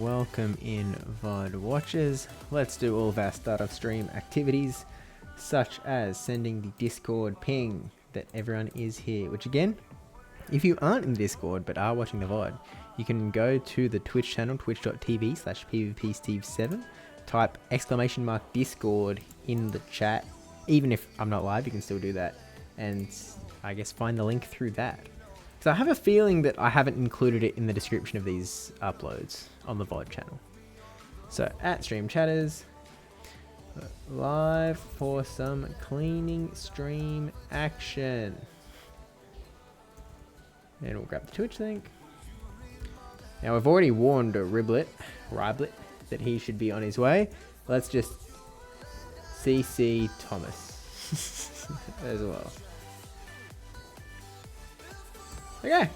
Welcome in VOD watchers. Let's do all of our start of stream activities, such as sending the Discord ping that everyone is here, which again, if you aren't in Discord but are watching the VOD, you can go to the Twitch channel, twitch.tv/pvpsteve7, type !Discord in the chat. Even if I'm not live, you can still do that, and I guess find the link through that. So I have a feeling that I haven't included it in the description of these uploads on the VOD channel. So at Stream Chatters, live for some cleaning stream action. And we'll grab the Twitch link. Now we've already warned Riblet that he should be on his way. Let's just CC Thomas as well. Okay.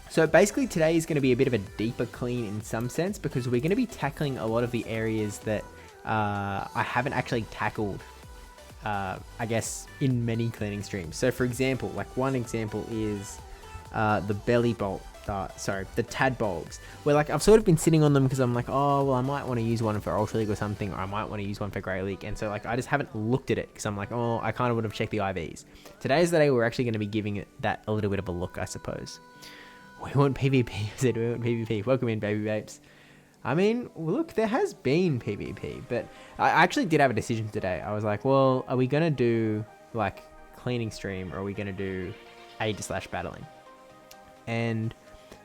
So basically today is going to be a bit of a deeper clean in some sense, because we're going to be tackling a lot of the areas that I haven't actually tackled, I guess, in many cleaning streams. So for example, like one example is the belly bolt, the tadpoles, where like I've sort of been sitting on them because I'm like, oh, well, I might want to use one for Ultra League or something, or I might want to use one for Grey League. And so like I just haven't looked at it because I'm like, oh, I kind of would have checked the IVs. Today's the day we're actually going to be giving it that a little bit of a look, I suppose. We want PvP. I said we want PvP. Welcome in, baby babes. I mean, look, there has been PvP, but I actually did have a decision today. I was like, well, are we going to do like cleaning stream, or are we going to do /battling? And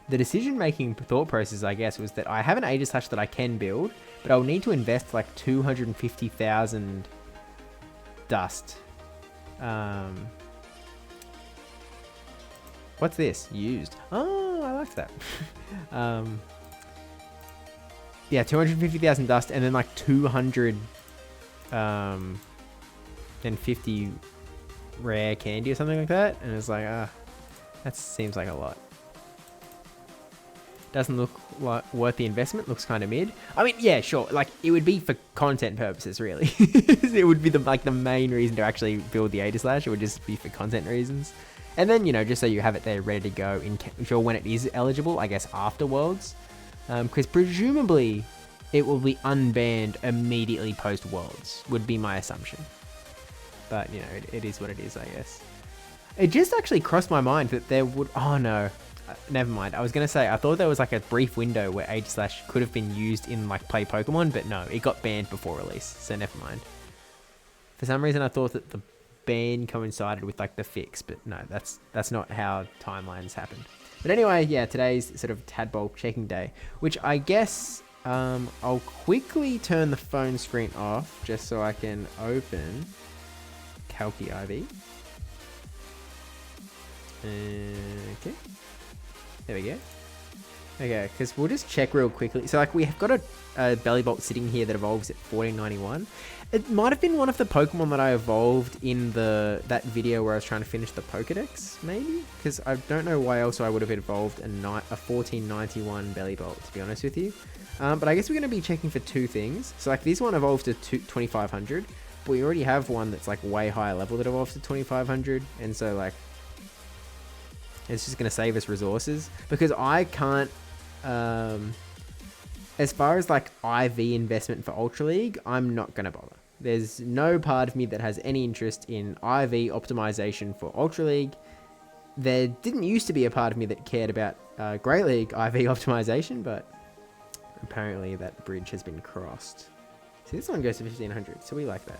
the decision-making thought process, I guess, was that I have an Aegis Slash that I can build, but I'll need to invest like 250,000 dust. What's this? Used. Oh, I like that. Yeah, 250,000 dust, and then like 250 rare candy or something like that. And it's like, that seems like a lot. Doesn't look like worth the investment. Looks kind of mid. I mean, yeah, sure. Like it would be for content purposes, really. It would be the main reason to actually build the Aegis Slash. It would just be for content reasons. And then, you know, just so you have it there ready to go sure when it is eligible, I guess after Worlds. Because presumably it will be unbanned immediately post Worlds, would be my assumption. But, you know, it is what it is, I guess. It just actually crossed my mind that there would... Oh, no. Never mind. I was going to say, I thought there was like a brief window where Aegis Slash could have been used in like play Pokemon, but no, it got banned before release, so never mind. For some reason I thought that the ban coincided with like the fix, but no, that's not how timelines happen. But anyway, yeah, today's sort of tadpole checking day, which I guess I'll quickly turn the phone screen off just so I can open Calci IV. Okay. There we go. Okay, because we'll just check real quickly. So like we have got a belly bolt sitting here that evolves at 1491. It might have been one of the Pokemon that I evolved in that video where I was trying to finish the Pokedex, maybe? Because I don't know why else I would have evolved a 1491 belly bolt, to be honest with you. But I guess we're going to be checking for two things. So like this one evolves to 2500, but we already have one that's like way higher level that evolves to 2500, and so like it's just going to save us resources, because I can't, as far as like IV investment for Ultra League, I'm not going to bother. There's no part of me that has any interest in IV optimization for Ultra League. There didn't used to be a part of me that cared about Grey League IV optimization, but apparently that bridge has been crossed. See, this one goes to 1500, so we like that.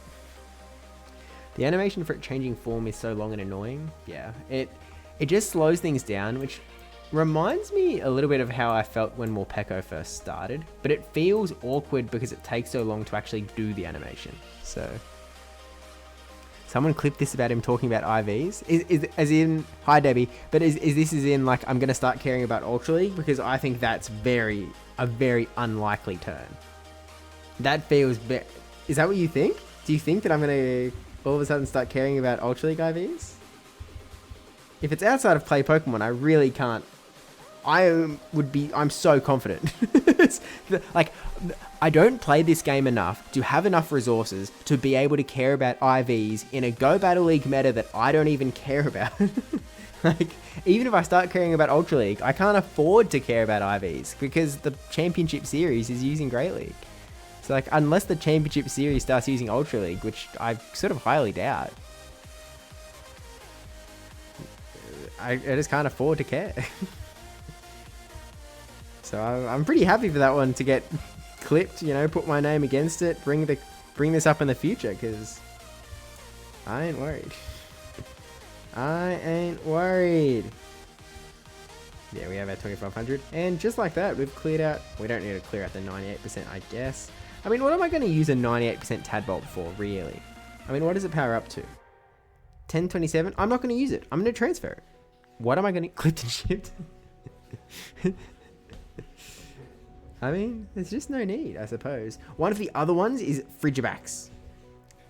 The animation for it changing form is so long and annoying. Yeah, it just slows things down, which reminds me a little bit of how I felt when Morpeko first started, but it feels awkward because it takes so long to actually do the animation. So, someone clipped this about him talking about IVs. Is as in, hi Debbie, but is this as in like I'm going to start caring about Ultra League? Because I think that's a very unlikely turn. That feels, is that what you think? Do you think that I'm going to all of a sudden start caring about Ultra League IVs? If it's outside of play Pokemon, I really can't. I'm so confident. Like, I don't play this game enough to have enough resources to be able to care about IVs in a Go Battle League meta that I don't even care about. Like, even if I start caring about Ultra League, I can't afford to care about IVs because the Championship Series is using Great League. So, like, unless the Championship Series starts using Ultra League, which I sort of highly doubt, I just can't afford to care. So I'm pretty happy for that one to get clipped, you know, put my name against it, bring this up in the future, because I ain't worried. I ain't worried. Yeah, we have our 2500, and just like that, we've cleared out. We don't need to clear out the 98%, I guess. I mean, what am I going to use a 98% Tadbolt for, really? I mean, what does it power up to? 1027? I'm not going to use it. I'm going to transfer it. What am I going to clipped and shipped? I mean, there's just no need, I suppose. One of the other ones is Frigibax.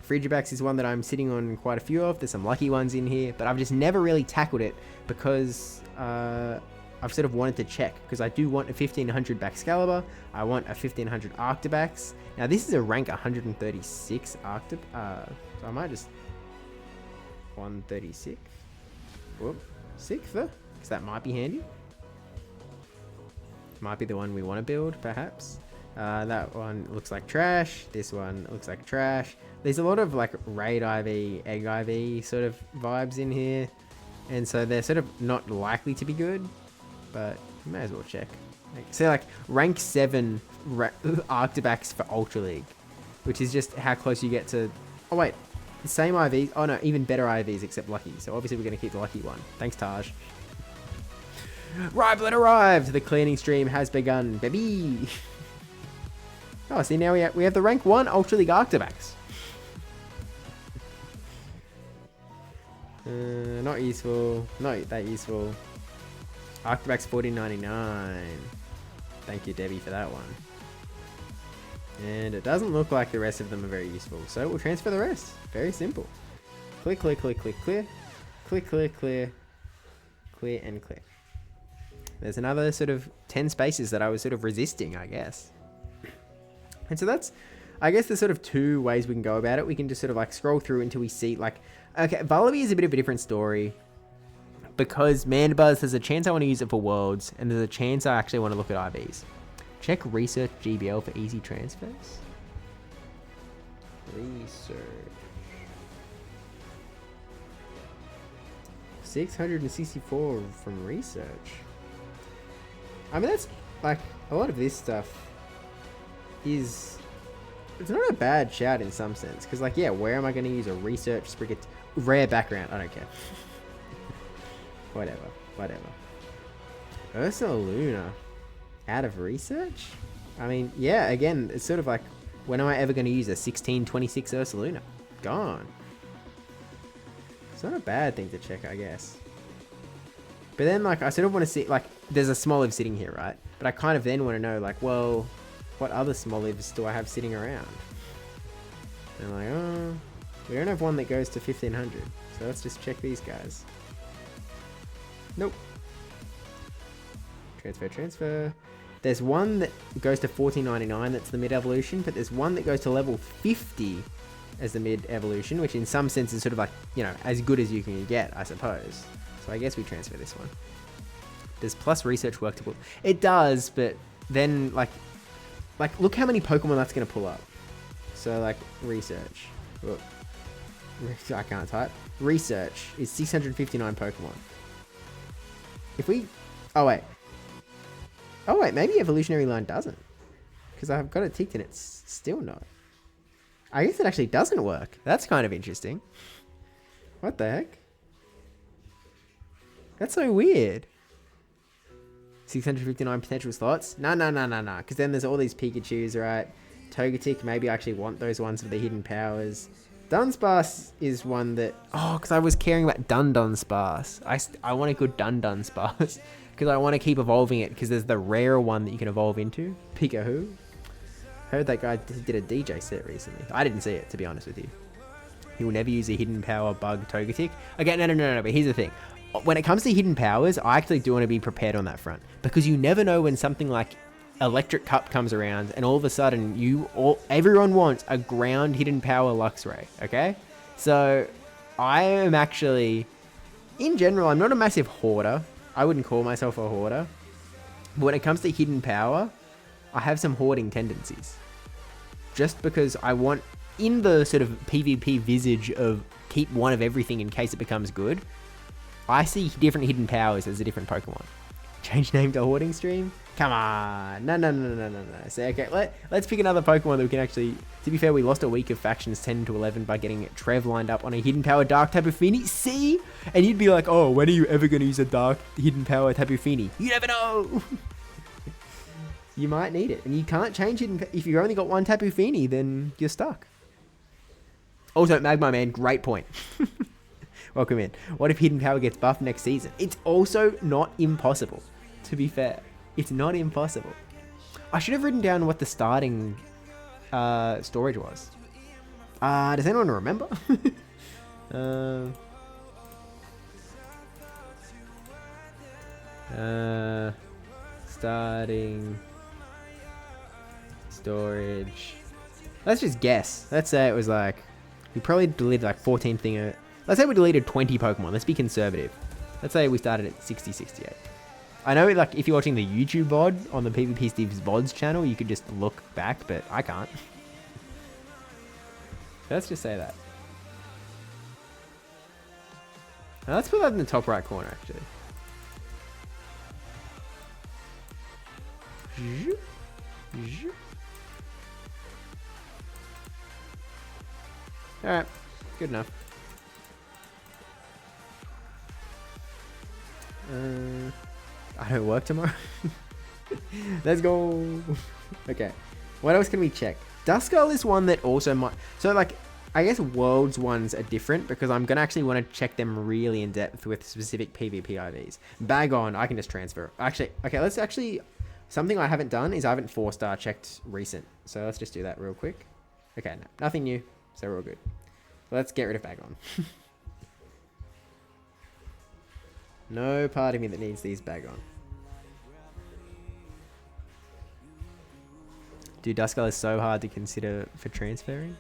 Frigibax is one that I'm sitting on quite a few of. There's some lucky ones in here, but I've just never really tackled it because I've sort of wanted to check, because I do want a 1500 Baxcalibur. I want a 1500 Arctibax. Now, this is a rank 136 Arctib. So I might just 136. Whoop, 6th, because that might be handy. Might be the one we want to build, perhaps. That one looks like trash. This one looks like trash. There's a lot of like raid IV, egg IV sort of vibes in here, and so they're sort of not likely to be good, but you may as well check. So like rank 7 Arctibax for Ultra League, which is just how close you get to... Oh wait, the same IVs. Oh no, even better IVs except lucky. So obviously we're going to keep the lucky one. Thanks, Taj. Riblet arrived! The cleaning stream has begun, baby! Oh, see, now we have the rank 1 Ultra League Arctibax. Not useful. Not that useful. Arctibax 1499. Thank you, Debbie, for that one. And it doesn't look like the rest of them are very useful, so we'll transfer the rest. Very simple. Clear, clear, clear, clear, clear. Clear, clear, clear. Clear and clear. There's another sort of 10 spaces that I was sort of resisting, I guess. And so that's, I guess, the sort of 2 ways we can go about it. We can just sort of like scroll through until we see like, okay, Vullaby is a bit of a different story, because Mandibuzz, there's a chance I want to use it for Worlds, and there's a chance I actually want to look at IVs. Check research GBL for easy transfers. Research. 664 from research. I mean, that's like a lot of this stuff is, it's not a bad shout in some sense, because like, yeah, where am I going to use a research Sprigat? Rare background, I don't care. Whatever. Ursaluna out of research? I mean, yeah, again, it's sort of like, when am I ever going to use a 1626 Ursaluna? Gone. It's not a bad thing to check, I guess. But then, like, I sort of want to see, like, there's a Smoliv sitting here, right? But I kind of then want to know, like, well, what other Smolivs do I have sitting around? And I'm like, oh, we don't have one that goes to 1500. So let's just check these guys. Nope. Transfer. There's one that goes to 1499, that's the mid-evolution, but there's one that goes to level 50 as the mid-evolution, which in some sense is sort of like, you know, as good as you can get, I suppose. So I guess we transfer this one. Does plus research work to pull? It does, but then, like, look how many Pokemon that's going to pull up. So, like, research. Look. I can't type. Research is 659 Pokemon. If we... Oh, wait, maybe Evolutionary Line doesn't. Because I've got it ticked and it's still not. I guess it actually doesn't work. That's kind of interesting. What the heck? That's so weird. 659 potential slots? No. Because then there's all these Pikachus, right? Togetic, maybe I actually want those ones for the hidden powers. Dunsparce is one that... Oh, because I was caring about Dunsparce. I want a good Dunsparce. Because I want to keep evolving it, because there's the rare one that you can evolve into. Pikachu. Heard that guy did a DJ set recently. I didn't see it, to be honest with you. He will never use a hidden power bug Togetic. Okay, no, but here's the thing. When it comes to hidden powers, I actually do want to be prepared on that front, because you never know when something like Electric Cup comes around and all of a sudden everyone wants a ground hidden power Luxray, okay? So I am actually In general, I'm not a massive hoarder. I wouldn't call myself a hoarder. But when it comes to hidden power, I have some hoarding tendencies. Just because I want, in the sort of PvP visage of keep one of everything in case it becomes good, I see different hidden powers as a different Pokemon. Change name to hoarding stream? Come on. No. So, okay, let's pick another Pokemon that we can actually... To be fair, we lost a week of factions 10 to 11 by getting Trev lined up on a hidden power dark Tapu Fini. See? And you'd be like, oh, when are you ever going to use a dark hidden power Tapu Fini? You never know! You might need it. And you can't change it. If you've only got one Tapu Fini, then you're stuck. Also, Magma Man, great point. Welcome in. What if hidden power gets buffed next season? It's also not impossible, to be fair. It's not impossible. I should have written down what the starting storage was. Does anyone remember? Starting storage. Let's just guess. Let's say it was like, we probably deleted like 14 thing. Let's say we deleted 20 Pokemon. Let's be conservative. Let's say we started at 60, 68. I know, like, if you're watching the YouTube VOD on the PvP Steve's VODs channel, you could just look back, but I can't. Let's just say that. Now, let's put that in the top right corner, actually. Alright, good enough. I don't work tomorrow. Let's go. Okay. What else can we check? Duskull is one that also might... So, like, I guess Worlds ones are different because I'm going to actually want to check them really in depth with specific PvP IVs. Bagon, I can just transfer. Actually, okay, let's actually... Something I haven't done is I haven't 4-star checked recent. So let's just do that real quick. Okay, no, nothing new. So we're all good. Let's get rid of Bagon. No part of me that needs these Bagon. Dude, Duskull is so hard to consider for transferring.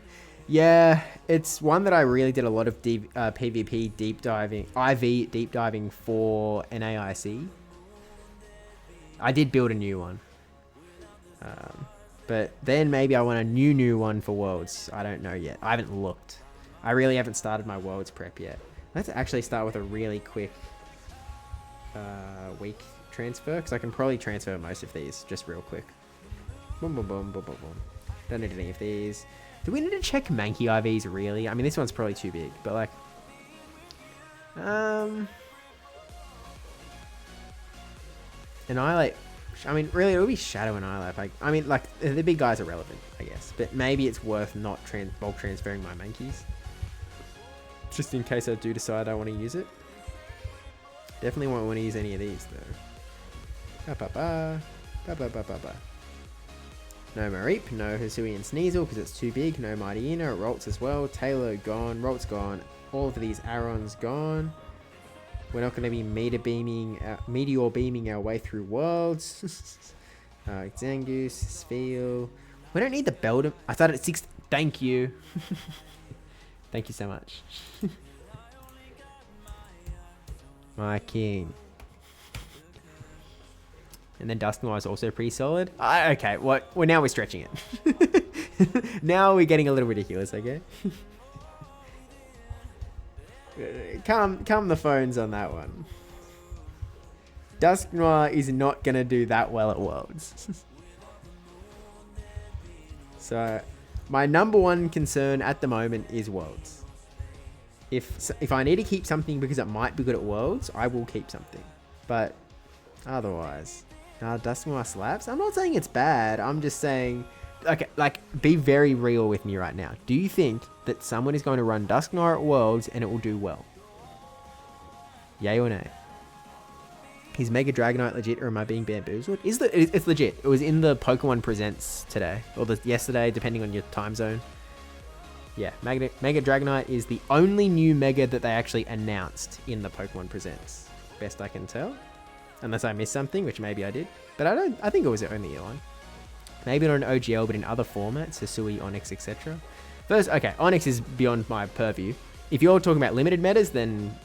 Yeah, it's one that I really did a lot of deep, PvP deep diving, IV deep diving for NAIC. I did build a new one. But then maybe I want a new one for Worlds. I don't know yet. I haven't looked. I really haven't started my Worlds prep yet. Let's actually start with a really quick week transfer, because I can probably transfer most of these just real quick. Boom, boom, boom, boom, boom, boom. Don't need any of these. Do we need to check Mankey IVs, really? I mean, this one's probably too big, but like... Annihilate... I mean, really, it would be Shadow Annihilate. Like, I mean, like, the big guys are relevant, I guess. But maybe it's worth not bulk transferring my Mankeys. Just in case I do decide I want to use it. Definitely won't want to use any of these, though. Ba-ba-ba. Ba-ba-ba-ba-ba. No Mareep, no Hisui and Sneasel because it's too big. No Mightyena, Roltz as well. Taylor gone, Roltz gone. All of these Arons gone. We're not going to be meteor beaming our way through Worlds. Zangoose, Spheal. We don't need the Beldum. I started at 6. Thank you. Thank you so much. My king. And then Dusknoir is also pretty solid. Okay, well, now we're stretching it. Now we're getting a little ridiculous, okay? Calm the phones on that one. Dusknoir is not going to do that well at Worlds. So, my number one concern at the moment is Worlds. If I need to keep something because it might be good at Worlds, I will keep something. But otherwise... Dusknoir slaps? I'm not saying it's bad. I'm just saying... Okay, like, be very real with me right now. Do you think that someone is going to run Dusknoir at Worlds and it will do well? Yay or nay? Is Mega Dragonite legit or am I being bamboozled? It's legit. It was in the Pokemon Presents today. Or yesterday, depending on your time zone. Yeah, Mega Dragonite is the only new Mega that they actually announced in the Pokemon Presents. Best I can tell. Unless I missed something, which maybe I did. But I think it was the only one. Maybe not an OGL, but in other formats. Hisui, Onyx, etc. First, okay, Onyx is beyond my purview. If you're talking about limited metas, then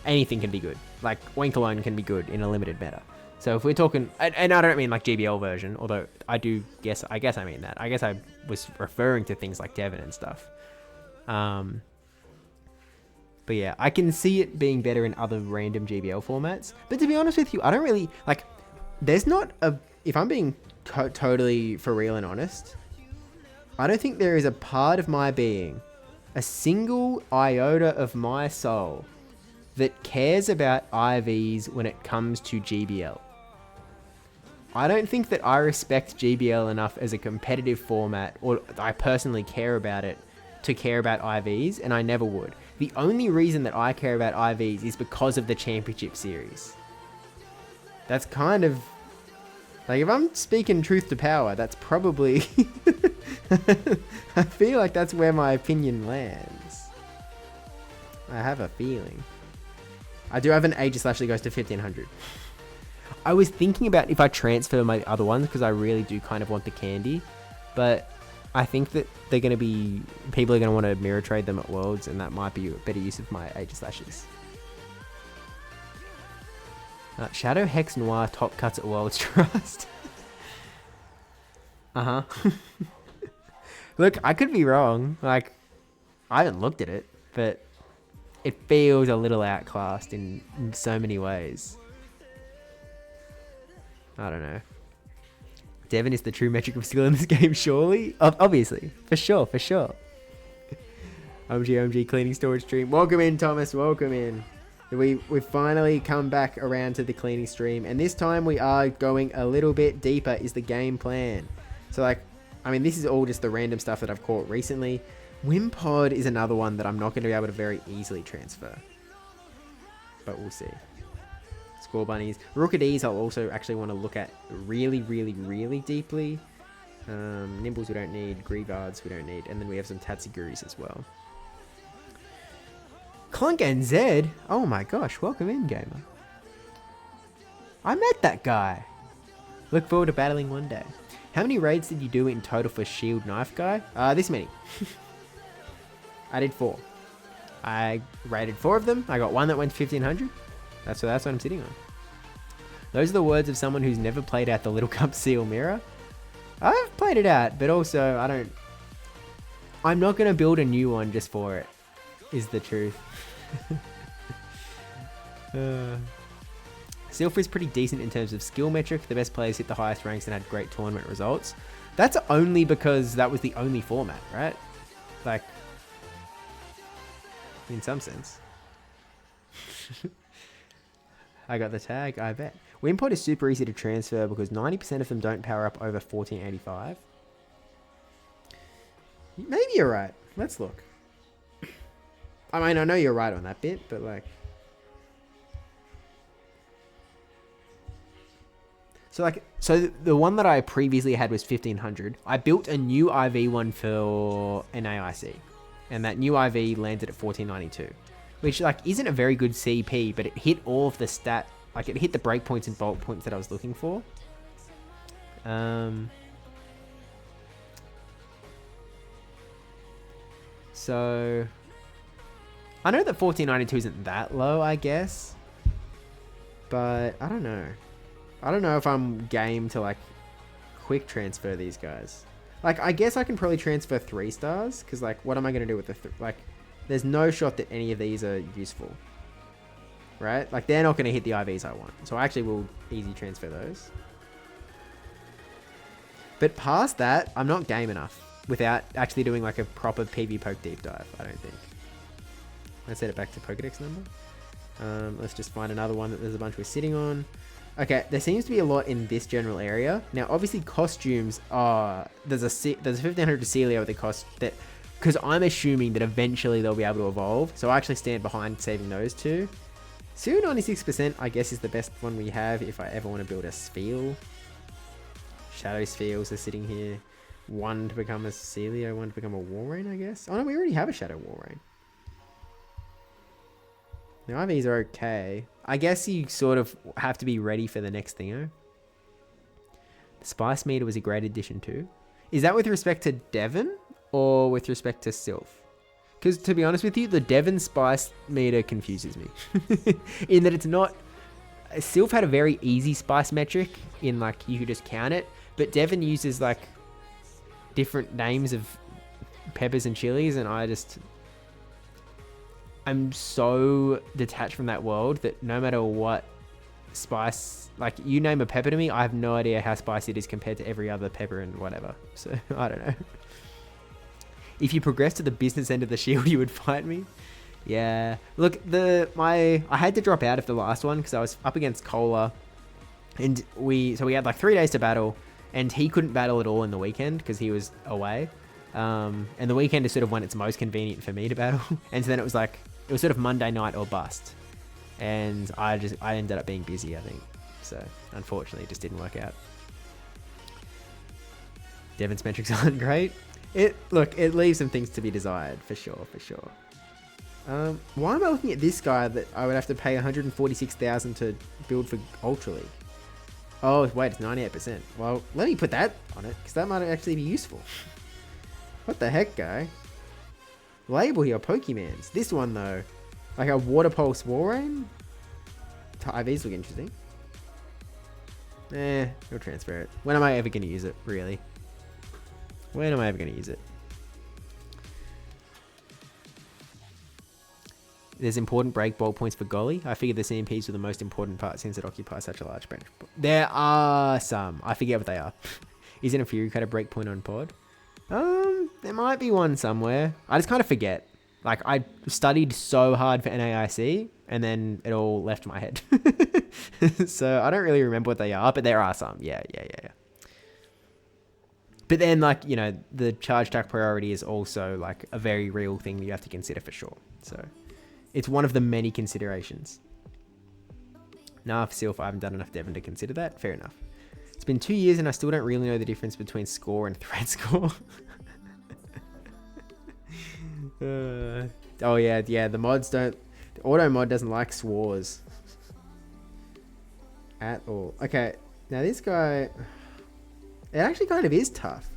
anything can be good. Like Wink alone can be good in a limited meta. So if we're talking, and I don't mean like GBL version, although I guess I mean that. I guess I was referring to things like Devon and stuff. But yeah, I can see it being better in other random GBL formats. But to be honest with you, I don't really, like, there's not a, if I'm being totally for real and honest, I don't think there is a part of my being, a single iota of my soul, that cares about IVs when it comes to GBL. I don't think that I respect GBL enough as a competitive format, or I personally care about it, to care about IVs, and I never would. The only reason that I care about IVs is because of the Championship Series. That's kind of... like, if I'm speaking truth to power, that's probably... I feel like that's where my opinion lands. I have a feeling. I do have an Aegis Slash that goes to 1500. I was thinking about if I transfer my other ones, because I really do kind of want the candy, but I think that they're going to be, people are going to want to mirror trade them at Worlds, and that might be a better use of my Aegis Slashes. Shadow Hex Noir top cuts at Worlds Trust. Look, I could be wrong. Like, I haven't looked at it, but it feels a little outclassed in so many ways. I don't know. Devon is the true metric of skill in this game, surely? Obviously. For sure. OMG cleaning storage stream. Welcome in, Thomas. Welcome in. We've finally come back around to the cleaning stream. And this time we are going a little bit deeper is the game plan. So, like, I mean, this is all just the random stuff that I've caught recently. Wimpod is another one that I'm not going to be able to very easily transfer. But we'll see. Score bunnies. Rookadies I'll also actually want to look at really deeply. Nimbles we don't need. Greavards we don't need. And then we have some Tatsuguris as well. Clunk and Zed? Oh my gosh, welcome in, gamer. I met that guy. Look forward to battling one day. How many raids did you do in total for Shield Knife Guy? This many. I did 4. I raided 4 of them. I got one that went to 1500. That's what I'm sitting on. Those are the words of someone who's never played out the Little Cup Seal Mirror. I've played it out, but also I'm not going to build a new one just for it, is the truth. Silph is pretty decent in terms of skill metric. The best players hit the highest ranks and had great tournament results. That's only because that was the only format, right? Like, in some sense. I got the tag, I bet. Wimpod is super easy to transfer because 90% of them don't power up over 1485. Maybe you're right. Let's look. I mean, I know you're right on that bit, but like... So the one that I previously had was 1500. I built a new IV one for an AIC. And that new IV landed at 1492. Which, like, isn't a very good CP, but it hit all of the stat... like, it hit the breakpoints and bulk points that I was looking for. So... I know that 1492 isn't that low, I guess. But, I don't know. I don't know if I'm game to, like, quick transfer these guys. Like, I guess I can probably transfer 3 stars. Because, like, what am I going to do with the... like... There's no shot that any of these are useful. Right? Like, they're not going to hit the IVs I want. So I actually will easy transfer those. But past that, I'm not game enough without actually doing, like, a proper PV poke deep dive, I don't think. Let's set it back to Pokedex number. Let's just find another one that there's a bunch we're sitting on. Okay, there seems to be a lot in this general area. Now, obviously, costumes are... There's a 1500 Cecilia with a cost that... Because I'm assuming that eventually they'll be able to evolve. So I actually stand behind saving those 2. Seal 96%, I guess, is the best one we have if I ever want to build a Spheal. Shadow Spheals are sitting here. 1 to become a Cecilia, 1 to become a Walrein, I guess. Oh no, we already have a Shadow Walrein. Now, IVs are okay. I guess you sort of have to be ready for the next thingo. The Spice Meter was a great addition too. Is that with respect to Devon or with respect to Sylph? Because to be honest with you, the Devon spice meter confuses me. In that it's not... Sylph had a very easy spice metric in like you could just count it. But Devon uses like different names of peppers and chilies, and I'm so detached from that world that no matter what spice, like you name a pepper to me, I have no idea how spicy it is compared to every other pepper and whatever. So I don't know. If you progress to the business end of the shield, you would fight me. Yeah. Look, I had to drop out of the last one because I was up against Cola, and we had like 3 days to battle, and he couldn't battle at all in the weekend because he was away. And the weekend is sort of when it's most convenient for me to battle. And so then it was sort of Monday night or bust. And I ended up being busy, I think. So unfortunately it just didn't work out. Devon's metrics aren't great. It leaves some things to be desired, for sure. Why am I looking at this guy that I would have to pay 146,000 to build for Ultra League? Oh, wait, it's 98%. Well, let me put that on it, because that might actually be useful. What the heck, guy? Label here, Pokemons. This one, though. Like a Water Pulse Walrein? IVs look interesting. We'll transfer it. When am I ever going to use it, really? When am I ever going to use it? There's important break ball points for Golly. I figured the CMPs were the most important part since it occupies such a large bench. There are some. I forget what they are. Isn't a Fury Cutter break point on pod? There might be one somewhere. I just kind of forget. Like, I studied so hard for NAIC, and then it all left my head. So I don't really remember what they are, but there are some. Yeah. But then, like, you know, the charge attack priority is also, like, a very real thing that you have to consider for sure. So it's one of the many considerations. Nah, for Sylph, I haven't done enough Devon to consider that. Fair enough. It's been 2 years and I still don't really know the difference between score and threat score. Oh yeah, the mods don't... The auto mod doesn't like swars. At all. Okay, now this guy... It actually kind of is tough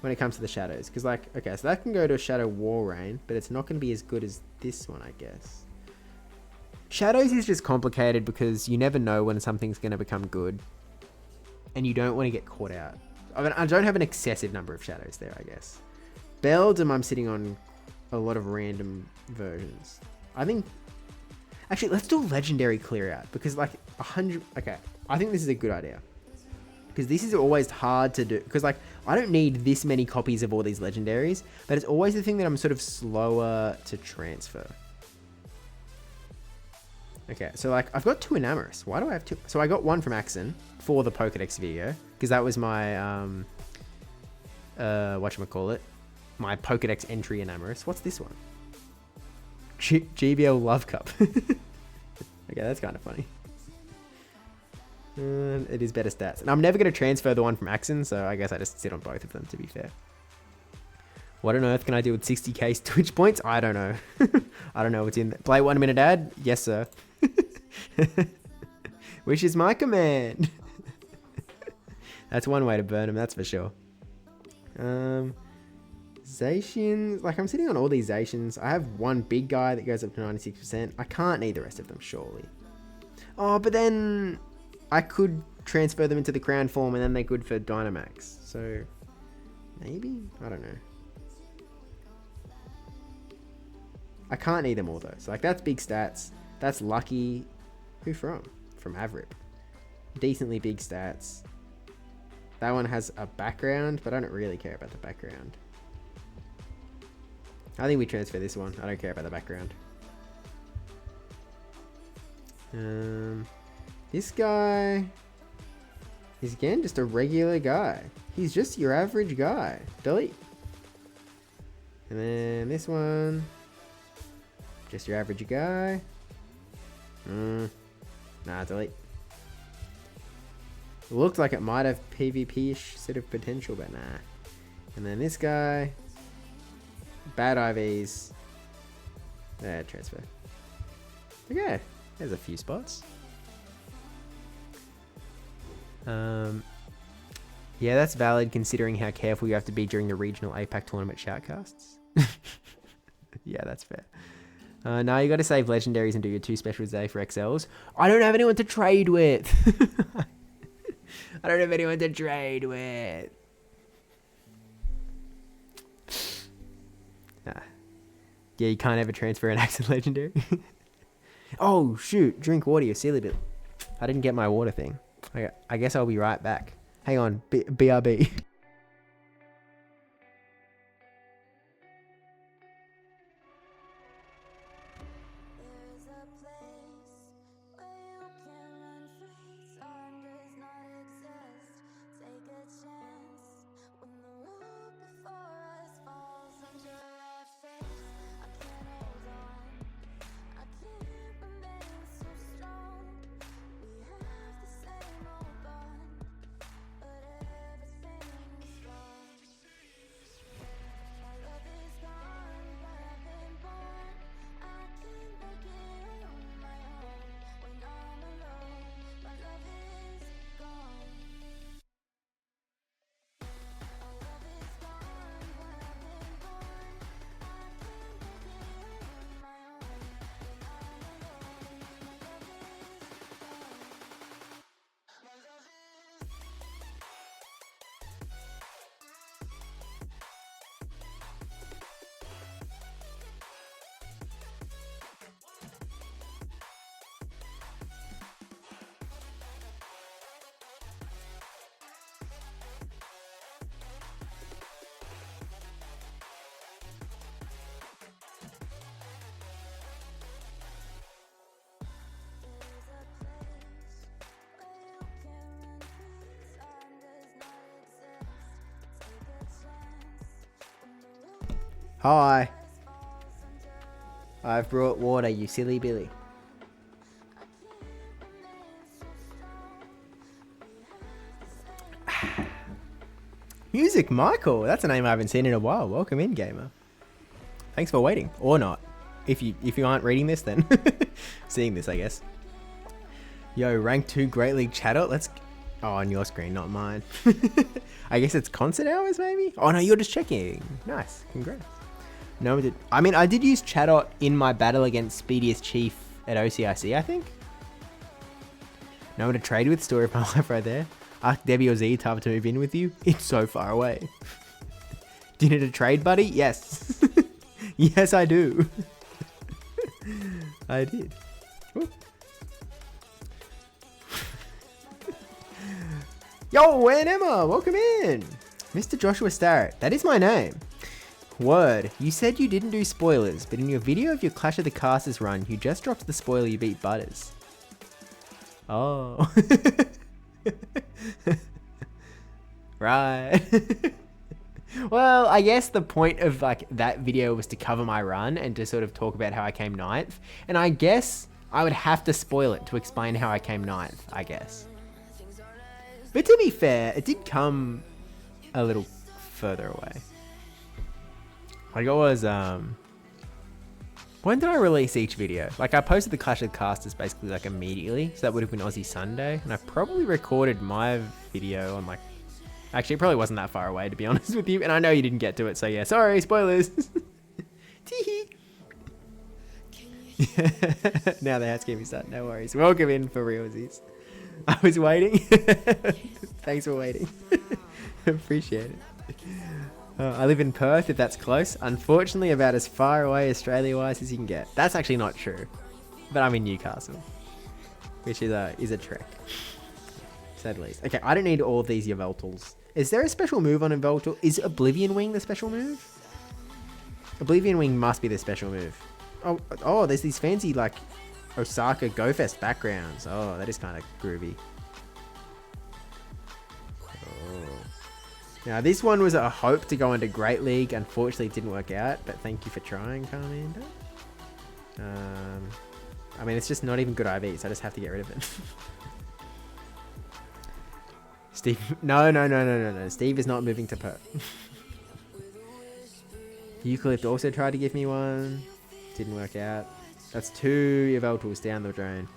when it comes to the shadows. Because, like, okay, so that can go to a Shadow Walrein, but it's not going to be as good as this one, I guess. Shadows is just complicated because you never know when something's going to become good. And you don't want to get caught out. I don't have an excessive number of shadows there, I guess. Beldum, I'm sitting on a lot of random versions. I think... Actually, let's do a legendary clear out. Because, like, 100... Okay, I think this is a good idea. Because this is always hard to do. Because, like, I don't need this many copies of all these legendaries. But it's always the thing that I'm sort of slower to transfer. Okay, so, like, I've got 2 Enamorous. Why do I have 2? So I got 1 from Axon for the Pokedex video. Because that was my, whatchamacallit? My Pokedex entry Enamorous. What's this one? GBL Love Cup. Okay, that's kind of funny. It is better stats. And I'm never going to transfer the one from Axon, so I guess I just sit on both of them, to be fair. What on earth can I do with 60k Twitch points? I don't know. I don't know what's in there. Play 1 minute ad? Yes, sir. Which is my command. That's one way to burn them, that's for sure. Zacians. Like, I'm sitting on all these Zacians. I have one big guy that goes up to 96%. I can't need the rest of them, surely. Oh, but then... I could transfer them into the crown form and then they're good for Dynamax. So, maybe? I don't know. I can't need them all though. So, like, that's big stats. That's lucky. Who from? From Avrip. Decently big stats. That one has a background, but I don't really care about the background. I think we transfer this one. I don't care about the background. This guy is, again, just a regular guy. He's just your average guy. Delete. And then this one, just your average guy. Nah, delete. It looked like it might have PvP-ish sort of potential, but nah. And then this guy, bad IVs. Transfer. Okay, there's a few spots. Yeah, that's valid considering how careful you have to be during the regional APAC tournament shoutcasts. Yeah, that's fair. Now you got to save legendaries and do your 2 specials a day for XLs. I don't have anyone to trade with. I don't have anyone to trade with. Yeah, you can't ever transfer an accent legendary. Oh, shoot. Drink water, you silly bit. I didn't get my water thing. I guess I'll be right back. Hang on. BRB. Hi. I've brought water, you silly Billy. Music Michael. That's a name I haven't seen in a while. Welcome in, gamer. Thanks for waiting. Or not. If you aren't reading this, then seeing this, I guess. Yo, rank 2 Great League chatter. Let's... Oh, on your screen, not mine. I guess it's concert hours, maybe? Oh, no, you're just checking. Nice. Congrats. No, I did use Chatot in my battle against Speediest Chief at OCIC, I think. No one to trade with. Story of my life right there. Ask Debbie or Z to move in with you. It's so far away. Do you need a trade, buddy? Yes. Yes, I do. I did. Ooh. Yo, and Emma, welcome in. Mr. Joshua Starrett, that is my name. Word, you said you didn't do spoilers, but in your video of your Clash of the Casters run, you just dropped the spoiler you beat Butters. Oh. Right. Well, I guess the point of like that video was to cover my run and to sort of talk about how I came 9th. And I guess I would have to spoil it to explain how I came 9th, I guess. But to be fair, it did come a little further away. Like it was, when did I release each video? Like I posted the Clash of the Casters basically like immediately. So that would have been Aussie Sunday. And I probably recorded my video on like, actually it probably wasn't that far away to be honest with you. And I know you didn't get to it. So yeah, sorry, spoilers. Teehee. Now the housekeeping start, no worries. Welcome in for realsies. I was waiting. Thanks for waiting. Appreciate it. I live in Perth, if that's close. Unfortunately, about as far away Australia-wise as you can get. That's actually not true. But I'm in Newcastle, which is a trek. Said least. Okay, I don't need all of these Yveltals. Is there a special move on Yveltal? Is Oblivion Wing the special move? Oblivion Wing must be the special move. Oh, there's these fancy, like, Osaka Go Fest backgrounds. Oh, that is kind of groovy. Now, this one was a hope to go into Great League. Unfortunately, it didn't work out, but thank you for trying, Carmander. I mean, it's just not even good IV, so I just have to get rid of it. Steve, no. Steve is not moving to Perth. Eucalypt also tried to give me one. Didn't work out. That's 2 Yveltals down the drain.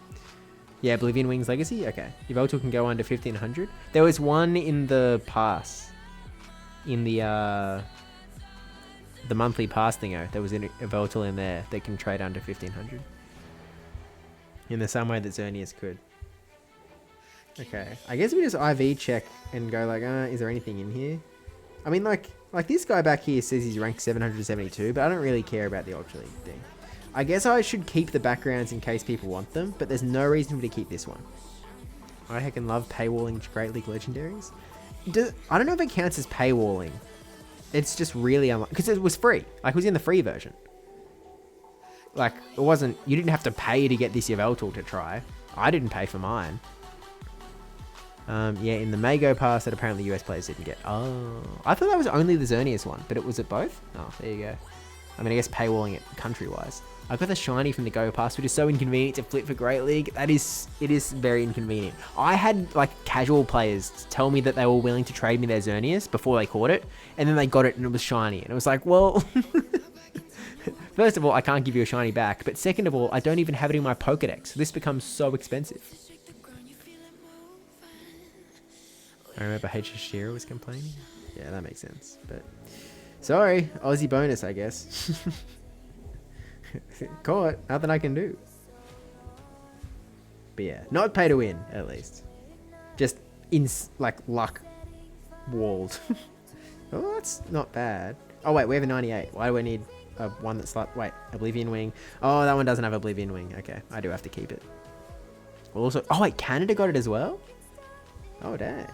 Yeah, Oblivion Wings Legacy? Okay. Yveltal can go under 1500. There was one in the pass. In the the monthly pass thingo, there was a Voltal in there that can trade under 1500. In the same way that Xerneas could. Okay, I guess we just IV check and go like, is there anything in here? I mean, like this guy back here says he's ranked 772, but I don't really care about the Ultra League thing. I guess I should keep the backgrounds in case people want them, but there's no reason for me to keep this one. I heckin' love paywalling Great League Legendaries. I don't know if it counts as paywalling. It's just really unlike, because it was free. Like, it was in the free version. Like, it wasn't, you didn't have to pay to get this Yveltal to try. I didn't pay for mine. Yeah, in the Mago pass that apparently US players didn't get. Oh, I thought that was only the Xerneas one, but it was at both? Oh, there you go. I mean, I guess paywalling it country-wise. I got the shiny from the Go Pass, which is so inconvenient to flip for Great League. It is very inconvenient. I had, like, casual players tell me that they were willing to trade me their Xerneas before they caught it, and then they got it and it was shiny. And it was like, well... First of all, I can't give you a shiny back, but second of all, I don't even have it in my Pokedex. So this becomes so expensive. I remember H.S. Shearer was complaining. Yeah, that makes sense. But sorry, Aussie bonus, I guess. Caught, nothing I can do. But yeah, not pay to win, at least. Just in like luck walled. Oh, that's not bad. Oh wait, we have a 98. Why do I need a one that's like, wait, Oblivion Wing? Oh, that one doesn't have Oblivion Wing. Okay, I do have to keep it. Well, also, oh wait, Canada got it as well? Oh dang.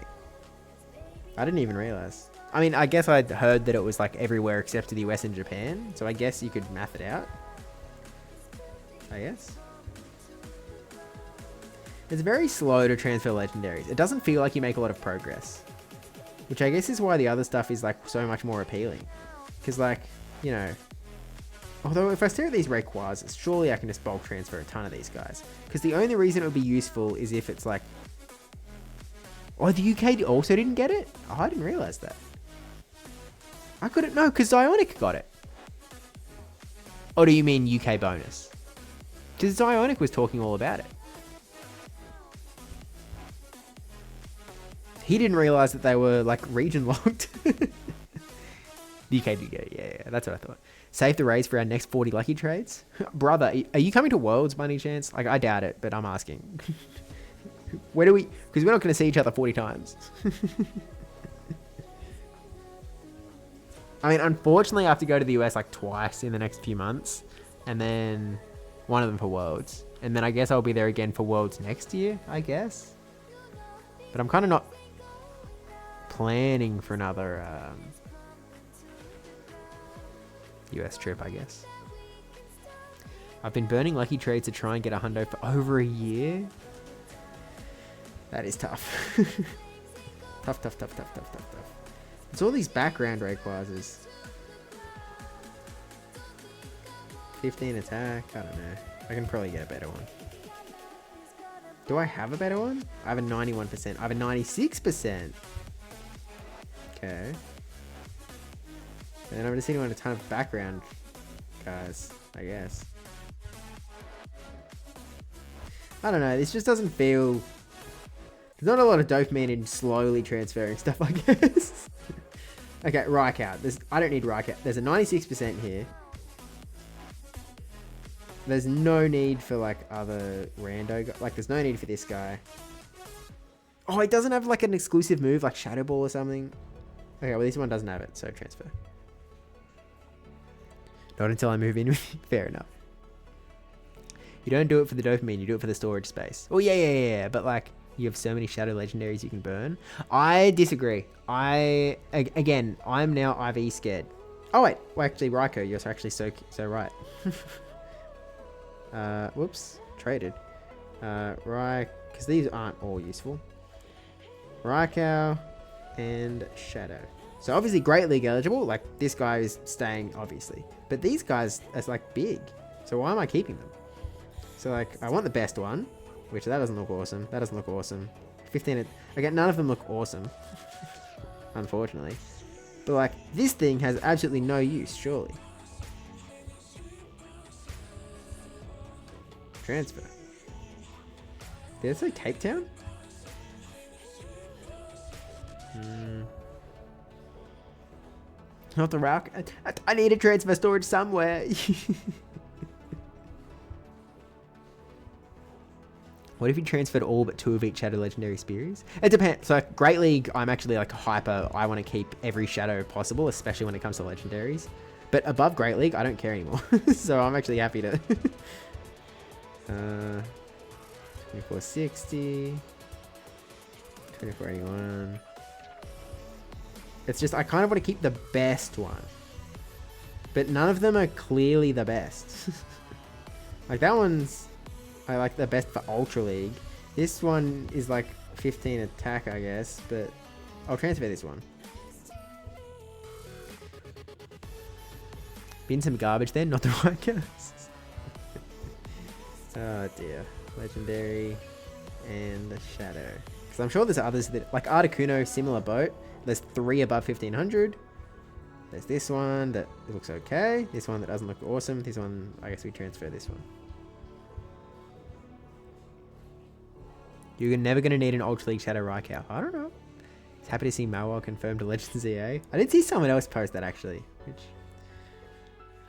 I didn't even realize. I mean, I guess I'd heard that it was like everywhere except to the US and Japan. So I guess you could math it out. I guess. It's very slow to transfer legendaries. It doesn't feel like you make a lot of progress. Which I guess is why the other stuff is like so much more appealing. Because like, you know... Although if I stare at these Rayquazas, surely I can just bulk transfer a ton of these guys. Because the only reason it would be useful is if it's like... Oh, the UK also didn't get it? Oh, I didn't realize that. I couldn't know, because Zionic got it. Or do you mean UK bonus? Because Zionic was talking all about it. He didn't realize that they were, like, region locked. The UK did get it, yeah, that's what I thought. Save the raise for our next 40 lucky trades? Brother, are you coming to Worlds by any chance? Like, I doubt it, but I'm asking. Where do we... Because we're not going to see each other 40 times. I mean, unfortunately, I have to go to the US like twice in the next few months. And then one of them for Worlds. And then I guess I'll be there again for Worlds next year, I guess. But I'm kind of not planning for another US trip, I guess. I've been burning lucky trades to try and get a hundo for over a year. That is tough. Tough. It's all these background Rayquazas. 15 attack. I don't know. I can probably get a better one. Do I have a better one? I have a 91%. I have a 96%. Okay. And I'm just sitting on a ton of background guys, I guess. I don't know. This just doesn't feel... There's not a lot of dopamine in slowly transferring stuff, I guess. Okay, Raikou. I don't need Raikou. There's a 96% here. There's no need for, like, other rando... Like, there's no need for this guy. Oh, it doesn't have, like, an exclusive move, like Shadow Ball or something. Okay, well, this one doesn't have it, so transfer. Not until I move in with you. Fair enough. You don't do it for the dopamine, you do it for the storage space. Oh, yeah. But, like... You have so many shadow legendaries you can burn. I disagree. Again, I'm now IV scared. Oh wait, well actually Raikou, you're actually so right. Whoops, traded. Because these aren't all useful. Raikou and Shadow. So obviously Great League eligible. Like this guy is staying obviously, but these guys are like big. So why am I keeping them? So like I want the best one. Which, that doesn't look awesome. That doesn't look awesome. 15... Again, none of them look awesome. Unfortunately. But, like, this thing has absolutely no use, surely. Transfer. Did it say Cape Town? Not the rock. I need a transfer storage somewhere. What if you transferred all but 2 of each Shadow Legendary Spears? It depends. So like, Great League, I'm actually like hyper. I want to keep every Shadow possible, especially when it comes to Legendaries. But above Great League, I don't care anymore. So I'm actually happy to... 2460. 2481. It's just, I kind of want to keep the best one. But none of them are clearly the best. Like that one's... I like the best for Ultra League. This one is like 15 attack, I guess, but I'll transfer this one. Been some garbage then, not the right cast. Oh dear. Legendary and the Shadow. Because I'm sure there's others that, like Articuno, similar boat. There's 3 above 1500. There's this one that looks okay. This one that doesn't look awesome. This one, I guess we transfer this one. You're never going to need an Ultra League Shadow Raikou. I don't know. He's happy to see Mawile confirmed to Legends EA. I did see someone else post that actually. Which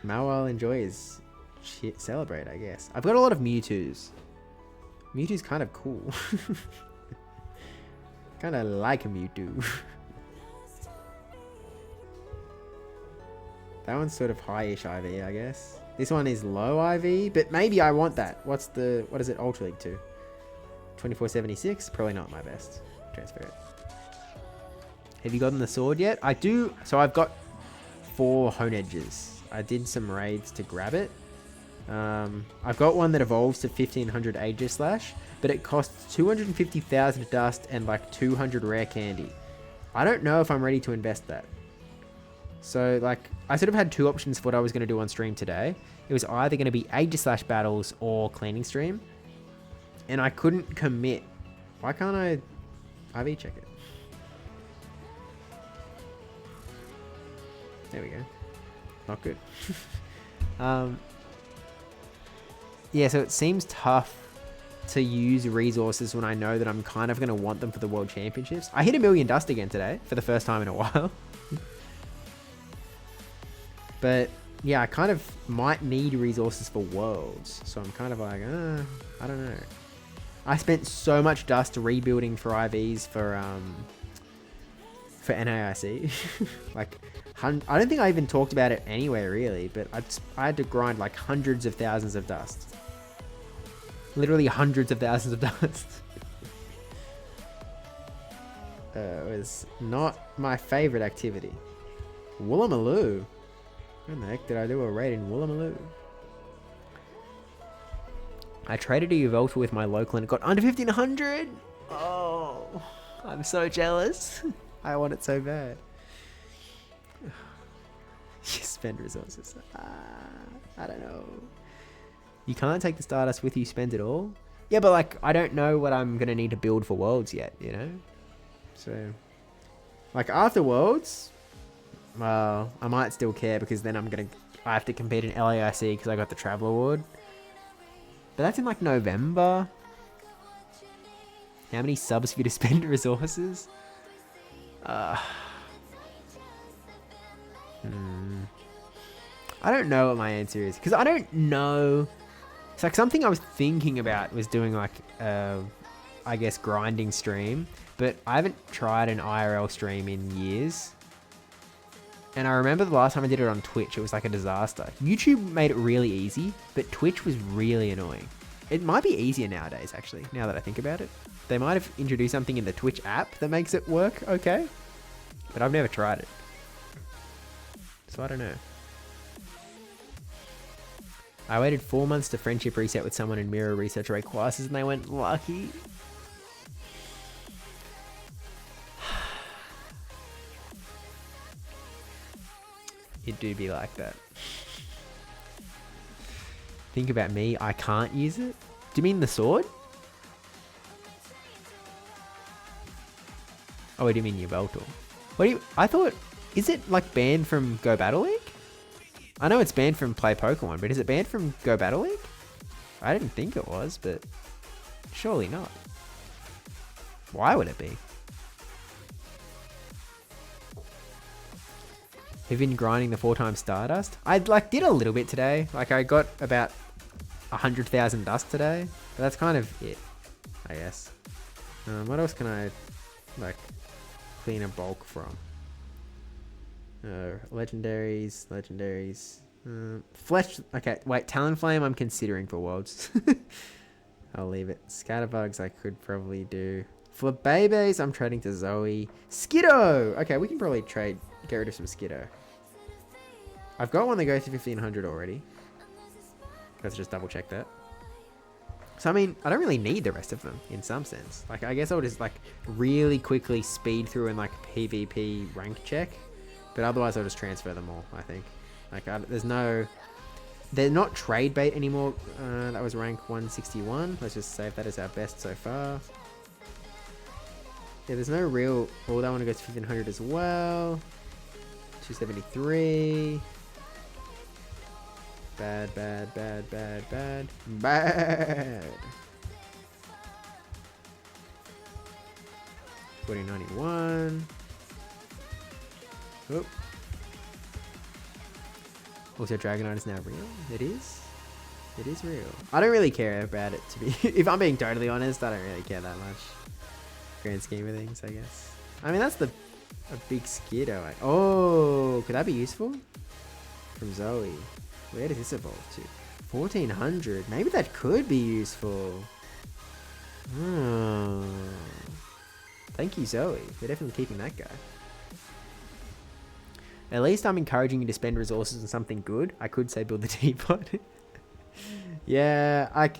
Mawile enjoys. Shit, celebrate, I guess. I've got a lot of Mewtwo's. Mewtwo's kind of cool. Kind of like a Mewtwo. That one's sort of high-ish IV, I guess. This one is low IV, but maybe I want that. What is it Ultra League to? 2476, probably not my best. Transfer it. Have you gotten the sword yet? I do. So I've got 4 Hone Edges. I did some raids to grab it. I've got one that evolves to 1500 Aegis Slash, but it costs 250,000 dust and like 200 rare candy. I don't know if I'm ready to invest that. So like, I sort of had 2 options for what I was going to do on stream today. It was either going to be Aegis Slash battles or cleaning stream. And I couldn't commit. Why can't I IV check it? There we go. Not good. Yeah, so it seems tough to use resources when I know that I'm kind of going to want them for the World Championships. I hit 1,000,000 dust again today for the first time in a while. But yeah, I kind of might need resources for Worlds. So I'm kind of like, I don't know. I spent so much dust rebuilding for IVs for NAIC. Like, I don't think I even talked about it anywhere really, but I had to grind like hundreds of thousands of dust. Literally hundreds of thousands of dust. It was not my favorite activity. Woolloomooloo. When the heck did I do a raid in Woolloomooloo? I traded a Yveltal with my local and it got under 1500. Oh, I'm so jealous. I want it so bad. You spend resources. I don't know. You can't take the Stardust with you, spend it all? Yeah, but like, I don't know what I'm going to need to build for Worlds yet, you know? So, like after Worlds, well, I might still care because then I have to compete in LAIC because I got the Travel Award. But that's in like November. How many subs for you to spend resources? I don't know what my answer is because I don't know. It's like something I was thinking about was doing like, I guess grinding stream, but I haven't tried an IRL stream in years. And I remember the last time I did it on Twitch, it was like a disaster. YouTube made it really easy, but Twitch was really annoying. It might be easier nowadays, actually, now that I think about it. They might have introduced something in the Twitch app that makes it work okay, but I've never tried it. So I don't know. I waited 4 months to friendship reset with someone in Mirror Research Array classes and they went lucky. It do be like that. Think about me, I can't use it? Do you mean the sword? Oh, I do mean Yveltal. What do you... I thought... Is it like banned from Go Battle League? I know it's banned from Play Pokemon, but is it banned from Go Battle League? I didn't think it was, but... Surely not. Why would it be? We've been grinding the 4 times Stardust. I like did a little bit today. Like I got about 100,000 dust today. But that's kind of it, I guess. What else can I like clean a bulk from? Legendaries. Flesh. Okay, wait. Talonflame I'm considering for Worlds. I'll leave it. Scatterbugs I could probably do. Flabébés I'm trading to Zoe. Skiddo! Okay, we can probably trade. Get rid of some Skiddo. I've got one that goes to 1500 already. Let's just double check that. So, I mean, I don't really need the rest of them in some sense. Like, I guess I'll just, like, really quickly speed through and, like, PvP rank check. But otherwise, I'll just transfer them all, I think. Like, there's no... They're not trade bait anymore. That was rank 161. Let's just save that as our best so far. Yeah, there's no real... Oh, that one goes to 1500 as well. 273. Bad. 4091. Oop. Also, Dragonite is now real. It is. It is real. I don't really care about it to be... If I'm being totally honest, I don't really care that much. Grand scheme of things, I guess. I mean, that's a big Skiddo. Oh, could that be useful? From Zoe. Where does this evolve to? 1400. Maybe that could be useful. Oh. Thank you, Zoe. We're definitely keeping that guy. At least I'm encouraging you to spend resources on something good. I could say build the teapot. Yeah, like,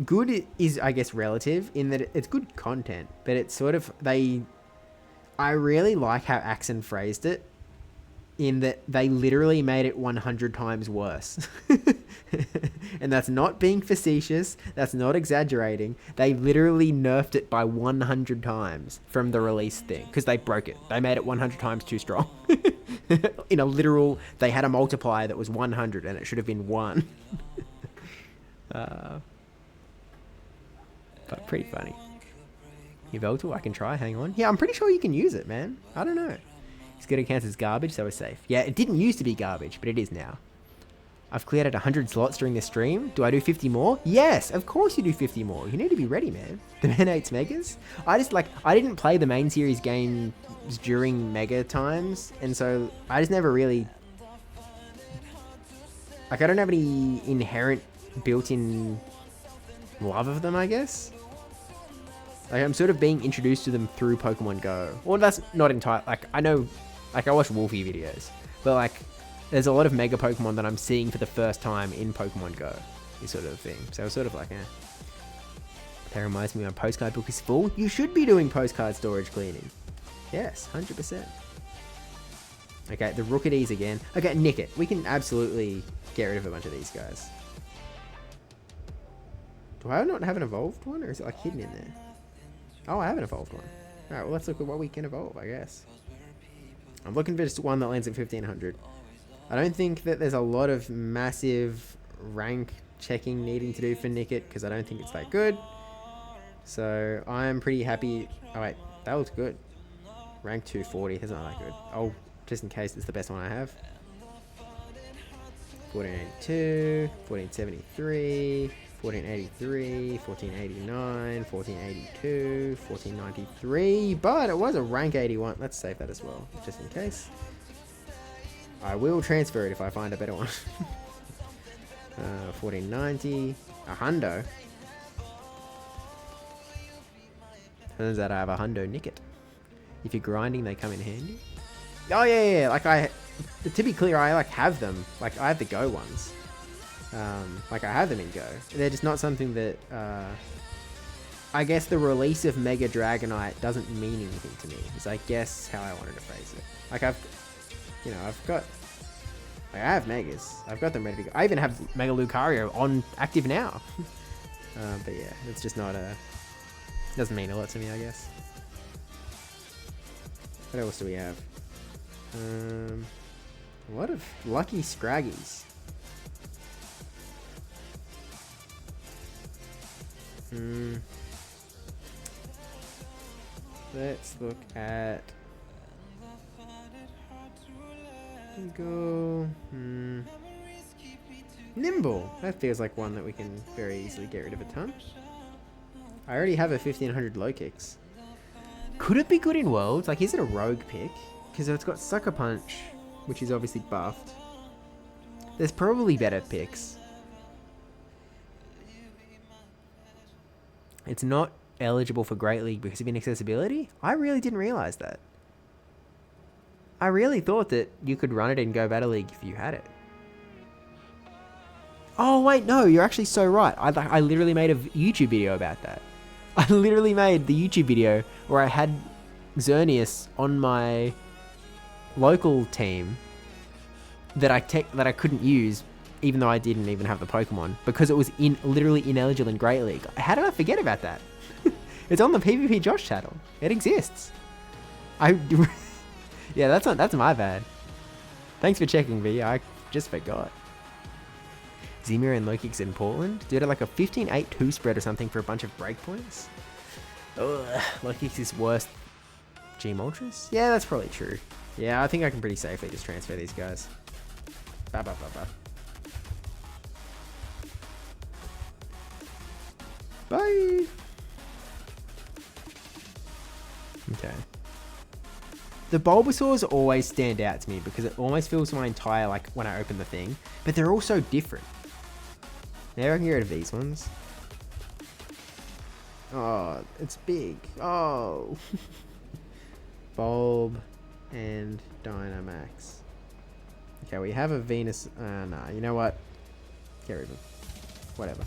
good is, I guess, relative in that it's good content, but it's sort of, I really like how Axon phrased it, in that they literally made it 100 times worse. And that's not being facetious, that's not exaggerating. They literally nerfed it by 100 times from the release thing, because they broke it. They made it 100 times too strong. In a literal, they had a multiplier that was 100 and it should have been 1. But pretty funny. Yveltal, I can try, hang on. Yeah, I'm pretty sure you can use it, man. I don't know. It's good, it counts as garbage, so we're safe. Yeah, it didn't used to be garbage, but it is now. I've cleared out 100 slots during this stream. Do I do 50 more? Yes, of course you do 50 more. You need to be ready, man. The man hates megas. I didn't play the main series games during mega times, and so I just never really... Like, I don't have any inherent built-in love of them, I guess. Like, I'm sort of being introduced to them through Pokemon Go. Well, that's not entire... Like, I know... Like, I watch Wolfie videos. But, like, there's a lot of Mega Pokemon that I'm seeing for the first time in Pokemon Go. This sort of thing. So, it's sort of like, That reminds me, my postcard book is full. You should be doing postcard storage cleaning. Yes, 100%. Okay, the Rookidis again. Okay, Nickit. We can absolutely get rid of a bunch of these guys. Do I not have an evolved one? Or is it, like, hidden in there? Oh, I have an evolved one. Alright, well, let's look at what we can evolve, I guess. I'm looking for just one that lands at 1500. I don't think that there's a lot of massive rank checking needing to do for Nickit, because I don't think it's that good. So, I'm pretty happy... Oh, wait. That looks good. Rank 240. That's not that good. Oh, just in case it's the best one I have. 1482, 1473... 1483, 1489, 1482, 1493, but it was a rank 81. Let's save that as well, just in case. I will transfer it if I find a better one. 1490, a hundo. Turns out I have a hundo Nickit. If you're grinding, they come in handy. Oh yeah, like to be clear, I like have them. Like I have the Go ones. Like I have them in Go. They're just not something that, I guess the release of Mega Dragonite doesn't mean anything to me, is I guess how I wanted to phrase it. Like I have Megas. I've got them ready to go. I even have Mega Lucario on active now. But yeah, it's just not doesn't mean a lot to me, I guess. What else do we have? A lot of lucky Scraggies. Let's look at Go. Nimble. That feels like one that we can very easily get rid of a ton. I already have a 1500 low kicks. Could it be good in Worlds? Like, is it a rogue pick? Because it's got Sucker Punch, which is obviously buffed. There's probably better picks. It's not eligible for Great League because of inaccessibility? I really didn't realize that. I really thought that you could run it in Go Battle League if you had it. Oh, wait, no, you're actually so right. I literally made a YouTube video about that. I literally made the YouTube video where I had Xerneas on my local team that I couldn't use, even though I didn't even have the Pokemon, because it was literally ineligible in Great League. How did I forget about that? It's on the PvP Josh channel. It exists. Yeah, that's my bad. Thanks for checking, V. I just forgot. Zemir and low kicks in Portland. Did it like a 15-8-2 spread or something for a bunch of breakpoints? Ugh, low kicks is worse. Gym Ultras? Yeah, that's probably true. Yeah, I think I can pretty safely just transfer these guys. Ba ba ba ba. Bye. Okay. The Bulbasaurs always stand out to me because it almost fills my entire, like, when I open the thing. But they're all so different. Now I can get rid of these ones. Oh, it's big. Oh. Bulb and Dynamax. Okay, we have a Venus. Nah, you know what? Get rid of them. Whatever.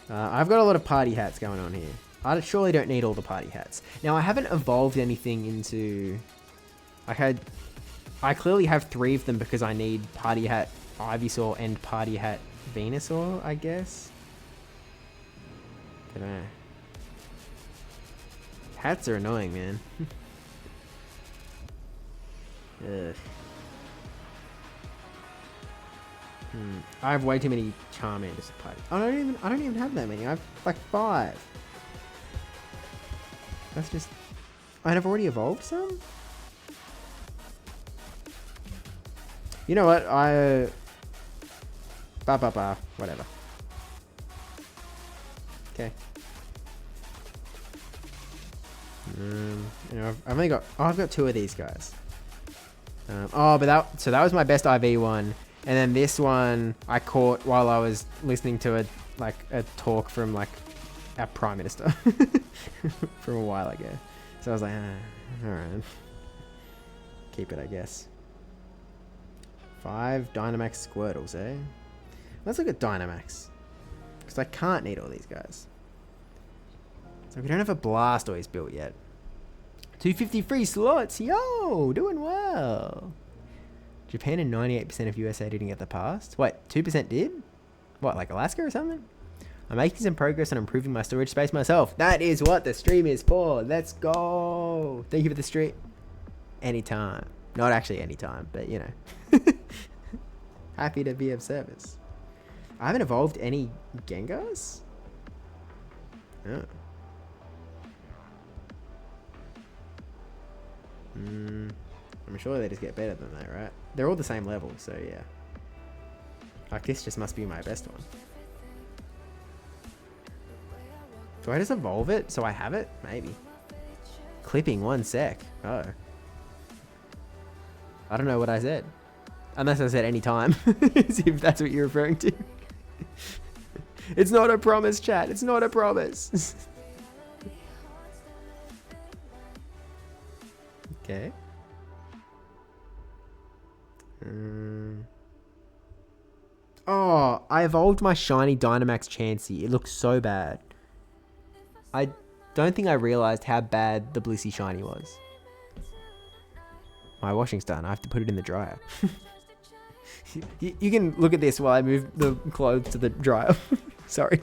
I've got a lot of party hats going on here. I surely don't need all the party hats. Now, I haven't evolved anything into... I clearly have 3 of them because I need party hat Ivysaur and party hat Venusaur, I guess. Don't know. Hats are annoying, man. Ugh. I have way too many Charmanders to party. I don't even have that many. I have like 5. That's just... I've already evolved some? You know what? Whatever. Okay. You know, I've only got... Oh, I've got 2 of these guys. But that was my best IV one. And then this one I caught while I was listening to a talk from like our Prime Minister from a while ago. So I was like, alright. Keep it, I guess. 5 Dynamax Squirtles, eh? Let's look at Dynamax. Because I can't need all these guys. So we don't have a Blastoise built yet. 250 free slots, yo! Doing well! Japan and 98% of USA didn't get the past. Wait, 2% did? What, like Alaska or something? I'm making some progress on improving my storage space myself. That is what the stream is for. Let's go. Thank you for the stream. Anytime. Not actually anytime, but you know. Happy to be of service. I haven't evolved any Gengars? Oh. I'm sure they just get better than that, right? They're all the same level, so yeah. Like, this just must be my best one. Do I just evolve it so I have it? Maybe. Clipping 1 sec. Oh. I don't know what I said. Unless I said any time. If that's what you're referring to. It's not a promise, chat. It's not a promise. Okay. Oh, I evolved my shiny Dynamax Chansey. It looks so bad. I don't think I realized how bad the Blissey shiny was. My washing's done. I have to put it in the dryer. You can look at this while I move the clothes to the dryer. Sorry.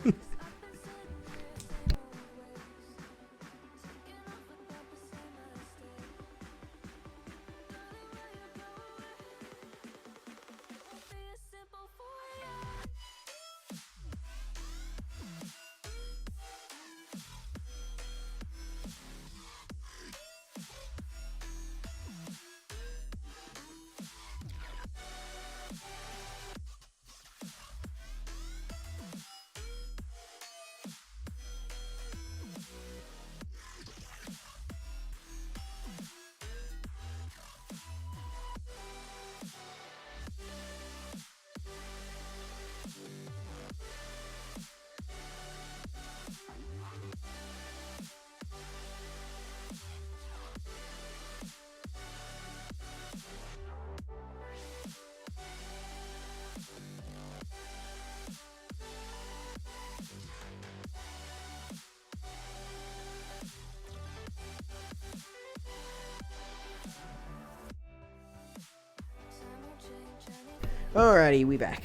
Alrighty, we back.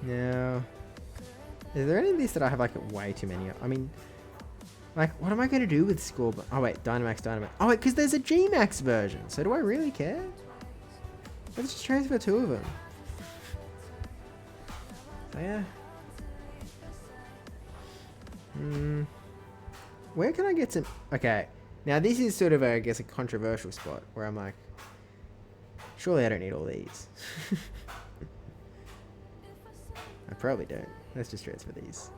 Now, is there any of this that I have like way too many of? I mean, like, what am I going to do with score? Oh wait, Dynamax. Oh wait, because there's a G-Max version. So do I really care? Let's just transfer 2 of them. So yeah. Where can I get some? Okay, now this is sort of, I guess, a controversial spot where I'm like, surely I don't need all these. I probably don't. Let's just transfer these.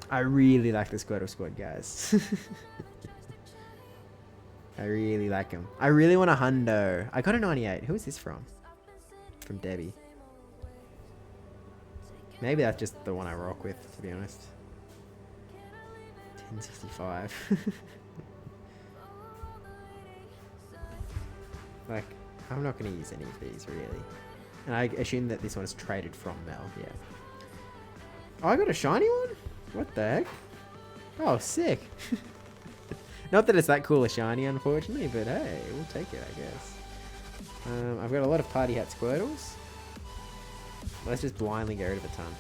I really like the Squirtle squad, guys. I really like them. I really want a hundo. I got a 98. Who is this from? From Debbie. Maybe that's just the one I rock with, to be honest. 1065. Like, I'm not going to use any of these, really. And I assume that this one is traded from Mel, yeah. Oh, I got a shiny one? What the heck? Oh, sick. Not that it's that cool a shiny, unfortunately, but hey, we'll take it, I guess. I've got a lot of Party Hat Squirtles. Let's just blindly get rid of a ton.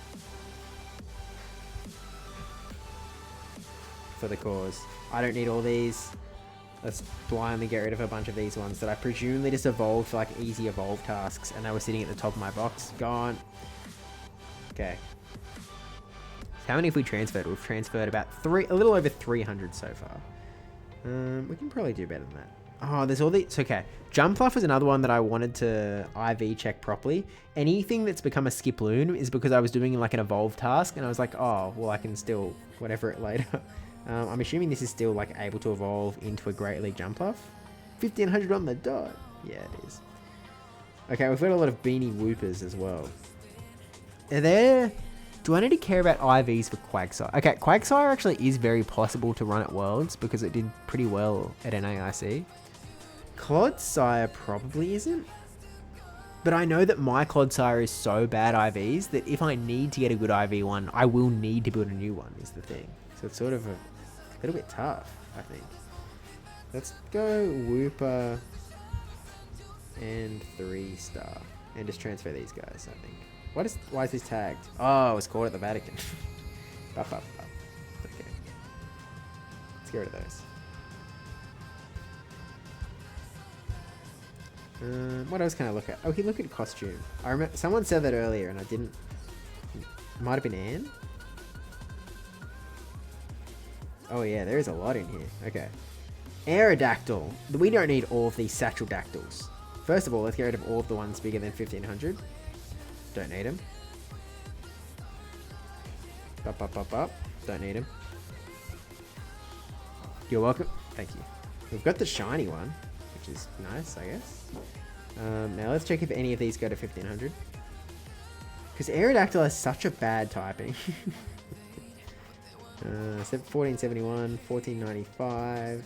For the cause. I don't need all these. Let's blindly get rid of a bunch of these ones that I presumably just evolved for like easy evolve tasks, and they were sitting at the top of my box. Gone. Okay. How many have we transferred? We've transferred about a little over 300 so far. We can probably do better than that. Oh, there's all these. Okay. Jumpluff is another one that I wanted to IV check properly. Anything that's become a Skiploon is because I was doing like an evolve task, and I was like, oh, well, I can still whatever it later. I'm assuming this is still like able to evolve into a Great League Jumpluff. 1500 on the dot. Yeah, it is. Okay, we've got a lot of Beanie Whoopers as well. Are there... Do I need to care about IVs for Quagsire? Okay, Quagsire actually is very possible to run at Worlds because it did pretty well at NAIC. Clodsire probably isn't. But I know that my Clodsire is so bad IVs that if I need to get a good IV one, I will need to build a new one, is the thing. So it's sort of a little bit tough, I think. Let's go Wooper and 3-star and just transfer these guys, I think. Why is this tagged? Oh, it was caught at the Vatican. Okay. Let's get rid of those. What else can I look at? Oh, look at costume. I remember someone said that earlier and I didn't. It might have been Anne. Oh yeah, there is a lot in here. Okay. Aerodactyl. We don't need all of these Satchel Dactyls. First of all, let's get rid of all of the ones bigger than 1500. Don't need them. Don't need them. You're welcome. Thank you. We've got the shiny one, which is nice, I guess. Now let's check if any of these go to 1500. Because Aerodactyl has such a bad typing. 1471, 1495.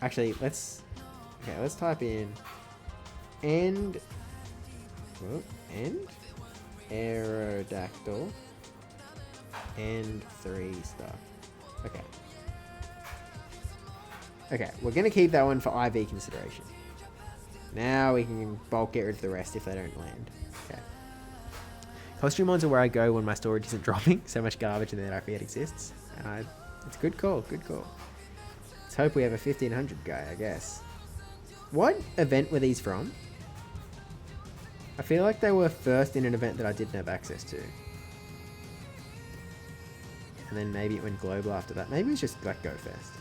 Actually, let's type in end Aerodactyl and 3-star. Okay, we're gonna keep that one for IV consideration. Now we can bulk get rid of the rest if they don't land. Okay. Costume mods are where I go when my storage isn't dropping. So much garbage in there that I forget exists. It's a good call, good call. Let's hope we have a 1500 guy, I guess. What event were these from? I feel like they were first in an event that I didn't have access to. And then maybe it went global after that. Maybe it was just like Go Fest.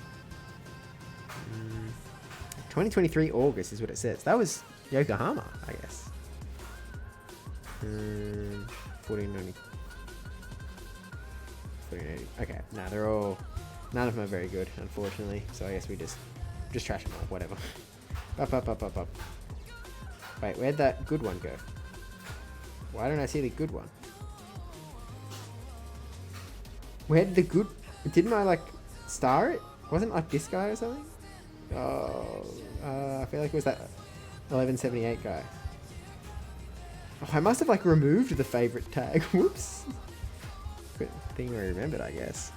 2023 August is what it says. That was Yokohama, I guess. 1490. 1480. Okay, nah, they're all... None of them are very good, unfortunately. So I guess we just trash them all, whatever. Up. Wait, where'd that good one go? Why don't I see the good one? Where'd the good... Didn't I, like, star it? Wasn't it, like, this guy or something? Oh, I feel like it was that 1178 guy. Oh, I must have, like, removed the favorite tag. Whoops. Good thing I remembered, I guess.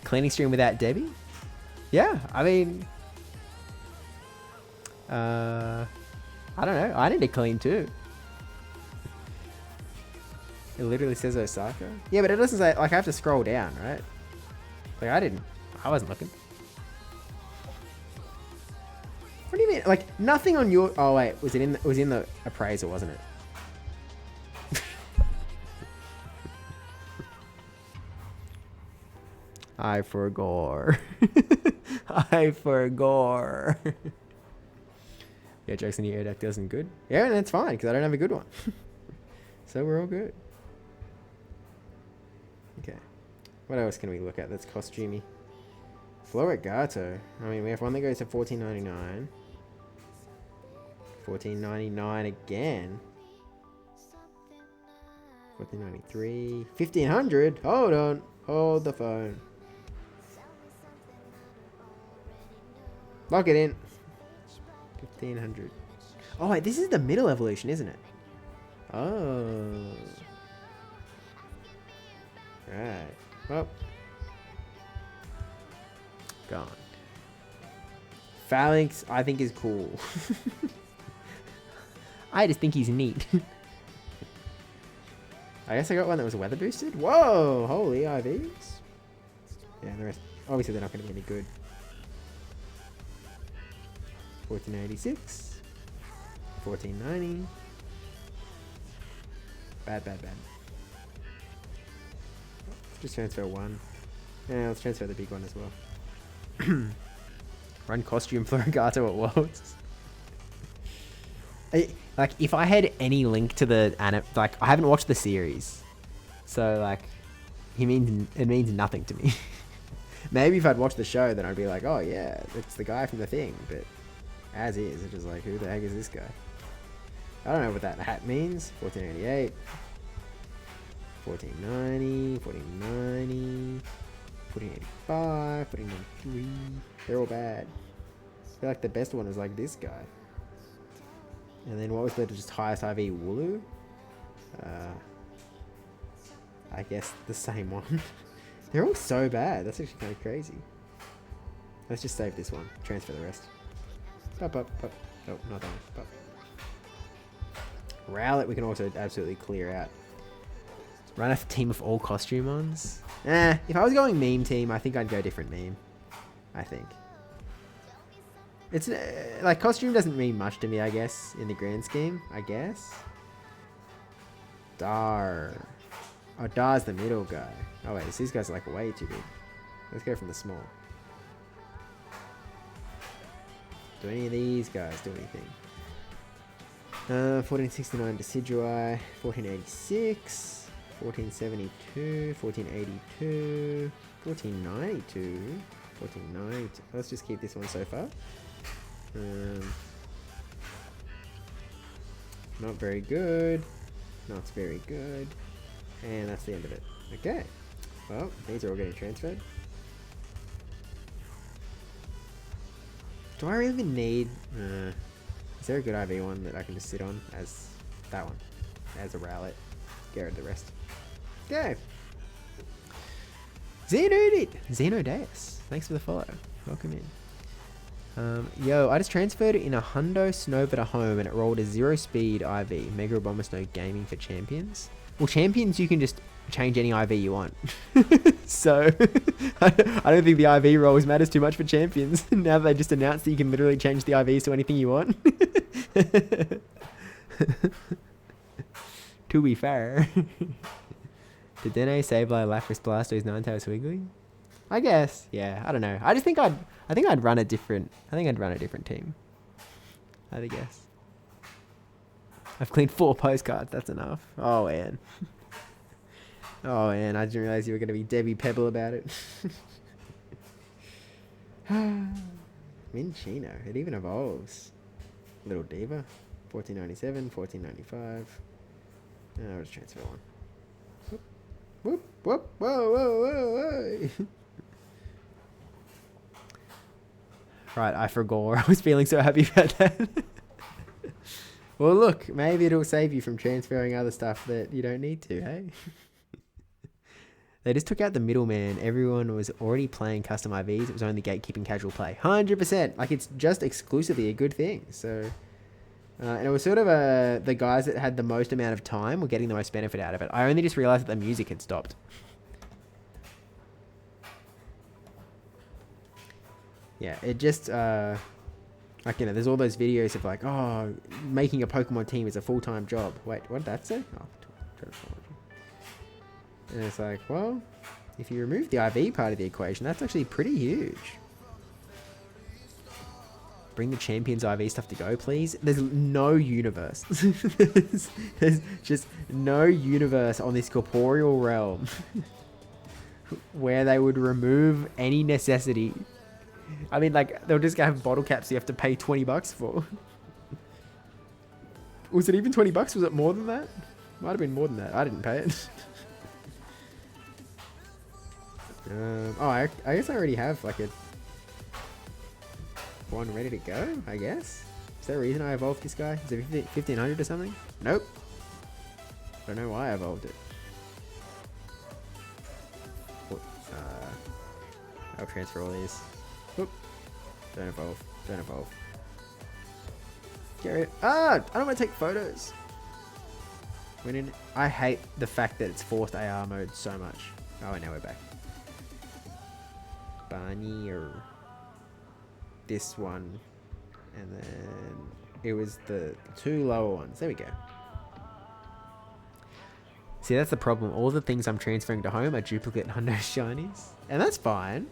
Cleaning stream without Debbie? Yeah, I mean... I don't know. I need to clean too. It literally says Osaka. Yeah, but it doesn't say, like, I have to scroll down, right? Like, I wasn't looking. What do you mean? Like, nothing on your, oh wait, it was in the appraisal, wasn't it? I forgot. I forgot. Yeah, jokes in the air deck doesn't good. Yeah, and that's fine, because I don't have a good one. So we're all good. Okay. What else can we look at that's costumey? Florigato. I mean, we have one that goes to $14.99. $14.99 again. $14.93. $1,500. Hold on. Hold the phone. Lock it in. 1,500. Oh wait, this is the middle evolution, isn't it? Oh. Right. Well. Gone. Phalanx, I think, is cool. I just think he's neat. I guess I got one that was weather boosted. Whoa! Holy IVs. Yeah, the rest, obviously they're not going to be any good. 1486. 1490. Bad. Let's just transfer one. Yeah, let's transfer the big one as well. Run costume Florigato at Worlds. Like, if I had any link to the like, I haven't watched the series, so like, it means nothing to me. Maybe if I'd watched the show, then I'd be like, oh yeah, it's the guy from the thing. But as is, it's just like, who the heck is this guy? I don't know what that hat means. 1488, 1490, 1490, 1485, 1493. They're all bad. I feel like the best one is like this guy. And then what was the just highest IV? Wooloo? I guess the same one. They're all so bad. That's actually kind of crazy. Let's just save this one. Transfer the rest. Up. Oh, not that one. Rowlet we can also absolutely clear out. Run a team of all costume ones. If I was going meme team, I think I'd go different meme. I think. It's like, costume doesn't mean much to me, I guess, in the grand scheme, I guess. Dar. Oh, Dar's the middle guy. Oh wait, these guys are like way too big. Let's go from the small. Do any of these guys do anything? 1469 Decidui, 1486, 1472, 1482, 1492, 1490. Let's just keep this one so far. Not very good. Not very good. And that's the end of it. Okay. Well, these are all getting transferred. Do I really even need... is there a good IV one that I can just sit on as that one? As a Rowlet. Get rid of the rest. Okay. Xenodeus. Thanks for the follow. Welcome in. Yo, I just transferred it in a Hundo Snova to home and it rolled a 0 speed IV. Mega Abomasnow Gaming for Champions. Well, Champions you can just change any IV you want. So, I don't think the IV rolls matters too much for Champions. Now they just announced that you can literally change the IVs to anything you want. To be fair. Did Dene Sableye, Lapras, Blastoise, Ninetales, Wiggly? I guess. Yeah, I don't know. I think I'd run a different team. I'd guess. I've cleaned 4 postcards. That's enough. Oh, man. Oh, man. I didn't realize you were going to be Debbie Pebble about it. Minchino. It even evolves. Little Diva. 1497, 1495. I'll just transfer one. Whoop, whoop, whoa. Right, I forgot. I was feeling so happy about that. Well, look, maybe it'll save you from transferring other stuff that you don't need to, hey? They just took out the middleman. Everyone was already playing custom IVs. It was only gatekeeping casual play. 100%. Like, it's just exclusively a good thing. So, and it was sort of the guys that had the most amount of time were getting the most benefit out of it. I only just realized that the music had stopped. Yeah, it just, like, you know, there's all those videos of like, oh, making a Pokemon team is a full-time job. Wait, what did that say? Oh, transformation. And it's like, well, if you remove the IV part of the equation, that's actually pretty huge. Bring the Champions IV stuff to go, please. There's no universe. there's just no universe on this corporeal realm where they would remove any necessity. I mean, like, they'll just have bottle caps you have to pay $20 for. Was it even $20? Was it more than that? Might have been more than that. I didn't pay it. I guess I already have like a one ready to go, I guess. Is there a reason I evolved this guy? Is it 1500 or something? Nope. I don't know why I evolved it. I'll transfer all these. Whoop. Don't evolve. Don't evolve. Get rid. I don't want to take photos. I hate the fact that it's forced AR mode so much. Oh, and now we're back. Barney or this one, and then it was the two lower ones. There we go. See, that's the problem. All the things I'm transferring to home are duplicate Hundo shinies, and that's fine.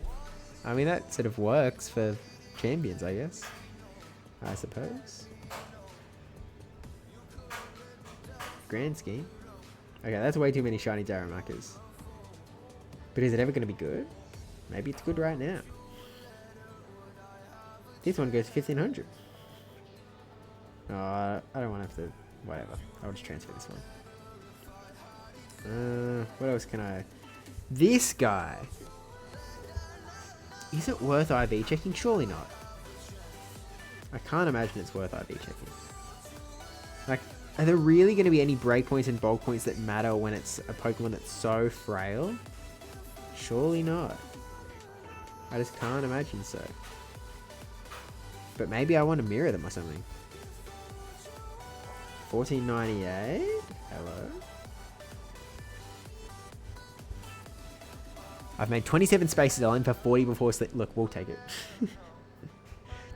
I mean, that sort of works for champions, I guess. I suppose. Grand scheme. Okay, that's way too many shiny Darumaka's. But is it ever going to be good? Maybe it's good right now. This one goes to 1500. I don't want to have to... Whatever. I'll just transfer this one. What else can I... This guy. Is it worth IV checking? Surely not. I can't imagine it's worth IV checking. Like, are there really going to be any breakpoints and bulk points that matter when it's a Pokemon that's so frail? Surely not. I just can't imagine so. But maybe I want to mirror them or something. 1498? Hello? I've made 27 spaces. I'll aim for 40 before sleep. Look, we'll take it.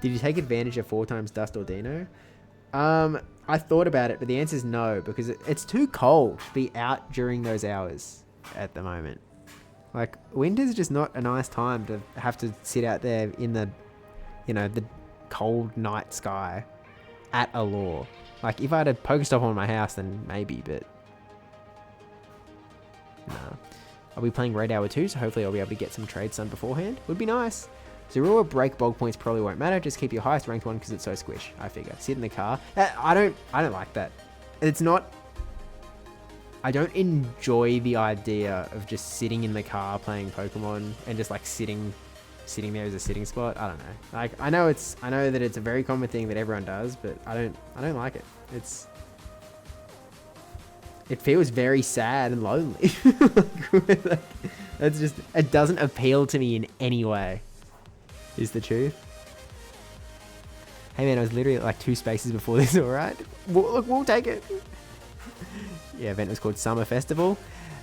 Did you take advantage of 4 times Dust or Dino? I thought about it, but the answer is no, because it's too cold to be out during those hours at the moment. Like, winter's just not a nice time to have to sit out there in the, you know, the cold night sky at a lure. Like, if I had a Pokestop on my house, then maybe, but no. I'll be playing Raid Hour 2, so hopefully I'll be able to get some trades done beforehand. Would be nice. Zero break bulk points probably won't matter. Just keep your highest ranked one because it's so squish. I figure. Sit in the car. I don't like that. It's not. I don't enjoy the idea of just sitting in the car playing Pokemon and just like sitting there as a sitting spot. I don't know. Like, I know that it's a very common thing that everyone does, but I don't like it. It feels very sad and lonely. Like, that's just, it doesn't appeal to me in any way. Is the truth. Hey man, I was literally at like 2 spaces before this, alright? Look, we'll take it. Yeah, event was called Summer Festival.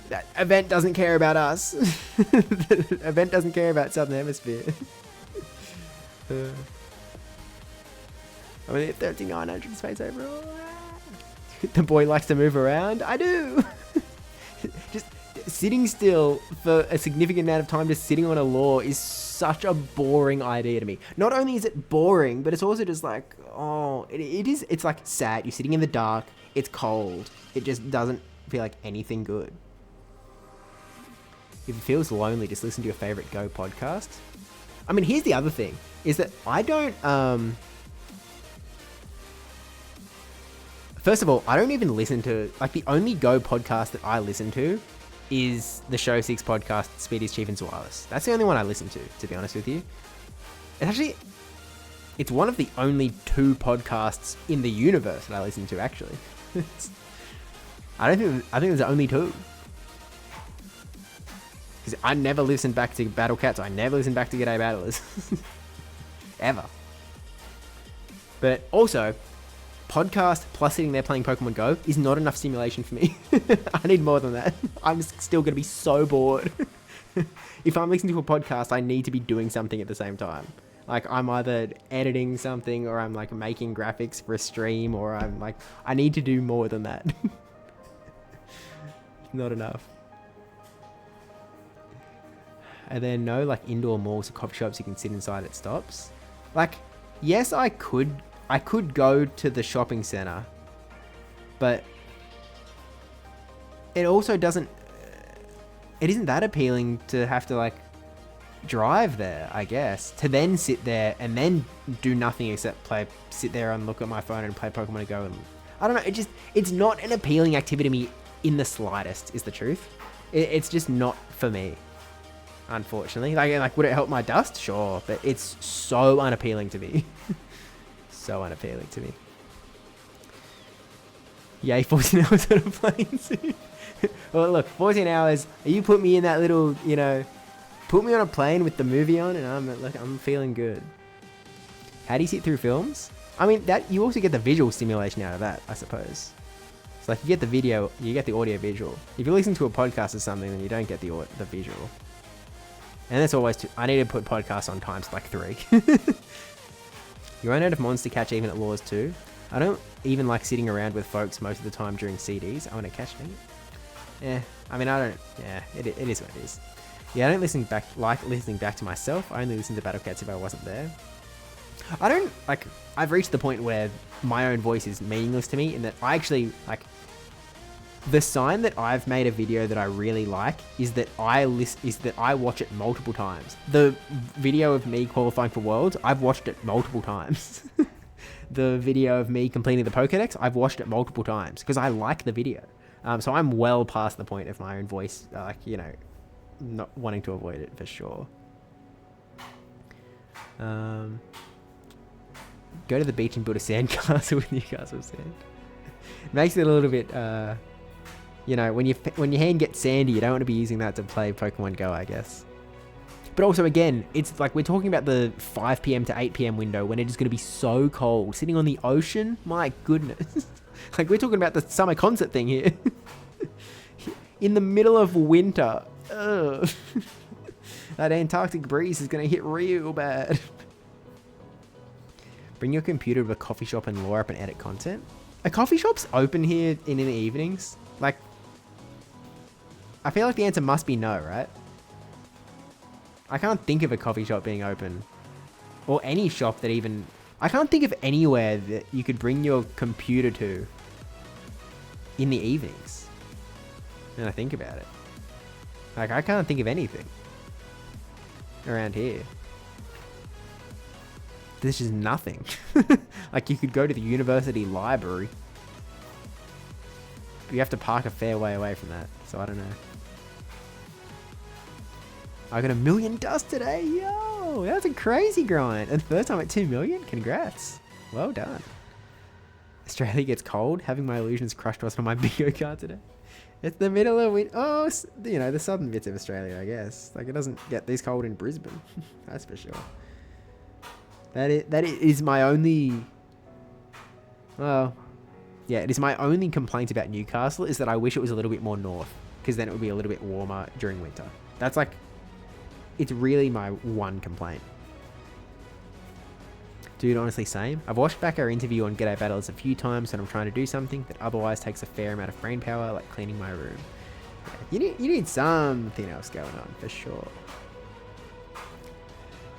That event doesn't care about us. The event doesn't care about Southern Hemisphere. I mean, 1,300 space overall. The boy likes to move around. I do. Just sitting still for a significant amount of time, just sitting on a lure is such a boring idea to me. Not only is it boring, but it's also just like, oh, it's like sad. You're sitting in the dark. It's cold. It just doesn't feel like anything good. If it feels lonely, just listen to your favorite Go podcast. I mean, here's the other thing, is that I don't, first of all, I don't even listen to, like, the only Go podcast that I listen to is the Show 6 podcast, Speedy's Chief and Wireless. That's the only one I listen to be honest with you. It's one of the only 2 podcasts in the universe that I listen to, actually. I think there's only 2. Because I never listened back to Battle Cats. I never listened back to G'day Battlers. Ever. But also, podcast plus sitting there playing Pokemon Go is not enough stimulation for me. I need more than that. I'm still going to be so bored. If I'm listening to a podcast, I need to be doing something at the same time. Like, I'm either editing something, or I'm like making graphics for a stream, or I'm like, I need to do more than that. Not enough. And then no, like, indoor malls or coffee shops you can sit inside at stops. Like, yes, I could go to the shopping center, but it also doesn't, it isn't that appealing to have to like drive there, I guess, to then sit there and then do nothing except sit there and look at my phone and play Pokemon Go. And I don't know, it's not an appealing activity to me in the slightest, is the truth. It's just not for me, unfortunately. Like, would it help my dust? Sure, but it's so unappealing to me. So unappealing to me. Yay, 14 hours on a plane soon. Well, look, 14 hours, you put me in that little, you know, put me on a plane with the movie on, and I'm feeling good. How do you sit through films? I mean, that you also get the visual stimulation out of that, I suppose. It's like you get the video, you get the audio visual. If you listen to a podcast or something, then you don't get the visual. And that's always I need to put podcasts on times like 3. You run out of mons to catch even at Laws 2. I don't even like sitting around with folks most of the time during CDs. I want to catch them. Yeah, I mean, I don't. Yeah, it is what it is. Yeah, I don't like listening back to myself. I only listen to Battle Cats if I wasn't there. I don't like. I've reached the point where my own voice is meaningless to me, in that I actually like. The sign that I've made a video that I really like is that I watch it multiple times. The video of me qualifying for Worlds, I've watched it multiple times. The video of me completing the Pokédex, I've watched it multiple times because I like the video. So I'm well past the point of my own voice, like, you know, not wanting to avoid it for sure. Go to the beach and build a sandcastle with Newcastle sand. Makes it a little bit, you know, when your hand gets sandy, you don't want to be using that to play Pokemon Go, I guess. But also, again, it's like we're talking about the 5 p.m. to 8 p.m. window when it is going to be so cold. Sitting on the ocean, my goodness. Like, we're talking about the summer concert thing here. In the middle of winter. Ugh. That Antarctic breeze is going to hit real bad. Bring your computer to a coffee shop and lure up and edit content. Are coffee shops open here in the evenings? Like, I feel like the answer must be no, right? I can't think of a coffee shop being open. Or any shop that even... I can't think of anywhere that you could bring your computer to in the evenings. When I think about it. Like, I can't think of anything around here. There's just nothing. Like, you could go to the university library. But you have to park a fair way away from that. So I don't know. I got 1 million dust today. Yo, that's a crazy grind. And first time at 2 million. Congrats. Well done. Australia gets cold. Having my illusions crushed on my bingo card today. It's the middle of winter. Oh, you know, the southern bits of Australia, I guess. Like, it doesn't get this cold in Brisbane. That's for sure. That is my only... Well, yeah, it is my only complaint about Newcastle is that I wish it was a little bit more north, because then it would be a little bit warmer during winter. That's like... It's really my one complaint. Dude, honestly, same. I've watched back our interview on G'day Battles a few times when I'm trying to do something that otherwise takes a fair amount of brain power, like cleaning my room. Yeah, you need something else going on, for sure.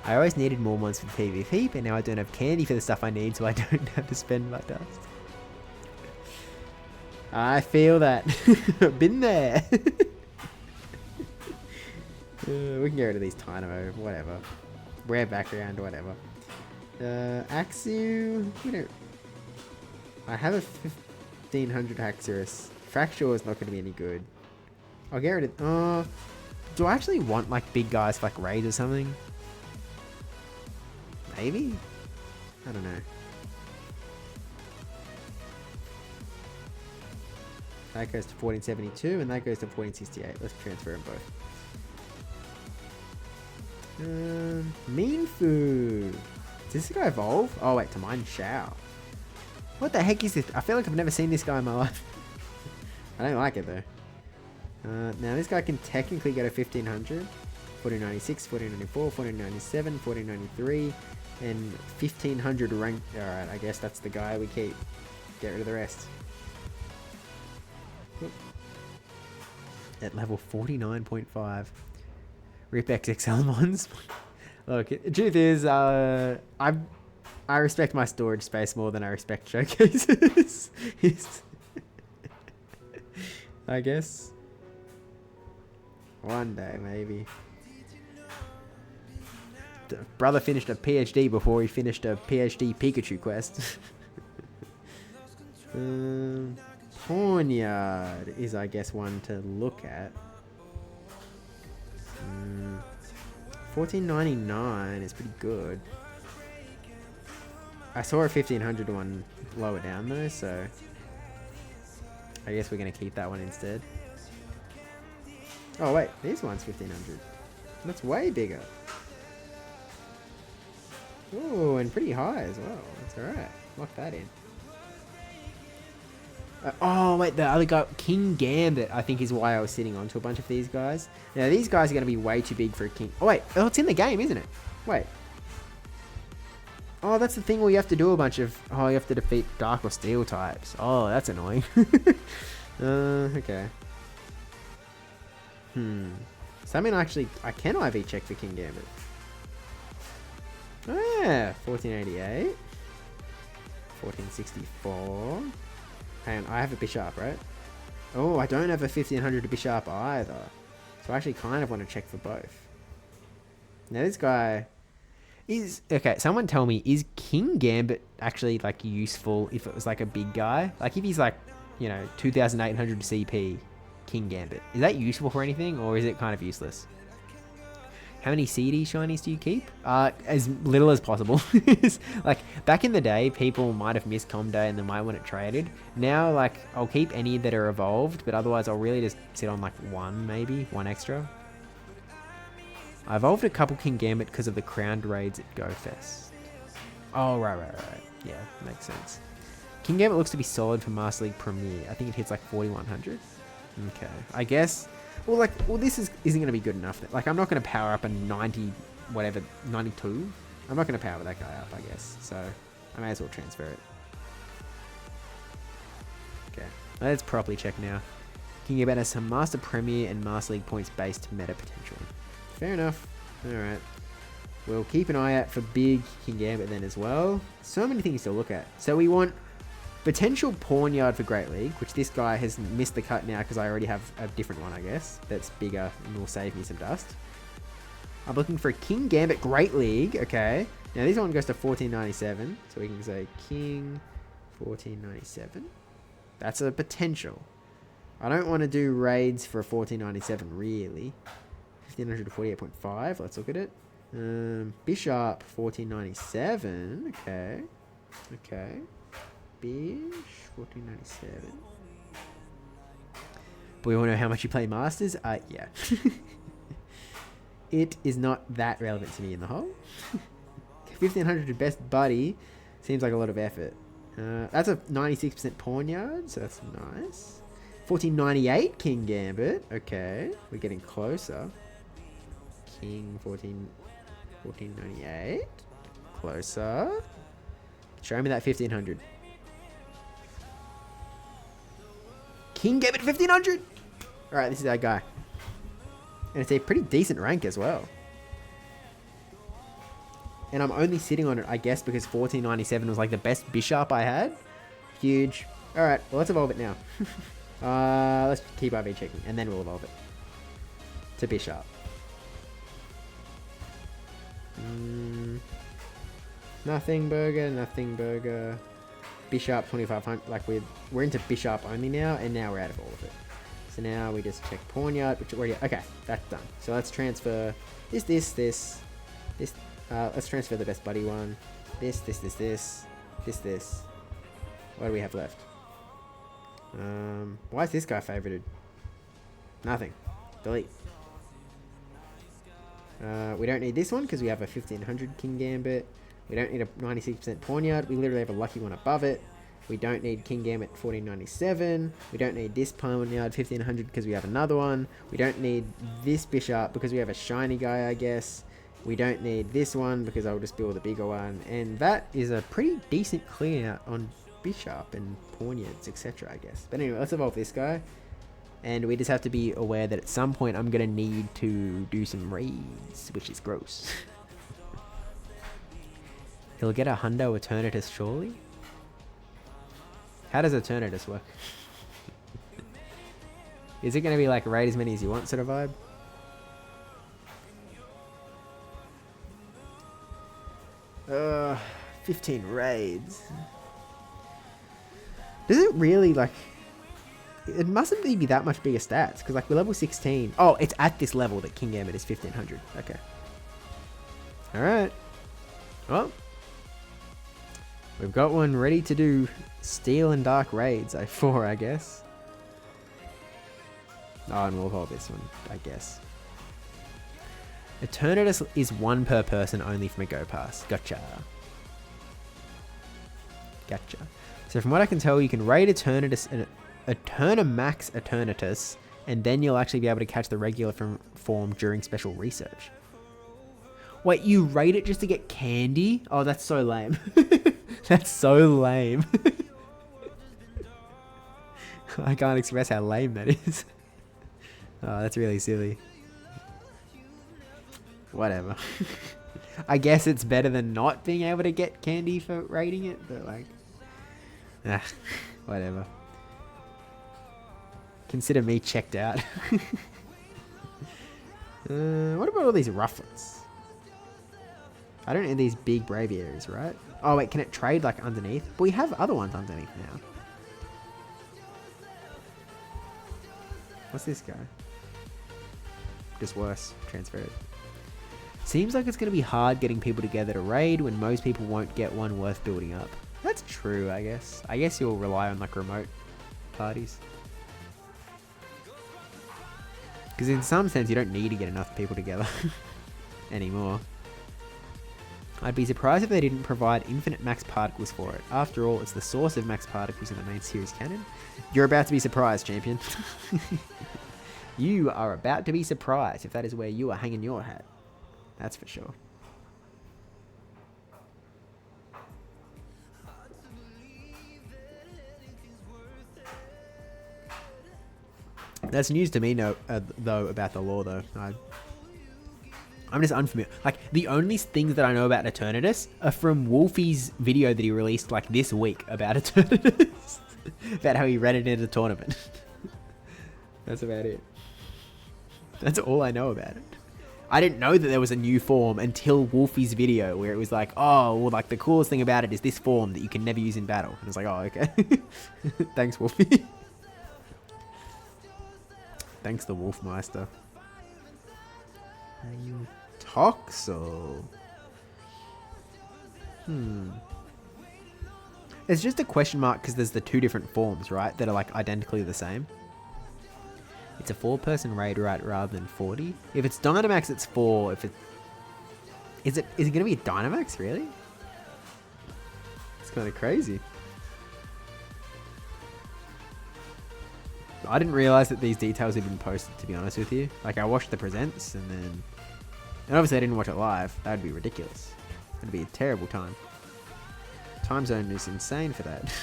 I always needed more mods for PvP, but now I don't have candy for the stuff I need, so I don't have to spend my dust. I feel that. Been there. We can get rid of these Tynamo, whatever. Rare background, whatever. Axew, we don't... I have a 1500 Haxorus. Fracture is not going to be any good. I'll get rid of... do I actually want, like, big guys like Raids or something? Maybe? I don't know. That goes to 1472 and that goes to 1468. Let's transfer them both. Mean Foo. Does this guy evolve? Oh wait, to mine Shao. What the heck is this? I feel like I've never seen this guy in my life. I don't like it though. Now this guy can technically go to 1500, 1496, 1494, 1497, 1493, and 1500 rank. Alright, I guess that's the guy we keep. Get rid of the rest. At level 49.5. Rip XXL mons. Look, the truth is, I respect my storage space more than I respect showcases. I guess. One day, maybe. The brother finished a PhD before he finished a PhD Pikachu quest. Pawnyard is, I guess, one to look at. 1499 is pretty good. I saw a 1500 one lower down though, so I guess we're gonna keep that one instead. Oh wait, this one's 1500. That's way bigger. Oh, and pretty high as well. That's alright. Lock that in. Oh wait, the other guy, King Gambit, I think is why I was sitting onto a bunch of these guys. Now these guys are going to be way too big for a king. Oh wait, oh, it's in the game, isn't it? Wait. Oh, that's the thing where you have to do a bunch of... Oh, you have to defeat Dark or Steel types. Oh, that's annoying. Okay. So I mean, actually, I can IV check for King Gambit. Oh yeah, 1488. 1464. And I have a Bishop, right? Oh, I don't have a 1500 Bishop either. So I actually kind of want to check for both. Now this guy is... Okay, someone tell me, is King Gambit actually like useful if it was like a big guy? Like if he's like, you know, 2800 CP King Gambit. Is that useful for anything or is it kind of useless? How many CD shinies do you keep? As little as possible. Like, back in the day, people might have missed Com Day and they might want it traded. Now, like, I'll keep any that are evolved, but otherwise I'll really just sit on, like, one, maybe. One extra. I evolved a couple King Gambit because of the crowned raids at GoFest. Oh, right. Yeah, makes sense. King Gambit looks to be solid for Master League Premier. I think it hits, like, 4100. Okay. I guess... Well, this isn't going to be good enough. Like, I'm not going to power up a 90, whatever, 92. I'm not going to power that guy up, I guess. So, I may as well transfer it. Okay. Let's properly check now. King Gambit has some Master Premier and Master League points based meta potential. Fair enough. Alright. We'll keep an eye out for big King Gambit then as well. So many things to look at. So we want... potential Pawnyard for Great League, which this guy has missed the cut now because I already have a different one, I guess, that's bigger and will save me some dust. I'm looking for a King Gambit Great League, okay. Now this one goes to 1497, so we can say King 1497. That's a potential. I don't want to do raids for a 1497, really. 1500 to 48.5, let's look at it. Bishop 1497, okay. Okay. Bish, 1497. But we want to know how much you play Masters? Yeah. It is not that relevant to me in the whole. 1500 to best buddy seems like a lot of effort. That's a 96% Pawnyard, so that's nice. 1498 King Gambit. Okay, we're getting closer. King 1498. Closer. Show me that 1500. King Gambit 1500. Alright, this is our guy. And it's a pretty decent rank as well. And I'm only sitting on it, I guess, because 1497 was like the best Bishop I had. Huge. Alright, well, let's evolve it now. Let's keep IV checking, and then we'll evolve it. To Bishop. Nothing burger. Bishop 2500, like we're into Bishop only now, and now we're out of all of it. So now we just check Pawnyard, which already, okay, that's done. So let's transfer this. Let's transfer the best buddy one. This. What do we have left? Why is this guy favorited? Nothing. Delete. We don't need this one because we have a 1500 King Gambit. We don't need a 96% Pawniard. We literally have a lucky one above it. We don't need King Gambit 1497. We don't need this Pawniard 1500 because we have another one. We don't need this Bishop because we have a shiny guy, I guess. We don't need this one because I'll just build a bigger one. And that is a pretty decent clean out on Bishop and Pawniards, etc., I guess. But anyway, let's evolve this guy. And we just have to be aware that at some point I'm going to need to do some raids, which is gross. He'll get a Hundo Eternatus, surely? How does Eternatus work? Is it going to be like raid as many as you want sort of vibe? 15 raids. Does it really like... It mustn't be that much bigger stats, because like we're level 16. Oh, it's at this level that King Gambit is 1500. Okay. Alright. Well. We've got one ready to do Steel and Dark raids, I guess. Oh, and we'll hold this one, I guess. Eternatus is one per person only from a Go Pass. Gotcha. Gotcha. So from what I can tell, you can raid Eternatus and Eternamax Eternatus, and then you'll actually be able to catch the regular form during special research. Wait, you raid it just to get candy? Oh, that's so lame. That's so lame. I can't express how lame that is. Oh, that's really silly. Whatever. I guess it's better than not being able to get candy for raiding it, but like... whatever. Consider me checked out. What about all these rufflets? I don't need these big braviaries, right? Oh wait, can it trade like underneath? But we have other ones underneath now. What's this guy? Just worse. Transfer it. Seems like it's going to be hard getting people together to raid when most people won't get one worth building up. That's true, I guess. I guess you'll rely on like remote parties. Because in some sense, you don't need to get enough people together anymore. I'd be surprised if they didn't provide infinite max particles for it. After all, it's the source of max particles in the main series canon. You're about to be surprised, champion. You are about to be surprised if that is where you are hanging your hat. That's for sure. That's news to me, though, about the lore, though. I'm just unfamiliar. Like, the only things that I know about Eternatus are from Wolfie's video that he released, like, this week about Eternatus. About how he ran it in a tournament. That's about it. That's all I know about it. I didn't know that there was a new form until Wolfie's video, where it was like, oh, well, like, the coolest thing about it is this form that you can never use in battle. And it's like, oh, okay. Thanks, Wolfie. Thanks, the Wolfmeister. Toxel. It's just a question mark because there's the two different forms, right? That are like identically the same. It's a 4-person raid, right? Rather than 40. If it's Dynamax, it's 4. If it is it going to be a Dynamax? Really? It's kind of crazy. I didn't realize that these details had been posted, to be honest with you. Like, I watched the presents and then... And obviously I didn't watch it live. That would be ridiculous. It'd be a terrible time. Time zone is insane for that.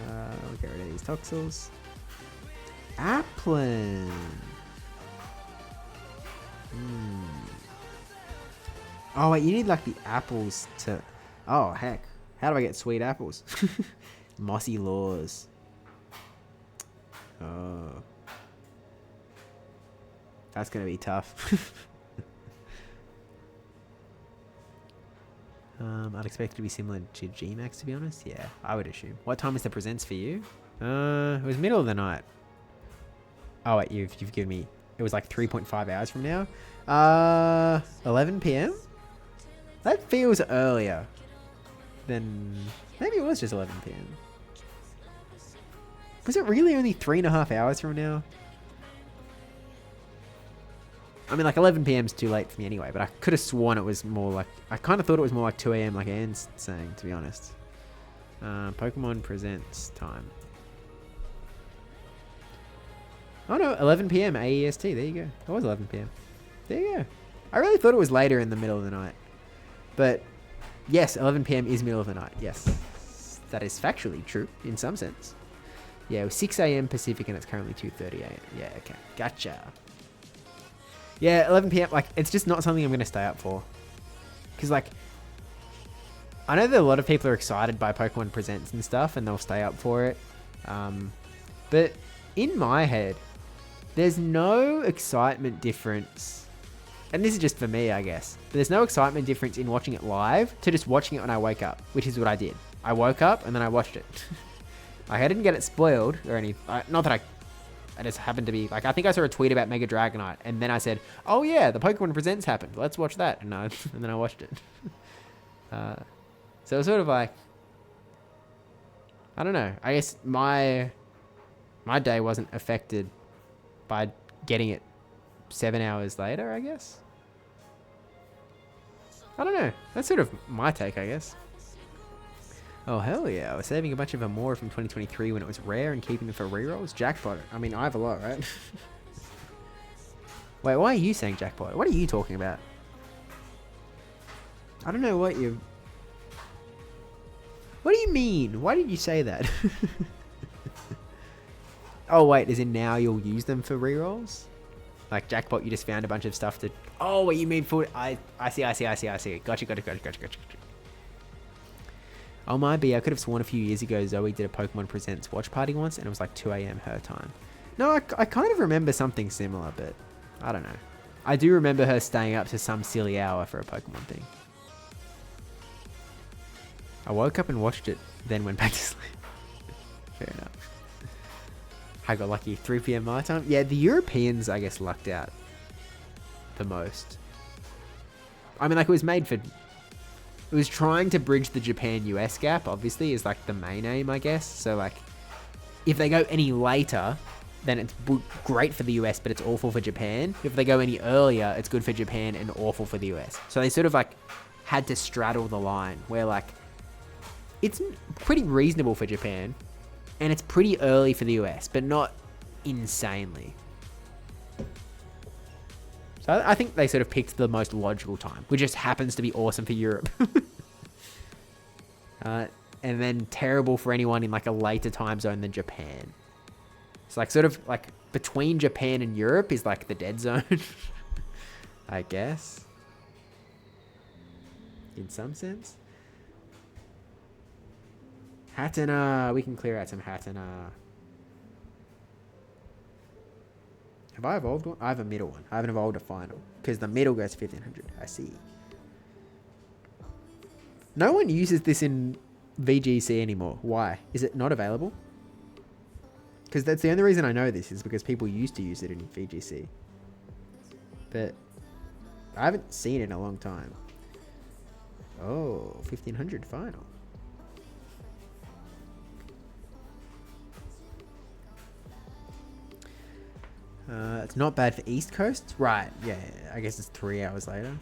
I'll get rid of these Toxels. Applin. Oh, wait, you need, like, the apples to... Oh, heck. How do I get sweet apples? Mossy Laws. Oh. That's going to be tough. I'd expect it to be similar to Gmax, to be honest. Yeah, I would assume. What time is the presents for you? It was middle of the night. Oh, wait, you've given me... It was like 3.5 hours from now. 11 p.m.? That feels earlier than... Maybe it was just 11 p.m. Was it really only 3.5 hours from now? I mean, like 11 p.m. is too late for me anyway, but I could have sworn it was more like, I kind of thought it was more like 2 a.m. like Anne's saying, to be honest. Pokemon Presents time. Oh no, 11 p.m. AEST. There you go. It was 11 p.m. There you go. I really thought it was later in the middle of the night. But yes, 11 p.m. is middle of the night. Yes. That is factually true in some sense. Yeah, it was 6 a.m. Pacific and it's currently 2:30 a.m. Yeah, okay. Gotcha. Yeah, 11 p.m. Like, it's just not something I'm going to stay up for. Because, like, I know that a lot of people are excited by Pokemon Presents and stuff and they'll stay up for it. But in my head, there's no excitement difference. And this is just for me, I guess. But there's no excitement difference in watching it live to just watching it when I wake up, which is what I did. I woke up and then I watched it. Like, I didn't get it spoiled or anything. Not that I just happened to be like, I think I saw a tweet about Mega Dragonite and then I said, oh yeah, the Pokemon Presents happened. Let's watch that. And then I watched it. So it was sort of like, I don't know. I guess my day wasn't affected by getting it 7 hours later, I guess. I don't know. That's sort of my take, I guess. Oh, hell yeah. I was saving a bunch of Amora from 2023 when it was rare and keeping them for rerolls. Jackpot. I mean, I have a lot, right? Wait, why are you saying jackpot? What are you talking about? I don't know what you... What do you mean? Why did you say that? Oh, wait. As in now you'll use them for rerolls? Like jackpot, you just found a bunch of stuff to... Oh, what you mean for... I see. Gotcha. Oh my B, I could have sworn a few years ago Zoe did a Pokemon Presents watch party once and it was like 2 a.m. her time. No, I kind of remember something similar, but I don't know. I do remember her staying up to some silly hour for a Pokemon thing. I woke up and watched it, then went back to sleep. Fair enough. I got lucky. 3 p.m. my time. Yeah, the Europeans, I guess, lucked out the most. I mean, like, it was made for... It was trying to bridge the Japan-US gap, obviously, is like the main aim, I guess. So, like, if they go any later, then it's great for the US, but it's awful for Japan. If they go any earlier, it's good for Japan and awful for the US. So they sort of, like, had to straddle the line where, like, it's pretty reasonable for Japan, and it's pretty early for the US, but not insanely. So I think they sort of picked the most logical time, which just happens to be awesome for Europe. And then terrible for anyone in like a later time zone than Japan. It's like sort of like between Japan and Europe is like the dead zone, I guess. In some sense. Hatenna. We can clear out some Hatenna. Have I evolved one? I have a middle one. I haven't evolved a final. Because the middle goes to 1500. I see. No one uses this in VGC anymore. Why? Is it not available? Because that's the only reason I know this is because people used to use it in VGC. But I haven't seen it in a long time. Oh, 1500 final. It's not bad for East Coast. Right, yeah, I guess it's 3 hours later.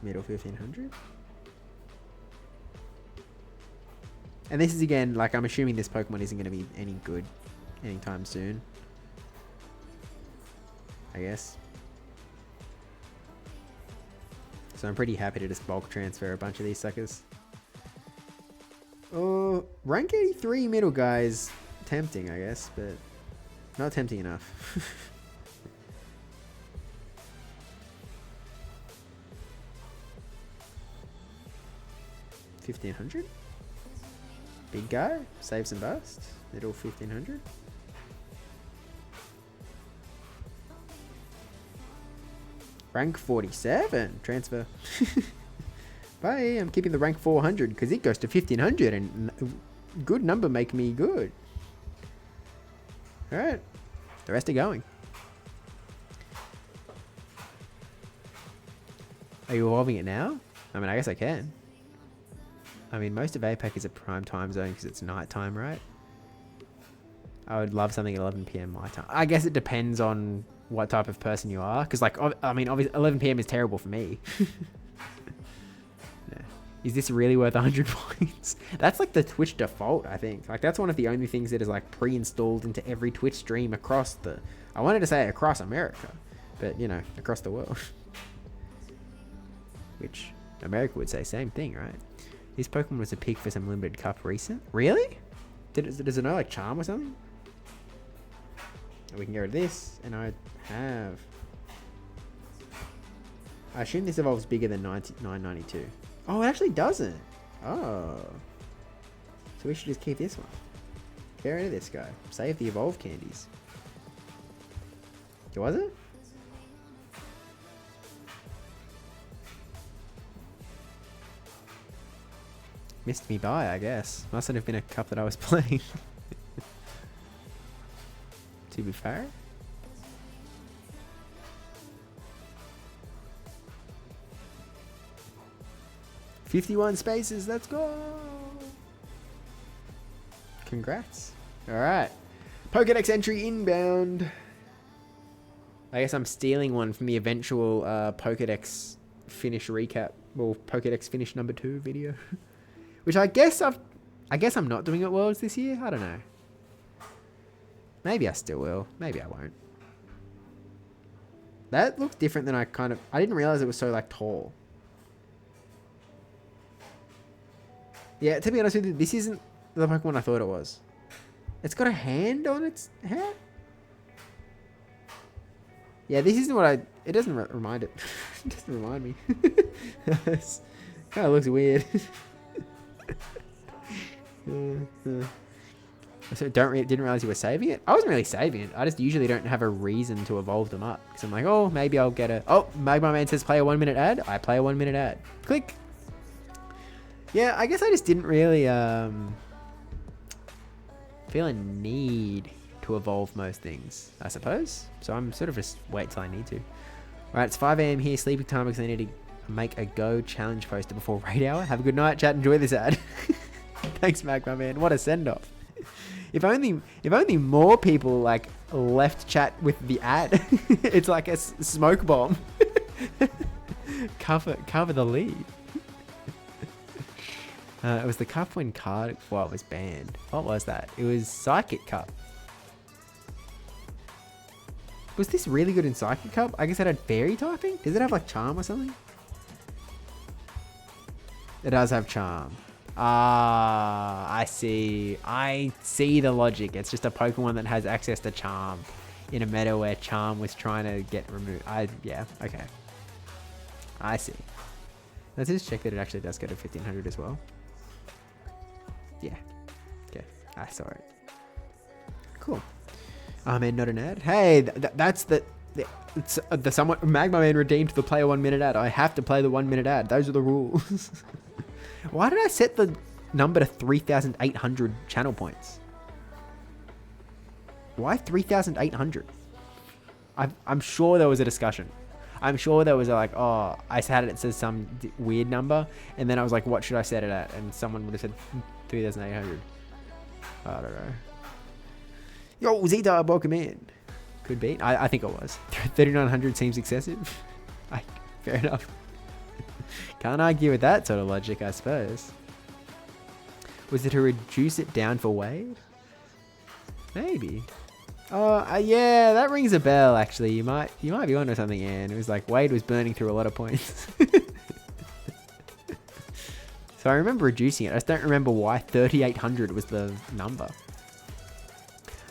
Middle 1500. And this is again, like, I'm assuming this Pokemon isn't going to be any good anytime soon. I guess. So I'm pretty happy to just bulk transfer a bunch of these suckers. Oh, rank 83 middle guys. Tempting, I guess, but not tempting enough. 1500. Big guy, saves and busts. Middle 1500. Rank 47. Transfer. Bye. I'm keeping the rank 400 because it goes to 1500 and good number make me good. Alright. The rest are going. Are you evolving it now? I mean, I guess I can. I mean, most of APAC is a prime time zone because it's nighttime, right? I would love something at 11 p.m. my time. I guess it depends on what type of person you are. Because, like, I mean, obviously 11 p.m. is terrible for me. Yeah. Is this really worth 100 points? That's like the Twitch default, I think. Like, that's one of the only things that is, like, pre-installed into every Twitch stream across the... I wanted to say across America. But, you know, across the world. Which America would say same thing, right? This Pokemon was a pick for some limited cup recent. Really? Does it know, like, charm or something? We can go to this, and I have... I assume this evolves bigger than 992. Oh, it actually doesn't. Oh. So we should just keep this one. Get rid of this guy. Save the evolve candies. Was it? Missed me by, I guess. Mustn't have been a cup that I was playing. To be fair. "51 spaces, let's go!" Congrats. Alright. Pokedex entry inbound. I guess I'm stealing one from the eventual Pokedex finish recap. Well, Pokedex finish number 2 video. Which I guess I'm not doing at Worlds this year. I don't know. Maybe I still will. Maybe I won't. That looked different than I didn't realize it was so, like, tall. Yeah, to be honest with you, this isn't the Pokemon I thought it was. It's got a hand on its head? Yeah, this isn't what it doesn't remind it. It doesn't remind me. It kind of looks weird. So didn't realize you were saving it. I wasn't really saving it. I just usually don't have a reason to evolve them up because I'm like, oh, maybe I'll get a... Oh, Magma Man says play a 1 minute ad. I play a 1 minute ad. Click. Yeah, I guess I just didn't really feel a need to evolve most things, I suppose. So I'm sort of just wait till I need to. Alright, it's 5 a.m. here, sleeping time because I need to make a go challenge poster before raid hour. Have a good night, chat. Enjoy this ad. Thanks, Magma Man. What a send off. If only more people like left chat with the ad. It's like a smoke bomb. cover the lead. It was the cup when card it was banned. What was that? It was Psychic Cup. Was this really good in Psychic Cup? I guess it had fairy typing? Does it have like charm or something? It does have charm. Ah, I see. I see the logic. It's just a Pokemon that has access to charm in a meta where charm was trying to get removed. Yeah, okay. I see. Let's just check that it actually does go to 1500 as well. Yeah. Okay. I saw it. Cool. Oh man, not an ad. Hey, that's the somewhat Magma Man redeemed the play a 1 minute ad. I have to play the 1 minute ad. Those are the rules. Why did I set the number to 3,800 channel points? Why 3,800? I'm sure there was a discussion. I'm sure there was like, oh, I had it says some weird number, and then I was like, what should I set it at? And someone would have said 3,800. I don't know. Yo, Zeta, welcome in. Could be. I think it was. 3,900 seems excessive. Fair enough. Can't argue with that sort of logic, I suppose. Was it to reduce it down for Wade? Maybe. Oh, yeah, that rings a bell, actually. You might be onto something, Anne. It was like Wade was burning through a lot of points. So I remember reducing it. I just don't remember why 3,800 was the number.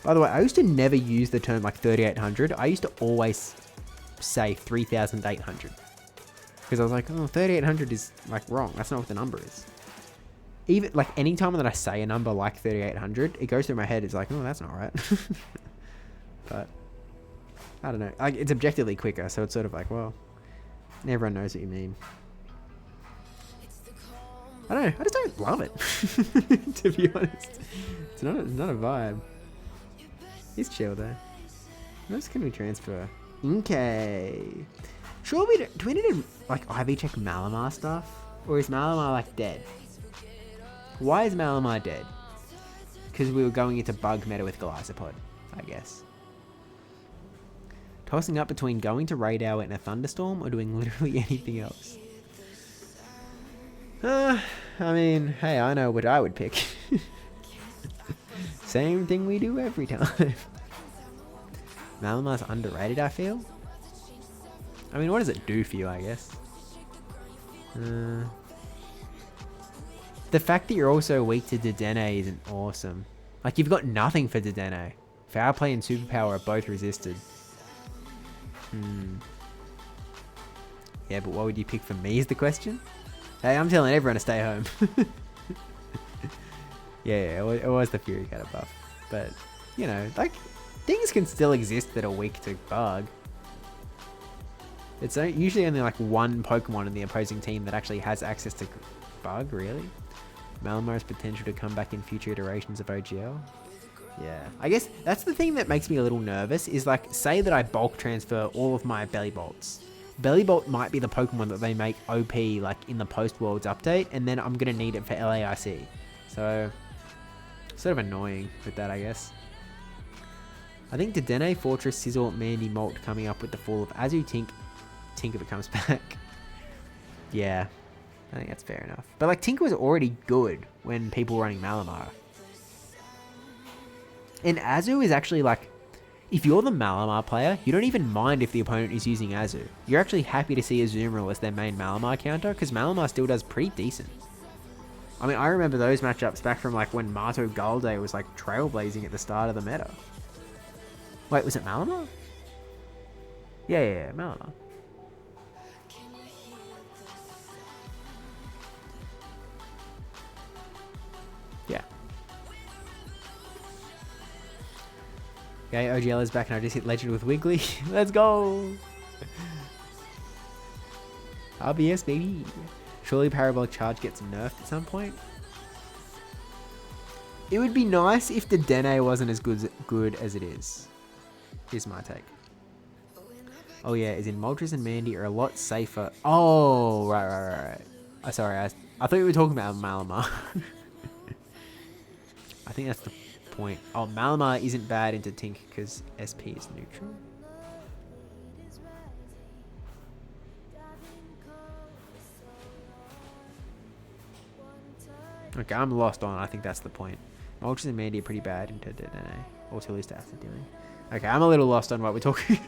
By the way, I used to never use the term like 3,800. I used to always say 3,800. Because I was like, oh, 3,800 is like wrong. That's not what the number is. Even like any time that I say a number like 3,800, it goes through my head. It's like, oh, that's not right. But I don't know. Like, it's objectively quicker, so it's sort of like, well, everyone knows what you mean. I don't know. I just don't love it. To be honest, it's not a vibe. It's chill though. What else can we transfer? Okay. Sure, do we need to like IV check Malamar stuff? Or is Malamar like dead? Why is Malamar dead? because we were going into bug meta with Golisopod, I guess. Tossing up between going to raid hour in a thunderstorm or doing literally anything else. I mean, hey, I know what I would pick. Same thing we do every time. Malamar's underrated, I feel. I mean, what does it do for you, I guess? The fact that you're also weak to Dedenne isn't awesome. Like, you've got nothing for Dedenne. Foul Play and Superpower are both resisted. Yeah, but what would you pick for me is the question? Hey, I'm telling everyone to stay home. yeah, it was the Fury Cutter buff. But, you know, like, things can still exist that are weak to bug. It's usually only like one Pokemon in the opposing team that actually has access to bug, really. Malamar's potential to come back in future iterations of OGL. Yeah, I guess that's the thing that makes me a little nervous is like, say that I bulk transfer all of my Bellybolts. Bellybolt might be the Pokemon that they make OP like in the post-Worlds update, and then I'm going to need it for LAIC. So, sort of annoying with that, I guess. I think Dedenne, Fortress, Sizzle, Mandy, Molt coming up with the fall of Azu, Tink if it comes back. Yeah, I think that's fair enough. But like, Tink was already good when people were running Malamar. And Azu is actually like, if you're the Malamar player, you don't even mind if the opponent is using Azu. You're actually happy to see Azumarill as their main Malamar counter, because Malamar still does pretty decent. I mean, I remember those matchups back from like when Mato Galde was like trailblazing at the start of the meta. Wait, was it Malamar? Yeah, Malamar. Yeah. Okay, OGL is back and I just hit Legend with Wiggly. Let's go! RBS, baby. Surely Parabolic Charge gets nerfed at some point. It would be nice if the Dedenne wasn't as good as it is. Here's my take. Oh yeah, as in Moltres and Mandy are a lot safer. Oh, right. Sorry, I thought you were talking about Malamar. I think that's the point. Oh, Malamar isn't bad into Tink because SP is neutral. Okay, I'm lost on. I think that's the point. Moltres and Mandy are pretty bad into Dedenne. Or to least acid dealing. Okay, I'm a little lost on what we're talking.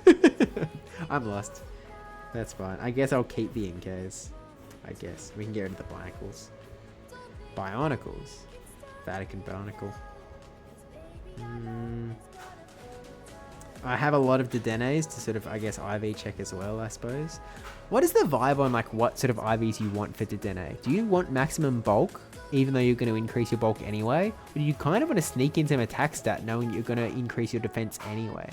I'm lost. That's fine. I guess I'll keep the NKs. I guess. We can get rid of the Bionicles. Bionicles? Vatican Bionicle. I have a lot of Dedennes to sort of, I guess, IV check as well, I suppose. What is the vibe on, like, what sort of IVs you want for Dedenne? Do you want maximum bulk, even though you're going to increase your bulk anyway? Or do you kind of want to sneak in some attack stat, knowing you're going to increase your defense anyway?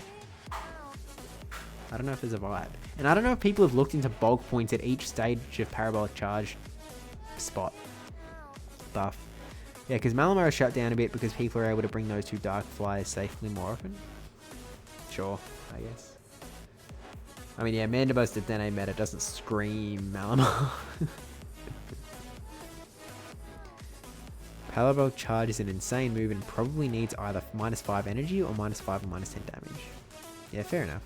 I don't know if there's a vibe. And I don't know if people have looked into bulk points at each stage of Parabolic Charge spot buff. Yeah, because Malamar is shut down a bit because people are able to bring those two Dark Flyers safely more often. Sure, I guess. I mean, yeah, Mandibuzz Dedenne meta doesn't scream Malamar. Parabolic Charge is an insane move and probably needs either -5 energy or -5 or -10 damage. Yeah, fair enough.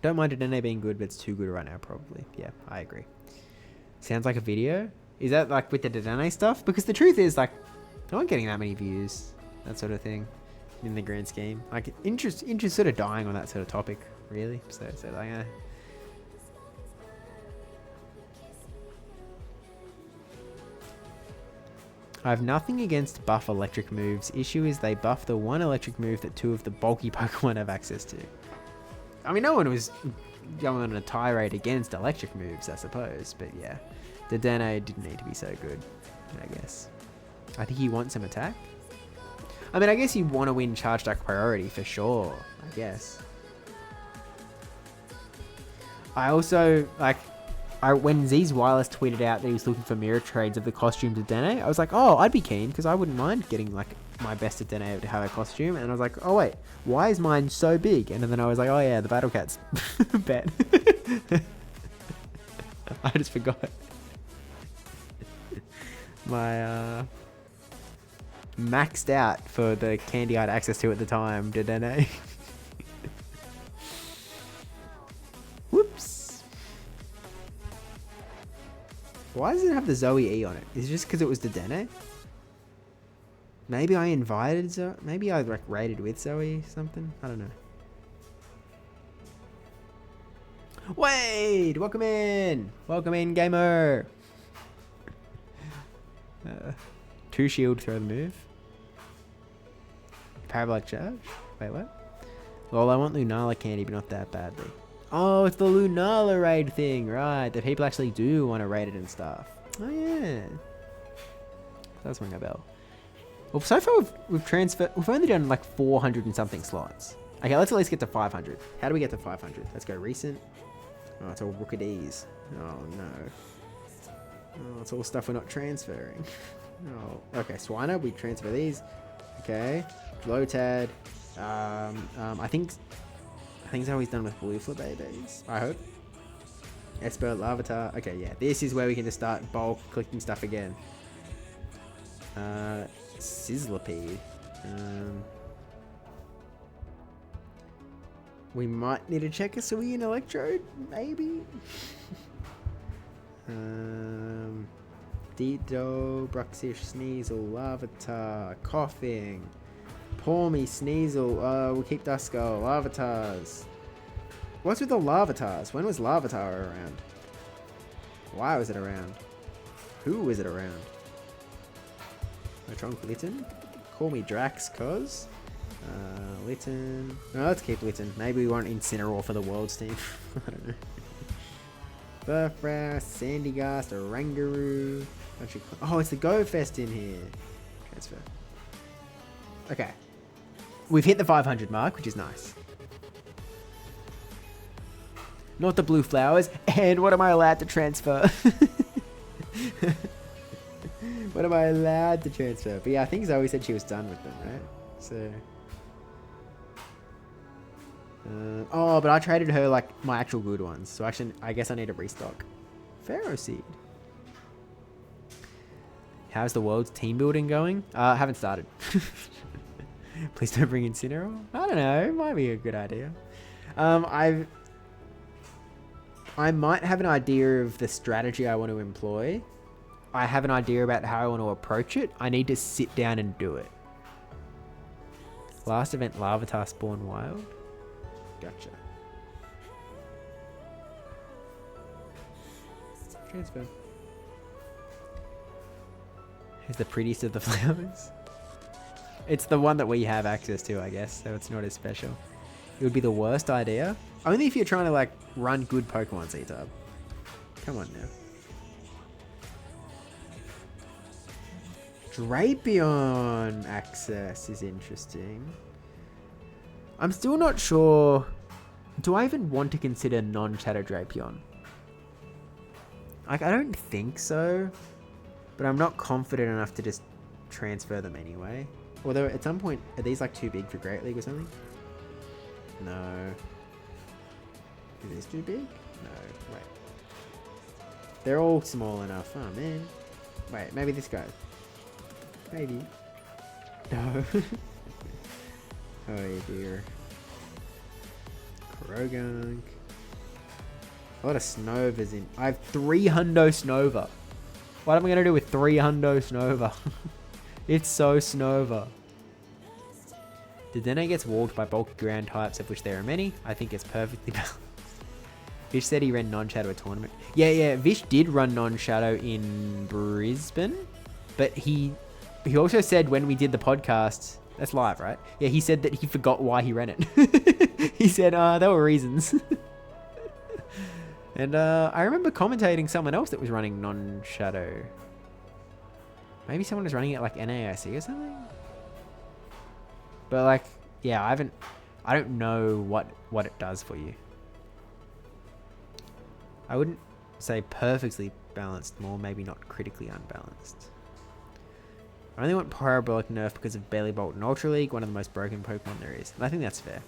Don't mind Dedenne being good, but it's too good right now, probably. Yeah, I agree. Sounds like a video. Is that like with the Dedenne stuff? Because the truth is, like, I'm not getting that many views, that sort of thing, in the grand scheme. Like, interest sort of dying on that sort of topic, really. So like, I have nothing against buff electric moves. Issue is they buff the one electric move that 2 of the bulky Pokemon have access to. I mean, no one was going on a tirade against electric moves, I suppose, but yeah. Dedenne didn't need to be so good, I guess. I think you want some attack. I mean, I guess you want to win Charge Duck priority for sure, I guess. I also, like, when Z's Wireless tweeted out that he was looking for mirror trades of the costume Dedenne, I was like, oh, I'd be keen, because I wouldn't mind getting, like, my best Dedenne to have a costume. And I was like, oh, wait, why is mine so big? And then I was like, oh, yeah, the Battle Cats. Bet. I just forgot. maxed out for the candy I had access to at the time, didn't I? Whoops. Why does it have the Zoe E on it? Is it just because it was Dedenne? Maybe I invited Zoe. Maybe I like raided with Zoe or something. I don't know. Wade, welcome in. Welcome in, gamer. 2 shield, throw the move. Parabolic charge. Wait, what? Well, I want Lunala candy, but not that badly. Oh, it's the Lunala raid thing, right? That people actually do want to raid it and stuff. Oh yeah, that's ringing a bell. Well, so far we've transferred. We've only done like 400 and something slots. Okay, let's at least get to 500. How do we get to 500? Let's go recent. Oh, it's all Rookadies. Oh no. Oh, it's all stuff we're not transferring. Oh, okay. Swiner, we transfer these. Okay. Glowtad. I think Zoe's done with blue for babies. I hope. Esper, Larvitar. Okay, yeah. This is where we can just start bulk collecting stuff again. Sizzlipede. We might need to check a Suian Electrode, maybe. Dido, Bruxish, Sneasel, Larvitar, Coughing, Pawmi, Sneasel. We'll keep Duskull, Larvitars. What's with the Larvitars? When was Larvitar around? Why was it around? Who was it around? Tronk Litten. Call me Drax, cuz. Litten. No, let's keep Litten. Maybe we want Incineroar for the Worlds team. I don't know. Burfrost, Sandygast, Oranguru. Oh, it's the Go Fest in here. Transfer. Okay. We've hit the 500 mark, which is nice. Not the blue flowers. And what am I allowed to transfer? What am I allowed to transfer? But yeah, I think Zoe said she was done with them, right? So... oh, but I traded her like my actual good ones. So actually, I guess I need to restock. Pharaoh Seed. How's the world's team building going? Haven't started. Please don't bring Incineroar. I don't know. It might be a good idea. I might have an idea of the strategy I want to employ. I have an idea about how I want to approach it. I need to sit down and do it. Last event, Larvitar spawn wild. Gotcha. Transfer. It's the prettiest of the flowers. It's the one that we have access to, I guess, so it's not as special. It would be the worst idea. Only if you're trying to, like, run good Pokemon C-Type. Come on now. Drapion access is interesting. I'm still not sure. Do I even want to consider non-Shadow Drapion? Like, I don't think so. But I'm not confident enough to just transfer them anyway. Although, at some point, are these like too big for Great League or something? No. Is this too big? No. Wait. They're all small enough. Oh, man. Wait, maybe this guy. Maybe. No. Oh dear. Krogunk. A lot of Snovas in. I have 3 Hundo Snova. What am I going to do with 3 Hundo Snova? It's so Snova. Dedenne gets walked by bulky ground types, of which there are many. I think it's perfectly balanced. Vish said he ran non-shadow a tournament. Yeah, Vish did run non-shadow in Brisbane. But he also said when we did the podcast... That's live, right? Yeah, he said that he forgot why he ran it. He said, there were reasons. And I remember commentating someone else that was running non-shadow. Maybe someone was running it like NAIC or something? But like, yeah, I don't know what it does for you. I wouldn't say perfectly balanced, more maybe not critically unbalanced. I only want Parabolic Nerf because of Belly Bolt and Ultra League, one of the most broken Pokemon there is. And I think that's fair.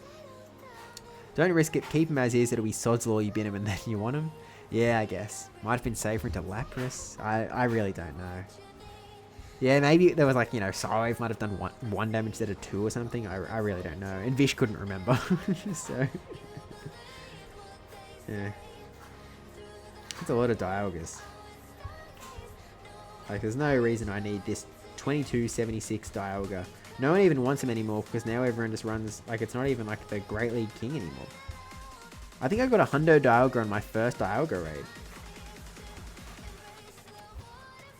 Don't risk it, keep him as is, it'll be Sod's Law, you bin him and then you want him. Yeah, I guess. Might have been safer into Lapras. I really don't know. Yeah, maybe there was like, you know, Psywave might have done one damage instead of 2 or something. I really don't know. And Vish couldn't remember. So, yeah. That's a lot of Dialgas. Like, there's no reason I need this 2276 Dialga. No one even wants him anymore because now everyone just runs, like, it's not even like the Great League King anymore. I think I got a Hundo Dialga on my first Dialga raid.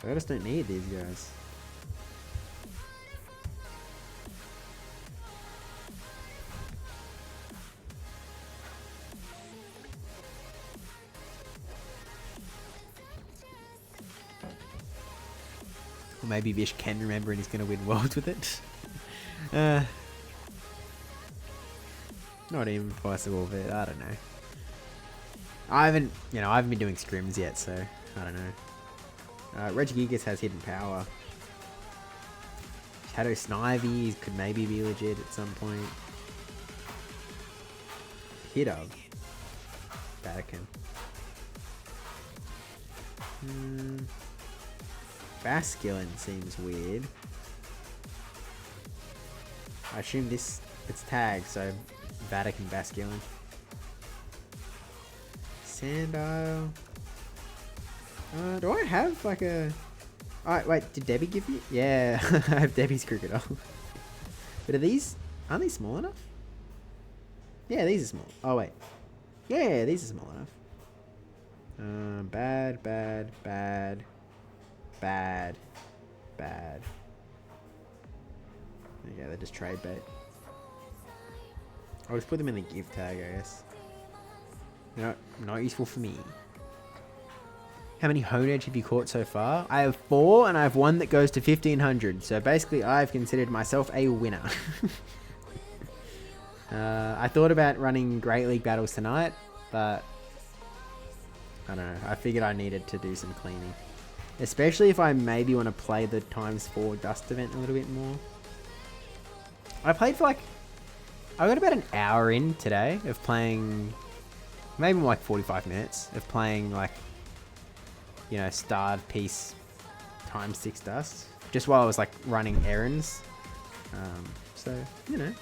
So I just don't need these guys. Or maybe Vish can remember and he's going to win Worlds with it. Not even possible, but I don't know. I haven't been doing scrims yet, so I don't know. Regigigas has hidden power. Shadow Snivy could maybe be legit at some point. Hidug. Vatican. Basculin seems weird. I assume it's tagged, so Vatican Basculin. Sandile. Do I have like a... Alright, wait, did Debbie give you? Yeah, I have Debbie's Cricketer. But aren't these small enough? Yeah, these are small. Oh, wait. Yeah, these are small enough. Bad. Yeah, they're just trade bait. I'll just put them in the give tag, I guess. No, not useful for me. How many Honedge have you caught so far? I have 4, and I have 1 that goes to 1500. So basically, I've considered myself a winner. I thought about running Great League battles tonight, but I don't know. I figured I needed to do some cleaning. Especially if I maybe want to play the ×4 dust event a little bit more. I played for I got about an hour in today of playing, maybe more like 45 minutes of playing you know, starred piece ×6 dust. Just while I was running errands. So, you know,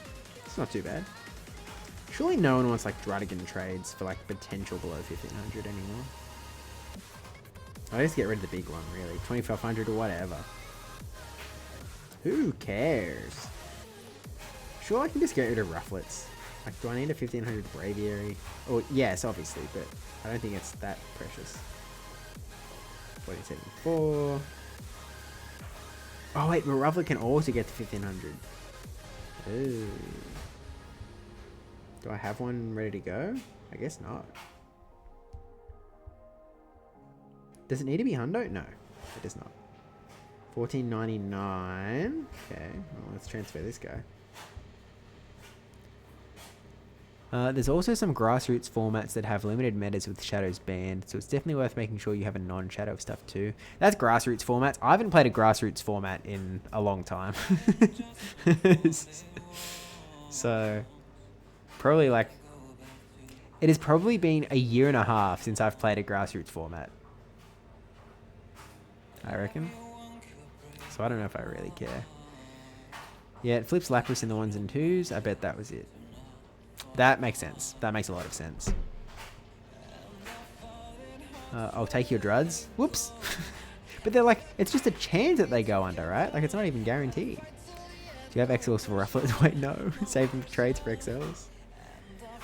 it's not too bad. Surely no one wants Druddigan trades for potential below 1500 anymore. I just get rid of the big one, really. 2500 or whatever. Who cares? Sure, I can just get rid of Rufflets. Do I need a 1500 Braviary? Oh, yes, obviously, but I don't think it's that precious. 47.4. Oh, wait, but Rufflet can also get to 1500. Ooh. Do I have one ready to go? I guess not. Does it need to be Hundo? No, it does not. 14.99. Okay, well, let's transfer this guy. There's also some grassroots formats that have limited metas with shadows banned, so it's definitely worth making sure you have a non-shadow stuff too. That's grassroots formats. I haven't played a grassroots format in a long time. So, probably it has probably been a year and a half since I've played a grassroots format. I reckon. So I don't know if I really care. Yeah, it flips Lapras in the 1s and 2s. I bet that was it. That makes sense. That makes a lot of sense. I'll take your Druds. Whoops. But they're it's just a chance that they go under, right? It's not even guaranteed. Do you have XLs for Rufflet? Wait, no. Save them for trades for XLs.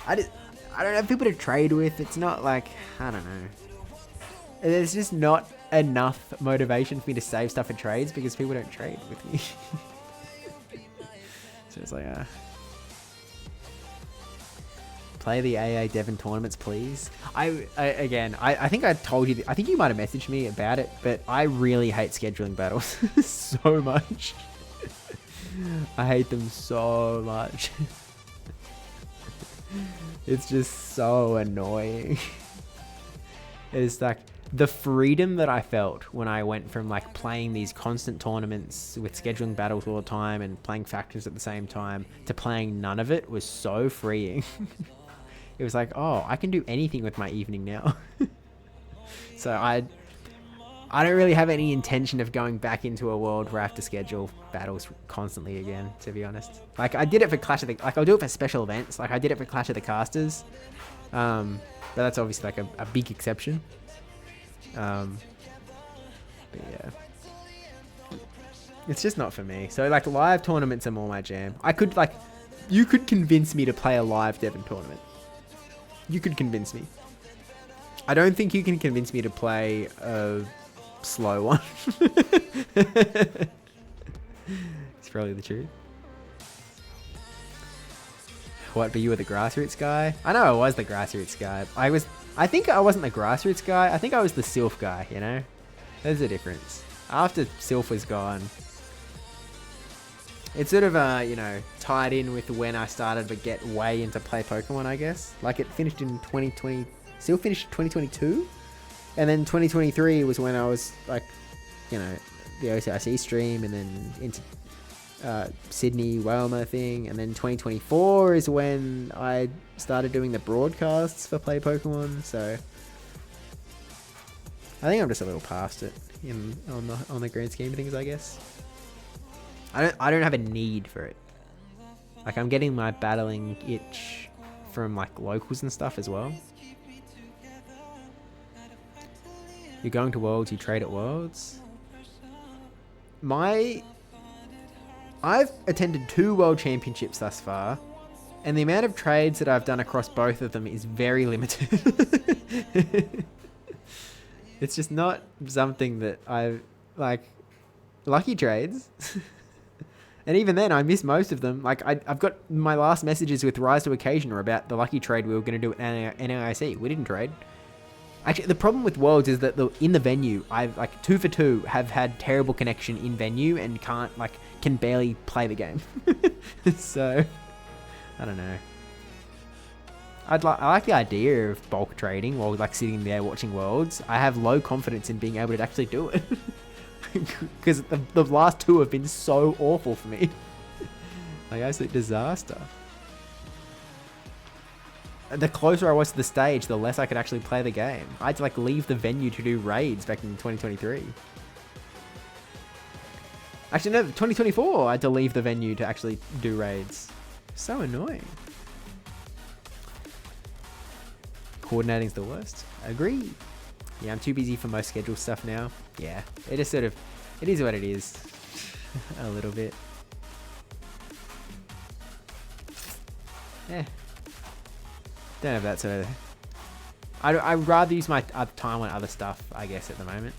I don't have people to trade with. It's not I don't know. There's just not enough motivation for me to save stuff for trades because people don't trade with me. So it's play the AA Devon tournaments, please. I think I told you, I think you might have messaged me about it, but I really hate scheduling battles so much. I hate them so much. It's just so annoying. It's the freedom that I felt when I went from playing these constant tournaments with scheduling battles all the time and playing factors at the same time to playing none of it was so freeing. It was oh, I can do anything with my evening now. So I don't really have any intention of going back into a world where I have to schedule battles constantly again, to be honest. Like, I did it for Clash of the... Like, I'll do it for special events. Like, I did it for Clash of the Casters. But that's obviously, like, a big exception. But, yeah. It's just not for me. So, like, live tournaments are more my jam. I could, like... You could convince me to play a live Devon tournament. You could convince me. I don't think you can convince me to play a slow one. It's probably the truth. What, but you were the grassroots guy? I know I was the grassroots guy. I think I wasn't the grassroots guy. I think I was the Sylph guy, you know? There's a difference. After Sylph was gone, it's sort of, you know, tied in with when I started to get way into play Pokemon, I guess. Like, it finished in 2020. Sylph finished 2022. And then 2023 was when I was, like, you know, the OCIC stream, and then into Sydney Whalmer thing. And then 2024 is when I started doing the broadcasts for Play Pokemon. So I think I'm just a little past it on the grand scheme of things, I guess. I don't have a need for it. Like, I'm getting my battling itch from, like, locals and stuff as well. You're going to Worlds, you trade at Worlds. I've attended 2 World Championships thus far, and the amount of trades that I've done across both of them is very limited. It's just not something that I've, like, lucky trades. And even then, I miss most of them. Like, I've got my last messages with Rise to Occasion are about the lucky trade we were going to do at NAIC. We didn't trade. Actually, the problem with Worlds is that in the venue, I've, like, 2 for 2 have had terrible connection in venue and can barely play the game. So, I don't know. I like the idea of bulk trading while, like, sitting there watching Worlds. I have low confidence in being able to actually do it. Because the last 2 have been so awful for me. Like, absolute disaster. The closer I was to the stage, the less I could actually play the game. I had to, like, leave the venue to do raids back in 2023. Actually, no, 2024 I had to leave the venue to actually do raids. So annoying. Coordinating's the worst. Agreed. Yeah, I'm too busy for most schedule stuff now. Yeah, it is what it is. A little bit. Yeah. Don't have that sort of... I'd rather use my time on other stuff, I guess, at the moment.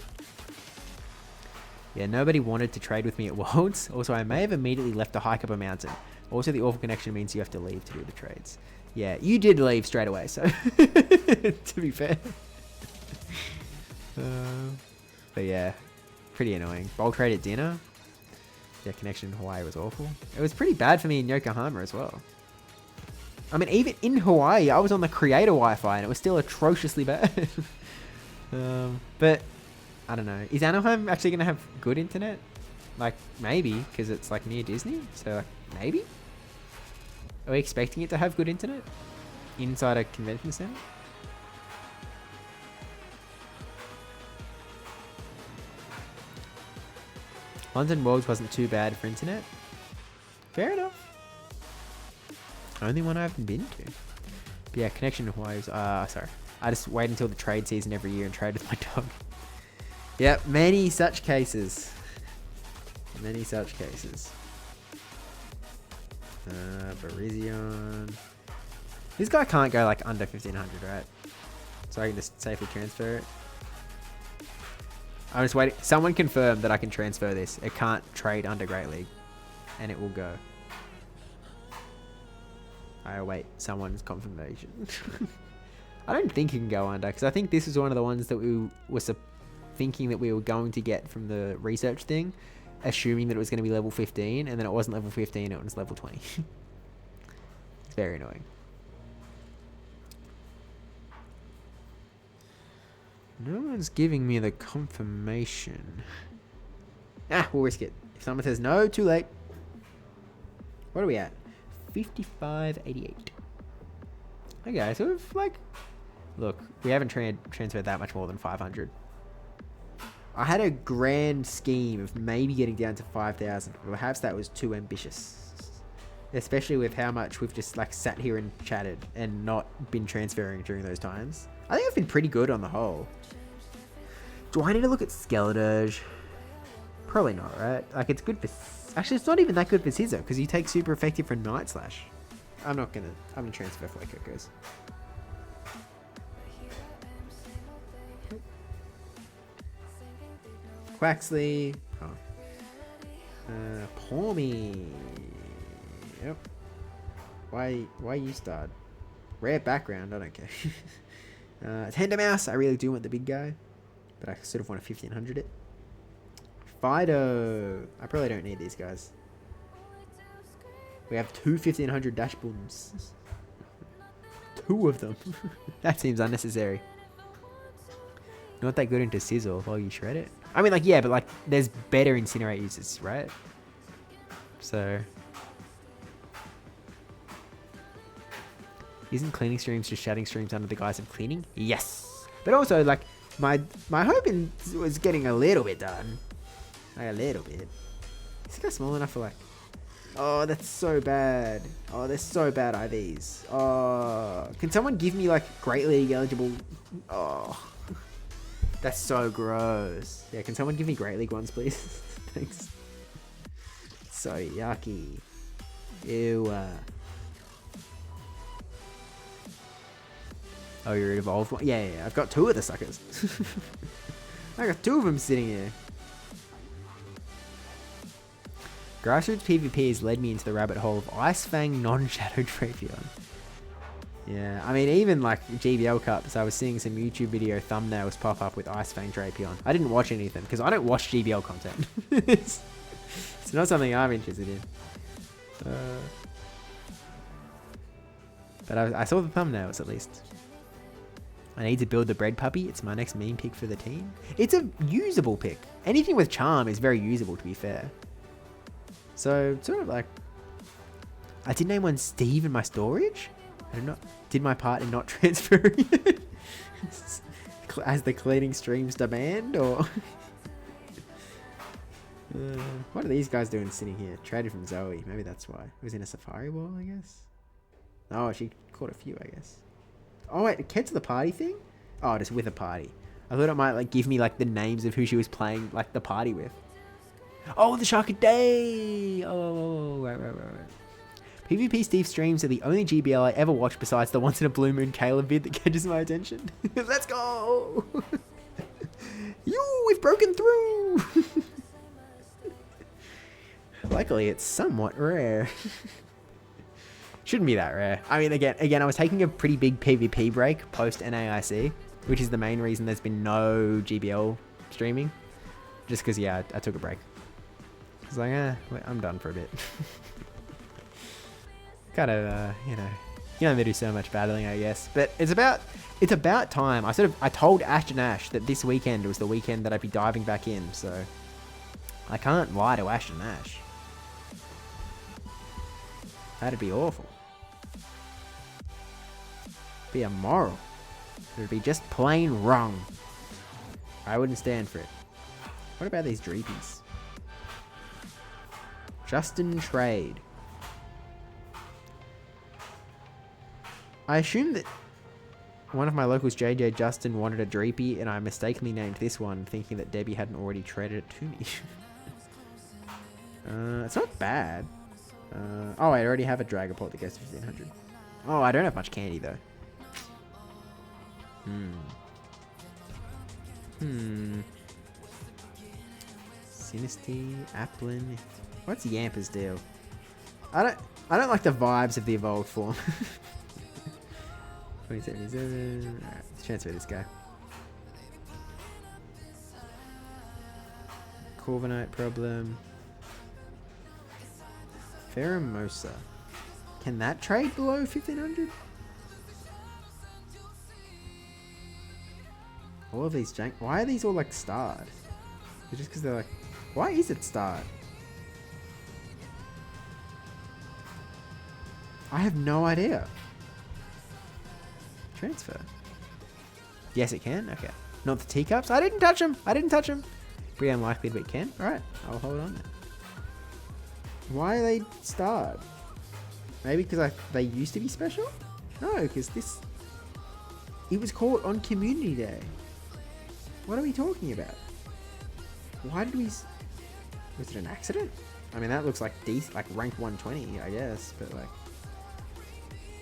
Yeah, nobody wanted to trade with me at Worlds. Also, I may have immediately left to hike up a mountain. Also, the awful connection means you have to leave to do the trades. Yeah, you did leave straight away, so... to be fair. But yeah, pretty annoying. Bulk trade at dinner. Yeah, connection in Hawaii was awful. It was pretty bad for me in Yokohama as well. I mean, even in Hawaii, I was on the creator Wi-Fi and it was still atrociously bad. But I don't know. Is Anaheim actually going to have good internet? Like, maybe, because it's, like, near Disney. So, like, maybe? Are we expecting it to have good internet inside a convention center? London Worlds wasn't too bad for internet. Fair enough. Only one I haven't been to. But yeah, connection to Hawaii was, sorry. I just wait until the trade season every year and trade with my dog. Yep, many such cases. Many such cases. Barizion. This guy can't go, like, under 1500, right? So I can just safely transfer it. I'm just waiting. Someone confirm that I can transfer this. It can't trade under Great League. And it will go. I await someone's confirmation. I don't think it can go under, because I think this is one of the ones that we were thinking that we were going to get from the research thing, assuming that it was going to be level 15, and then it wasn't level 15, it was level 20. It's very annoying. No one's giving me the confirmation. We'll risk it. If someone says no, too late. What are we at? 55.88. Okay, so we've, like... Look, we haven't transferred that much more than 500. I had a grand scheme of maybe getting down to 5,000. Perhaps that was too ambitious. Especially with how much we've just like sat here and chatted and not been transferring during those times. I think I've been pretty good on the whole. Do I need to look at Skeledirge? Probably not, right? Like it's good for... Actually, it's not even that good for Scizor because you take super effective for Night Slash. I'm gonna transfer for Fuecoco's. Quaxley. Oh. Pawmi. Yep. Why you start? Rare background, I don't care. Tendermouse, I really do want the big guy. But I sort of want a 1500 it. Fido. I probably don't need these guys. We have two 1500 dash booms. Two of them. That seems unnecessary. Not that good into Sizzle while you shred it. I mean, like, yeah, but like, there's better Incinerate users, right? So... Isn't cleaning streams just shouting streams under the guise of cleaning? Yes! But also, like, my hope was getting a little bit done. Like, a little bit. Is this guy small enough for, like... Oh, that's so bad. Oh, they're so bad IVs. Oh, can someone give me, like, Great League eligible... Oh... That's so gross. Yeah, can someone give me Great League ones, please? Thanks. So yucky. Ew. Oh, you're an evolved one? Yeah, I've got two of the suckers. I got two of them sitting here. Grassroots PvP has led me into the rabbit hole of Ice Fang non-Shadow Drapion. Yeah, I mean, even like GBL Cups, I was seeing some YouTube video thumbnails pop up with Ice Fang Drapion. I didn't watch any of them because I don't watch GBL content. It's not something I'm interested in. But I saw the thumbnails at least. I need to build the bread puppy. It's my next meme pick for the team. It's a usable pick. Anything with charm is very usable, to be fair. So, sort of like... I did name one Steve in my storage. I did my part in not transferring it. As the cleaning streams demand, or... what are these guys doing sitting here? Traded from Zoe. Maybe that's why. It was in a safari wall, I guess. Oh, she caught a few, I guess. Oh, wait, it kept to the party thing? Oh, just with a party. I thought it might, like, give me, like, the names of who she was playing, like, the party with. Oh, the Sharkaday! Oh, right. PvP Steve streams are the only GBL I ever watch besides the once in a blue moon Caleb vid that catches my attention. Let's go! We've broken through! Luckily, it's somewhat rare. Shouldn't be that rare. I mean, again, I was taking a pretty big PvP break post NAIC, which is the main reason there's been no GBL streaming. Just because, yeah, I took a break. I was like, I'm done for a bit. Kind of, you can only do so much battling, I guess. But it's about time. I told Ashton Ash that this weekend was the weekend that I'd be diving back in, so I can't lie to Ashton Ash. That'd be awful. Be immoral. It'd be just plain wrong. I wouldn't stand for it. What about these Dreepies? Justin Trade. I assume that one of my locals, JJ Justin, wanted a Dreepy, and I mistakenly named this one, thinking that Debbie hadn't already traded it to me. It's not bad. Oh, I already have a Dragapult that goes to 1500. Oh, I don't have much candy, though. Sinisty, Applin. What's Yampa's deal? I don't like the vibes of the evolved form. 2077. Alright, let's transfer this guy. Corviknight problem. Pheromosa. Can that trade below 1500? All of these jank. Why are these all like starred? It's just because they're like. Why is it starred? I have no idea. Transfer. Yes, it can. Okay. Not the teacups. I didn't touch them. Pretty unlikely to beat Ken. Alright, I'll hold on then. Why are they starred? Maybe because they used to be special? No, because this... It was caught on Community Day. What are we talking about? Why did we... Was it an accident? I mean, that looks like decent, like rank 120, I guess, but like...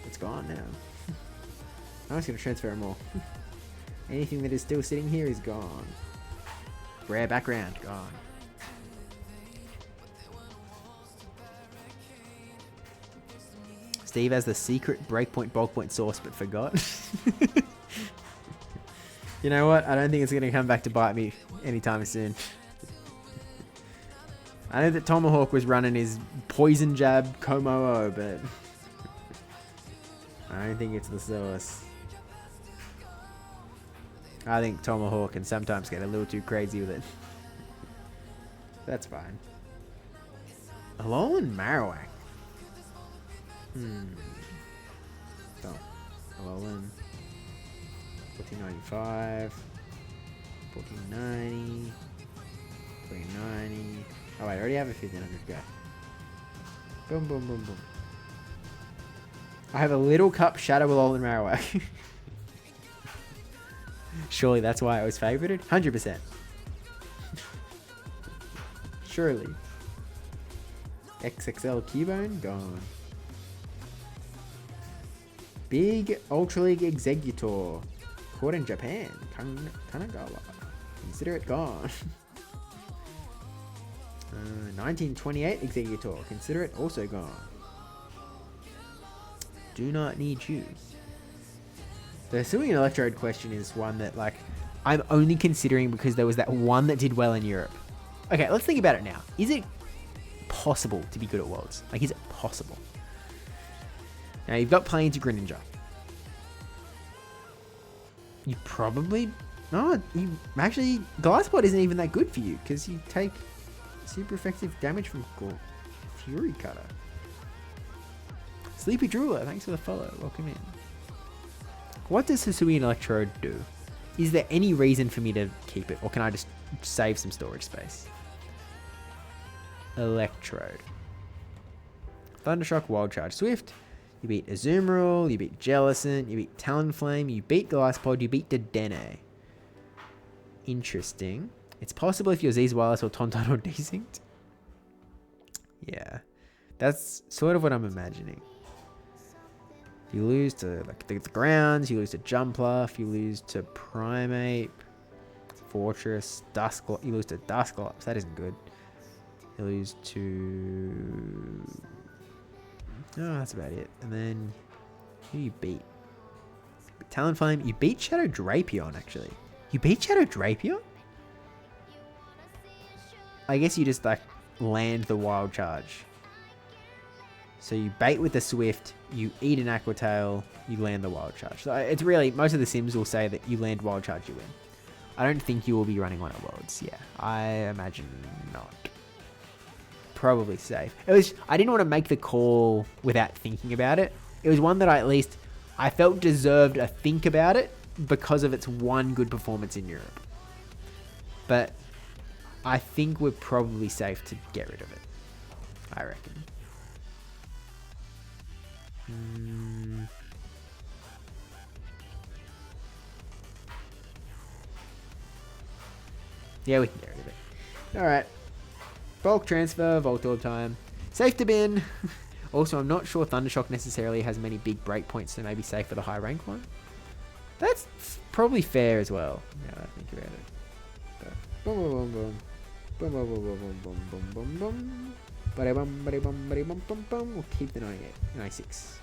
It's gone now. I'm just going to transfer them all. Anything that is still sitting here is gone. Rare background, gone. Steve has the secret breakpoint bulk point source, but forgot. You know what? I don't think it's going to come back to bite me anytime soon. I know that Tomahawk was running his poison jab Komodo, but I don't think it's the source. I think Tomahawk can sometimes get a little too crazy with it. That's fine. Alolan Marowak. Oh, Alolan. 1495. 1490. 1490. Oh wait, I already have a 1500 go. Boom, boom, boom, boom. I have a little cup Shadow Alolan Marowak. Surely that's why I was favorited? 100%. Surely. XXL Cubone? Gone. Big Ultra League Executor. Caught in Japan. Kanagawa. Consider it gone. 1928 Executor. Consider it also gone. Do not need you. The Hisuian Electrode question is one that, like, I'm only considering because there was that one that did well in Europe. Okay, let's think about it now. Is it possible to be good at Worlds? Like, is it possible? Now, you've got playing to Greninja. You probably... No, you actually... Gliscod isn't even that good for you because you take super effective damage from Fury Cutter. Sleepy Drooler, thanks for the follow. Welcome in. What does Hisuian Electrode do? Is there any reason for me to keep it, or can I just save some storage space? Electrode. Thundershock, Wild Charge, Swift. You beat Azumarill, you beat Jellicent, you beat Talonflame, you beat Gliscod, you beat Dedenne. Interesting. It's possible if you're Z's Wireless or Tauntaun or Desynced. Yeah. That's sort of what I'm imagining. If you lose to like the grounds, you lose to Jumpluff, you lose to Primeape, Fortress, Dusclops, you lose to Dusclops, that isn't good. You lose to... Oh, that's about it. And then, who you beat? Talonflame, you beat Shadow Drapion, actually. You beat Shadow Drapion? I guess you just, like, land the Wild Charge. So you bait with the Swift, you eat an Aqua Tail, you land the Wild Charge. So it's really, most of the Sims will say that you land Wild Charge, you win. I don't think you will be running one at Worlds. Yeah, I imagine not. Probably safe. It was, I didn't want to make the call without thinking about it. It was one that I felt deserved a think about it because of its one good performance in Europe. But I think we're probably safe to get rid of it. I reckon. Yeah, we can get rid of it. Alright. Bulk transfer, Voltorb time. Safe to bin. Also, I'm not sure Thundershock necessarily has many big breakpoints, so maybe safe for the high rank one. That's probably fair as well. Now that I think about it. Boom, boom, boom, boom, boom, boom, boom, boom, boom, boom, boom. We'll keep the 98, 96.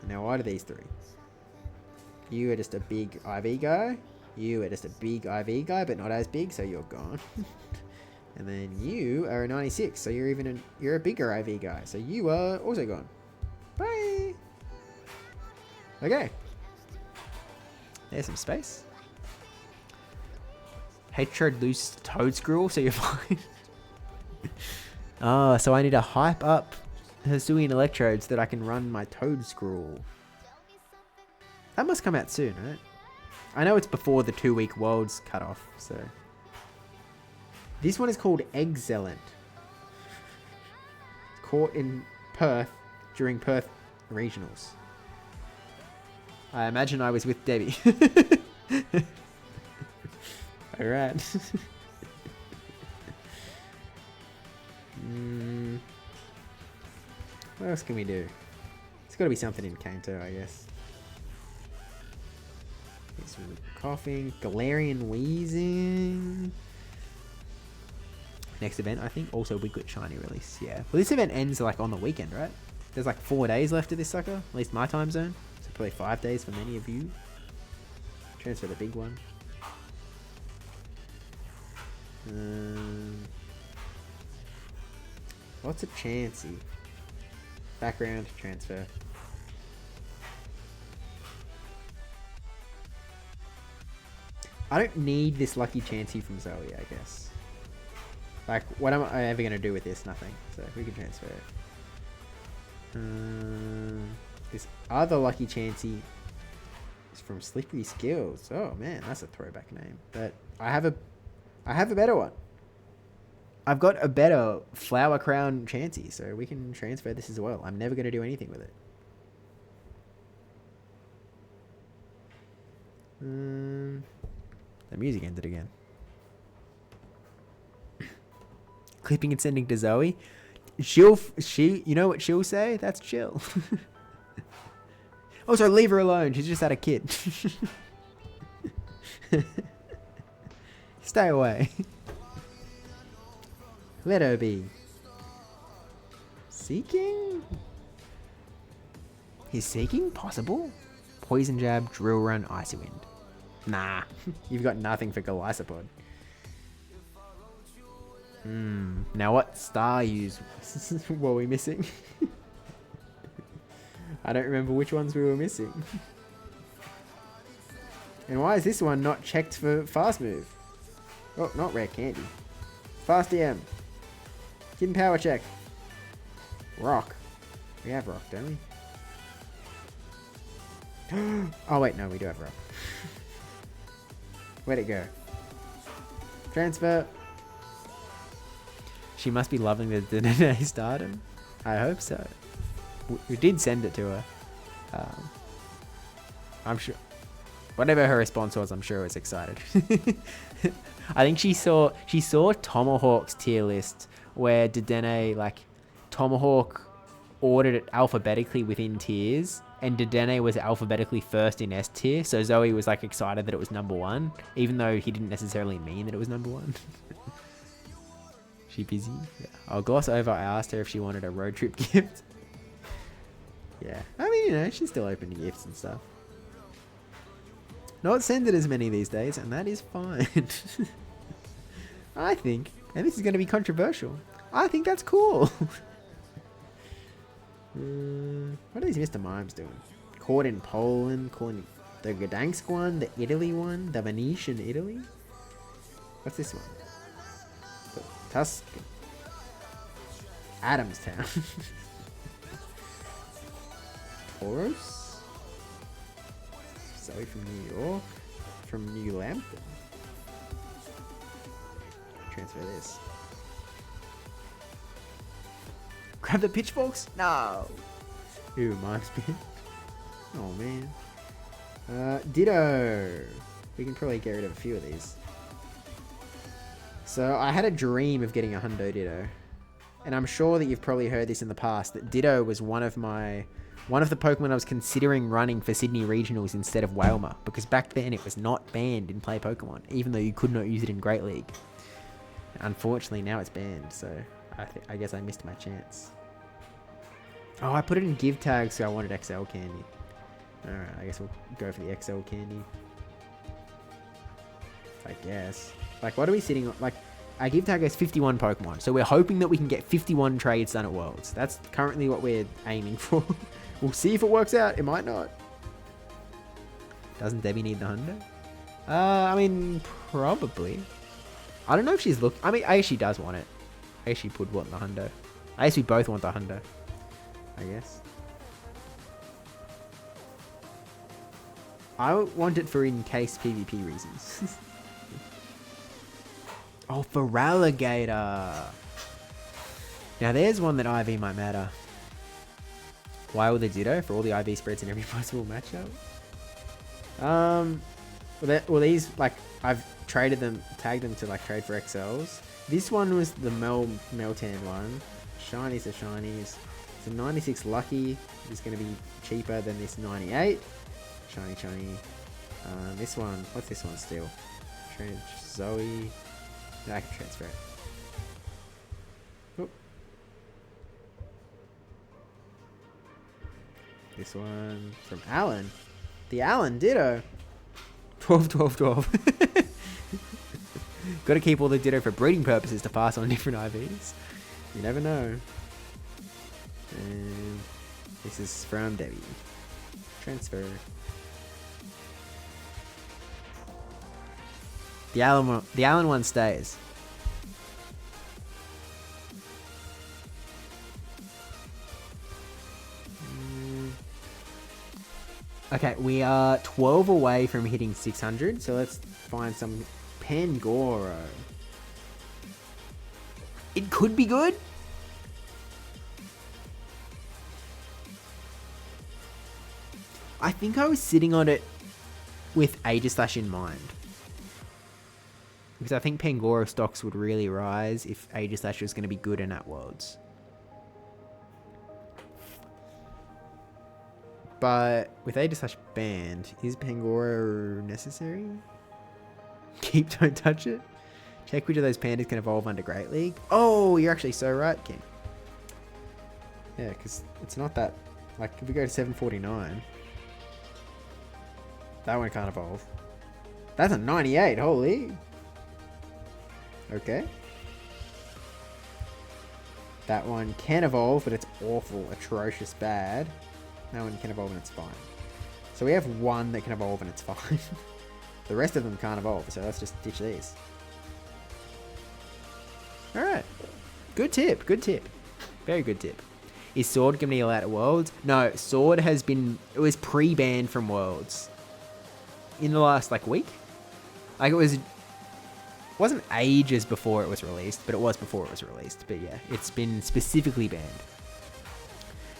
Now, what are these three? You are just a big IV guy. You are just a big IV guy, but not as big, so you're gone. And then you are a 96, so you're a bigger IV guy, so you are also gone. Bye. Okay. There's some space. Hatred loses to Toedscruel, so you're fine. Oh, so I need to hype up Hisuian Electrodes so that I can run my Toedscruel. That must come out soon, right? I know it's before the 2-week Worlds cutoff, so... This one is called Excellent. Caught in Perth during Perth regionals. I imagine I was with Debbie. Alright. What else can we do? There's got to be something in Kanto, I guess. Some coughing, Galarian wheezing. Next event, I think, also Wiglet shiny release. Yeah. Well, this event ends like on the weekend, right? There's like 4 days left of this sucker, at least my time zone. So probably 5 days for many of you. Transfer the big one. What's a Chansey? Background, transfer. I don't need this lucky Chansey from Zoe, I guess. Like, what am I ever going to do with this? Nothing. So we can transfer it. This other lucky Chansey is from Slippery Skills. Oh man, that's a throwback name. But I have a better one. I've got a better Flower Crown Chansey, so we can transfer this as well. I'm never going to do anything with it. The music ended again. Clipping and sending to Zoe. You know what she'll say? That's chill. Also, leave her alone. She's just had a kid. Stay away. Let her be. Seeking? Is Seeking possible? Poison Jab, Drill Run, Icy Wind. Nah, you've got nothing for Golisopod. Now what star use were we missing? I don't remember which ones we were missing. And why is this one not checked for Fast Move? Oh, not Rare Candy. Fast DM. Didn't power check. Rock. We have Rock, don't we? Oh wait, no, we do have Rock. Where'd it go? Transfer. She must be loving the Dene stardom. I hope so. We did send it to her. I'm sure. Whatever her response was, I'm sure it was excited. I think she saw Tomahawk's tier list where Dedenne, like, Tomahawk ordered it alphabetically within tiers, and Dedenne was alphabetically first in S tier, so Zoe was like excited that it was number 1, even though he didn't necessarily mean that it was number 1. She busy? Yeah. I'll gloss over, I asked her if she wanted a road trip gift. Yeah. I mean, you know, she's still open to gifts and stuff. Not sending as many these days, and that is fine. I think, and this is going to be controversial, I think that's cool. What are these Mr. Mimes doing? Caught in Poland, calling the Gdansk one, the Italy one, the Venetian Italy? What's this one? The Tuscan. Adamstown. Taurus? Zoe from New York? From New Lambton? Transfer this. Grab the pitchforks? No. Ooh, Mime Spin. Oh man. Ditto. We can probably get rid of a few of these. So I had a dream of getting a Hundo Ditto. And I'm sure that you've probably heard this in the past, that Ditto was one of the Pokemon I was considering running for Sydney Regionals instead of Wailmer, because back then it was not banned in Play Pokemon, even though you could not use it in Great League. Unfortunately, now it's banned, so I guess I missed my chance. Oh, I put it in give tags, so I wanted XL candy. Alright, I guess we'll go for the XL candy. I guess. Like, what are we sitting on? Like, our give tag has 51 Pokemon, so we're hoping that we can get 51 trades done at Worlds. That's currently what we're aiming for. We'll see if it works out. It might not. Doesn't Debbie need the Hundo? I mean, probably. I don't know if she's looking. I mean, I guess she does want it. I guess she would want the Hundo. I guess we both want the Hundo. I guess. I want it for in case PvP reasons. Oh, for Alligator. Now, there's one that IV might matter. Why will the Ditto for all the IV spreads in every possible matchup? Well, these, like, I've traded them, tagged them to, like, trade for XLs. This one was the Meltan one. Shinies are shinies. It's a 96 Lucky. It's going to be cheaper than this 98. Shiny. This one, what's this one still? Zoe. No, I can transfer it. Oop. This one from Alan. The Alan Ditto. 12. Got to keep all the Ditto for breeding purposes to pass on different IVs. You never know. And this is from Debbie. Transfer. The Alan one stays. Okay, we are 12 away from hitting 600, so let's find some Pangoro. It could be good. I think I was sitting on it with Aegislash in mind. Because I think Pangoro stocks would really rise if Aegislash was going to be good in at Worlds. But with Aegislash banned, is Pangoro necessary? Keep, don't touch it. Check which of those pandas can evolve under Great League. Oh, you're actually so right, King. Yeah, because it's not that... Like, if we go to 749... That one can't evolve. That's a 98, holy. Okay. That one can evolve, but it's awful, atrocious, bad. That one can evolve and it's fine. So we have one that can evolve and it's fine. The rest of them can't evolve, so let's just ditch these. Alright. Good tip. Very good tip. Is Sword going to be allowed at Worlds? No, Sword has been... It was pre-banned from Worlds. In the last, like, week? Like, it wasn't ages before it was released, but it was before it was released. But yeah, it's been specifically banned.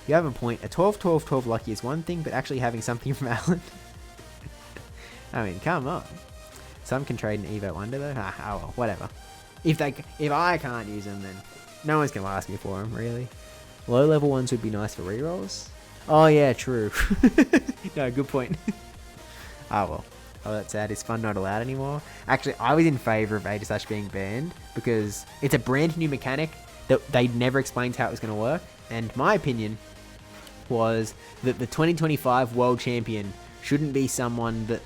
You have a point. A 12 Lucky is one thing, but actually having something from Alan... I mean, come on. Some can trade an Evo Wonder, though. Oh, well, whatever. If I can't use them, then no one's going to ask me for them, really. Low level ones would be nice for rerolls. Oh, yeah, true. No, good point. Oh, well. Oh, that's sad. Is fun not allowed anymore? Actually, I was in favour of Aegislash being banned because it's a brand new mechanic that they never explained how it was going to work. And my opinion was that the 2025 World Champion shouldn't be someone that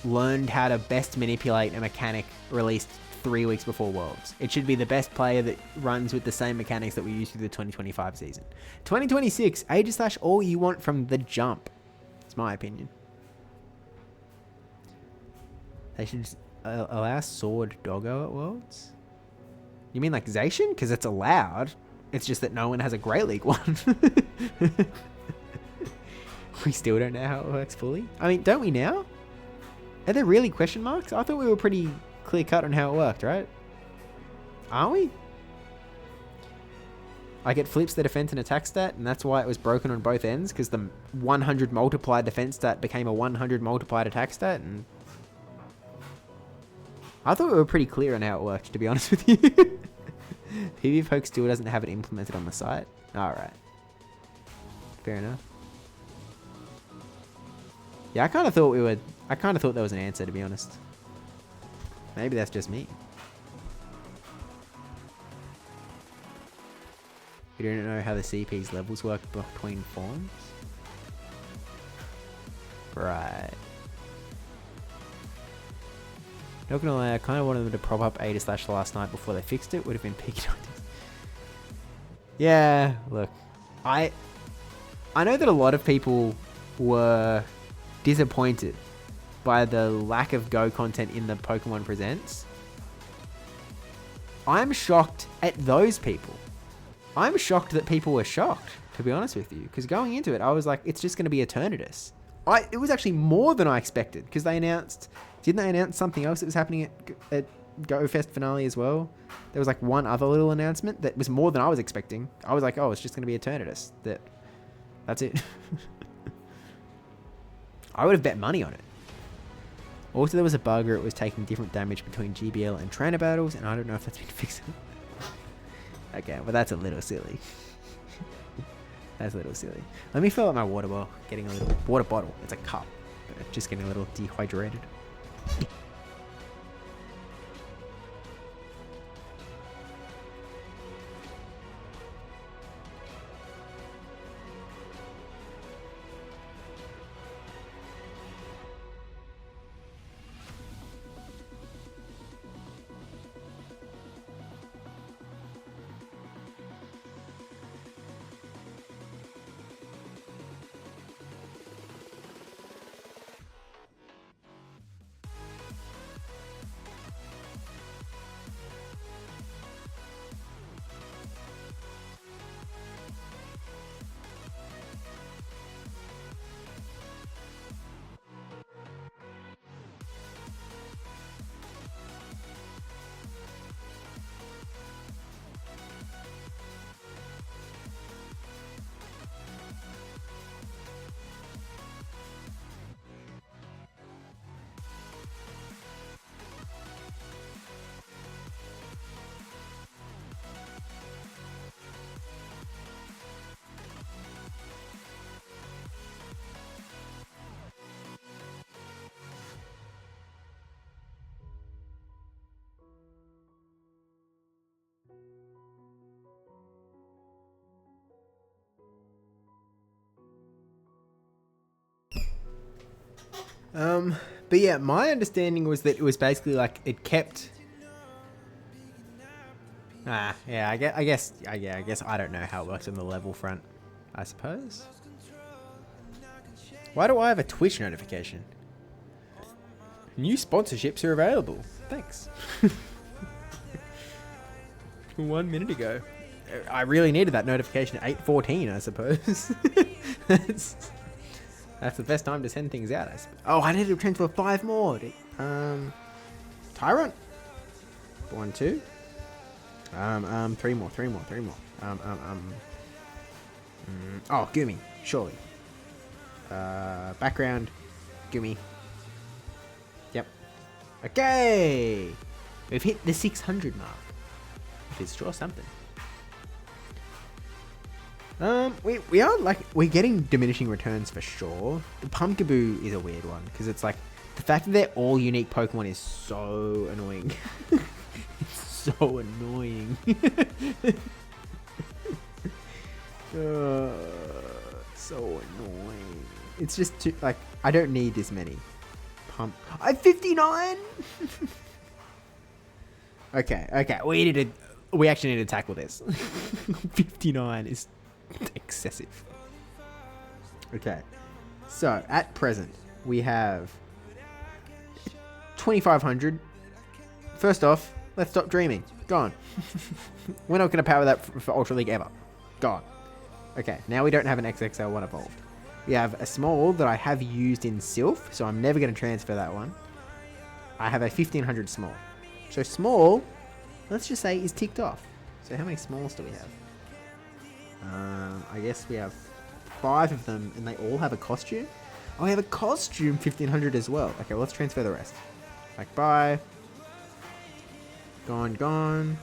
learned how to best manipulate a mechanic released 3 weeks before Worlds. It should be the best player that runs with the same mechanics that we used through the 2025 season. 2026, Aegislash all you want from the jump. It's my opinion. They should allow Sword Doggo at Worlds? You mean like Zacian? Because it's allowed. It's just that no one has a Great League one. We still don't know how it works fully. I mean, don't we now? Are there really question marks? I thought we were pretty clear cut on how it worked, right? Are we? Like, it flips the defense and attack stat, and that's why it was broken on both ends, because the 100 multiplied defense stat became a 100 multiplied attack stat, and... I thought we were pretty clear on how it worked, to be honest with you. PvP Folk still doesn't have it implemented on the site. Alright. Fair enough. Yeah, I kind of thought there was an answer, to be honest. Maybe that's just me. We don't know how the CP's levels work between forms. Right. Not gonna lie, I kind of wanted them to prop up Aegislash last night before they fixed it. Would have been peaking on this. Yeah, look. I know that a lot of people were disappointed by the lack of Go content in the Pokemon Presents. I'm shocked at those people. I'm shocked that people were shocked, to be honest with you. Because going into it, I was like, it's just going to be Eternatus. It was actually more than I expected. Because didn't they announce something else that was happening at Go Fest finale as well. There was like one other little announcement that was more than I was expecting. I was like, oh, it's just going to be Eternatus. That's it. I would have bet money on it. Also, there was a bug where it was taking different damage between GBL and trainer battles, and I don't know if that's been fixed. Okay, well that's a little silly. That's a little silly. Let me fill up my water bottle. Getting a little water bottle. It's a cup, but just getting a little dehydrated. But yeah, my understanding was that it was basically like it kept. Yeah, I guess I don't know how it works on the level front. I suppose. Why do I have a Twitch notification? New sponsorships are available. Thanks. 1 minute ago. I really needed that notification at 8:14, I suppose. That's the best time to send things out. Oh, I need to transfer 5 more. Tyrant. 1, 2. 3 more. Oh, Gumi, surely. Background, Gumi. Yep. Okay. We've hit the 600 mark. Which is sure something. We are like, we're getting diminishing returns for sure. The Pumpkaboo is a weird one because it's like the fact that they're all unique Pokemon is so annoying. It's so annoying. So annoying. It's just too, like, I don't need this many. I have 59. Okay. We actually need to tackle this. 59 is excessive. Okay, so at present we have 2,500. First off, let's stop dreaming. Gone. We're not going to power that for Ultra League ever. Gone. Okay, now we don't have an XXL1 evolved. We have a small that I have used in Sylph, so I'm never going to transfer that one. I have a 1,500 small. So small, let's just say, is ticked off. So how many smalls do we have? I guess we have 5 of them, and they all have a costume. Oh, we have a costume 1,500 as well. Okay, well, let's transfer the rest. Like, bye. Gone.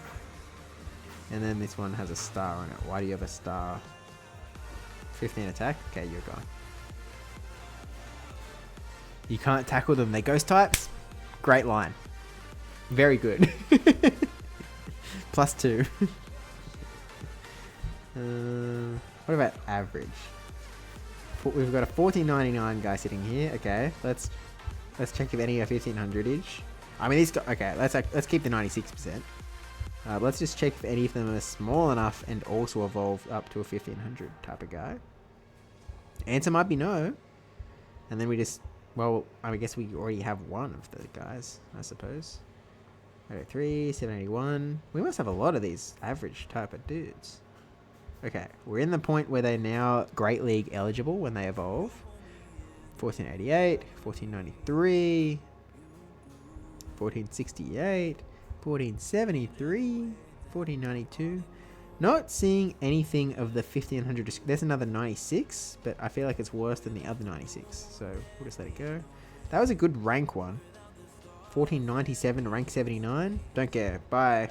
And then this one has a star on it. Why do you have a star? 15 attack? Okay, you're gone. You can't tackle them. They ghost types? Great line. Very good. +2. What about average? We've got a 14.99 guy sitting here. Okay, let's check if any are 1,500 each. I mean, these got, okay. Let's keep the 96%. Let's just check if any of them are small enough and also evolve up to a 1,500 type of guy. Answer might be no. And then we just, well, I guess we already have one of the guys, I suppose. 3, 781. We must have a lot of these average type of dudes. Okay, we're in the point where they're now Great League eligible when they evolve. 1488, 1493, 1468, 1473, 1492. Not seeing anything of the 1500. There's another 96, but I feel like it's worse than the other 96. So we'll just let it go. That was a good rank one. 1497, rank 79. Don't care. Bye.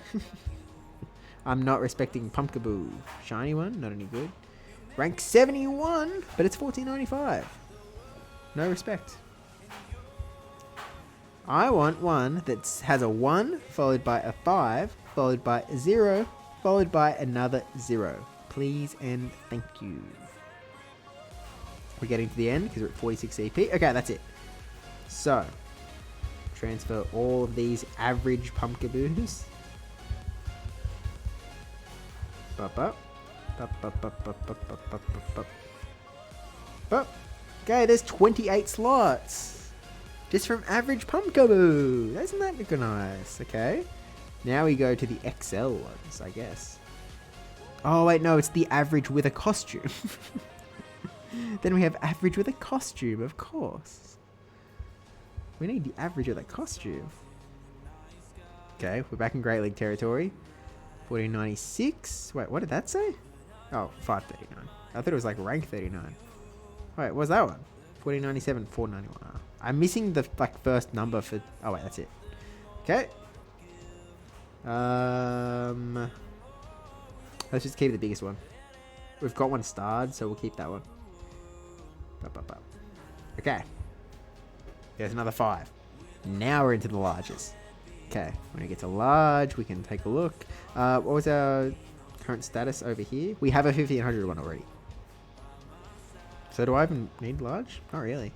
I'm not respecting Pumpkaboo. Shiny one, not any good. Rank 71, but it's 1495. No respect. I want one that has a 1, followed by a 5, followed by a 0, followed by another 0. Please and thank you. We're getting to the end because we're at 46 EP. Okay, that's it. So, transfer all of these average Pumpkaboos. Okay, there's 28 slots. Just from average Pumpkaboo. Isn't that nice? Okay. Now we go to the XL ones, I guess. Oh, wait, no, it's the average with a costume. Then we have average with a costume, of course. We need the average with a costume. Okay, we're back in Great League territory. 1496. Wait, what did that say? Oh, 539. I thought it was like rank 39. Wait, what's that one? 1497, 491. I'm missing the first number for... Oh, wait, that's it. Okay. Let's just keep the biggest one. We've got one starred, so we'll keep that one. Okay. There's another 5. Now we're into the largest. Okay, when it gets a large, we can take a look. What was our current status over here? We have a 1500 one already. So do I even need large? Not really.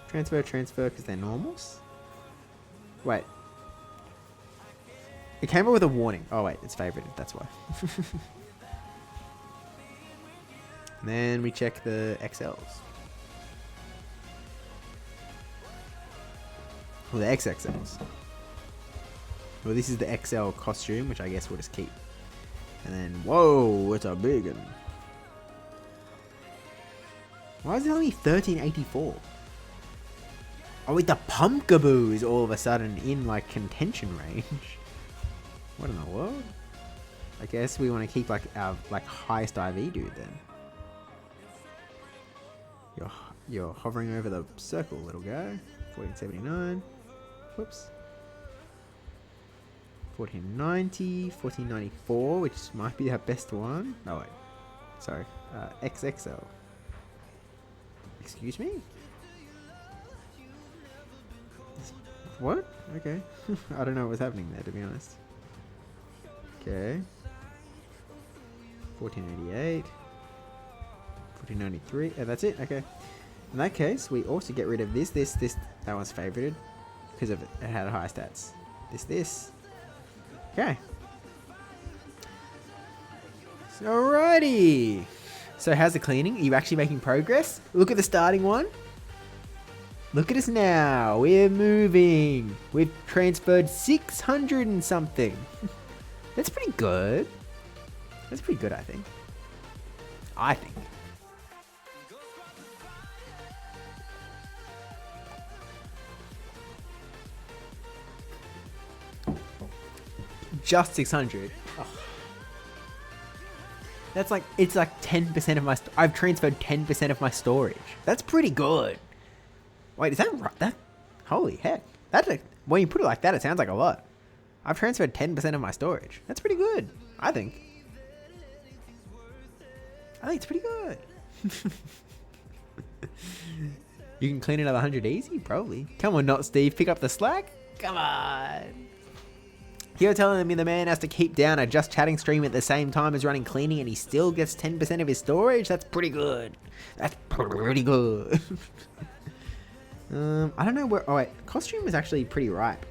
Transfer, because they're normals. Wait. It came up with a warning. Oh wait, it's favorited, that's why. And then we check the XLs. Well, the XXLs. Well, this is the XL costume, which I guess we'll just keep. And then, whoa, it's a big one. Why is it only 1384? Oh, wait, the Pumpkaboo is all of a sudden in, like, contention range. What in the world? I guess we want to keep, like, our, like, highest IV dude, then. You're hovering over the circle, little guy. 1479. Whoops. 1490, 1494, which might be our best one. Oh, wait. Sorry. XXL. Excuse me? What? Okay. I don't know what was happening there, to be honest. Okay. 1488. 1493. Yeah, that's it. Okay. In that case, we also get rid of this. That one's favorited because of it had high stats. This. Okay. Alrighty. So how's the cleaning? Are you actually making progress? Look at the starting one. Look at us now. We're moving. We've transferred 600 and something. That's pretty good. That's pretty good, I think. Just 600. Oh. That's like, it's like 10% of my... I've transferred 10% of my storage. That's pretty good. Wait, is that right? Holy heck. When you put it like that, it sounds like a lot. I've transferred 10% of my storage. That's pretty good, I think. It's pretty good. You can clean another 100 easy? Probably. Come on, not Steve. Pick up the slack. Come on. You're telling me the man has to keep down a Just Chatting stream at the same time as running cleaning and he still gets 10% of his storage? That's pretty good. That's pretty good. I don't know where... Oh, wait. Costume is actually pretty ripe.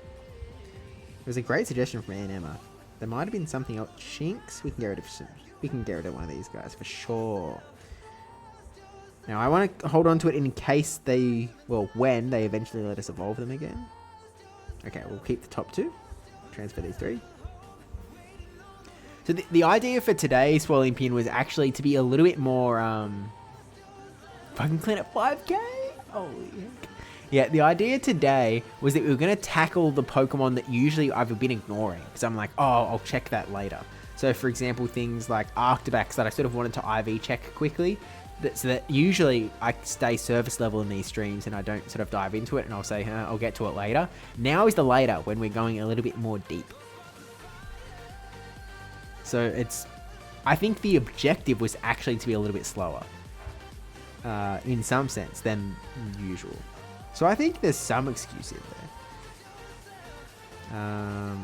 It was a great suggestion from Ann Emma. There might have been something else. Chinks? We can get rid of one of these guys for sure. Now, I want to hold on to it in case they... Well, when they eventually let us evolve them again. Okay, we'll keep the top 2. Transfer these 3. So the idea for today's Swirling was actually to be a little bit more... Fucking clean at 5k? Holy heck. Yeah, the idea today was that we were going to tackle the Pokemon that usually I've been ignoring. Because I'm like, oh, I'll check that later. So, for example, things like Arctibax that I sort of wanted to IV check quickly. So that usually I stay surface level in these streams and I don't sort of dive into it and I'll say, I'll get to it later. Now is the later when we're going a little bit more deep. So it's... I think the objective was actually to be a little bit slower. In some sense than usual. So I think there's some excuse in there.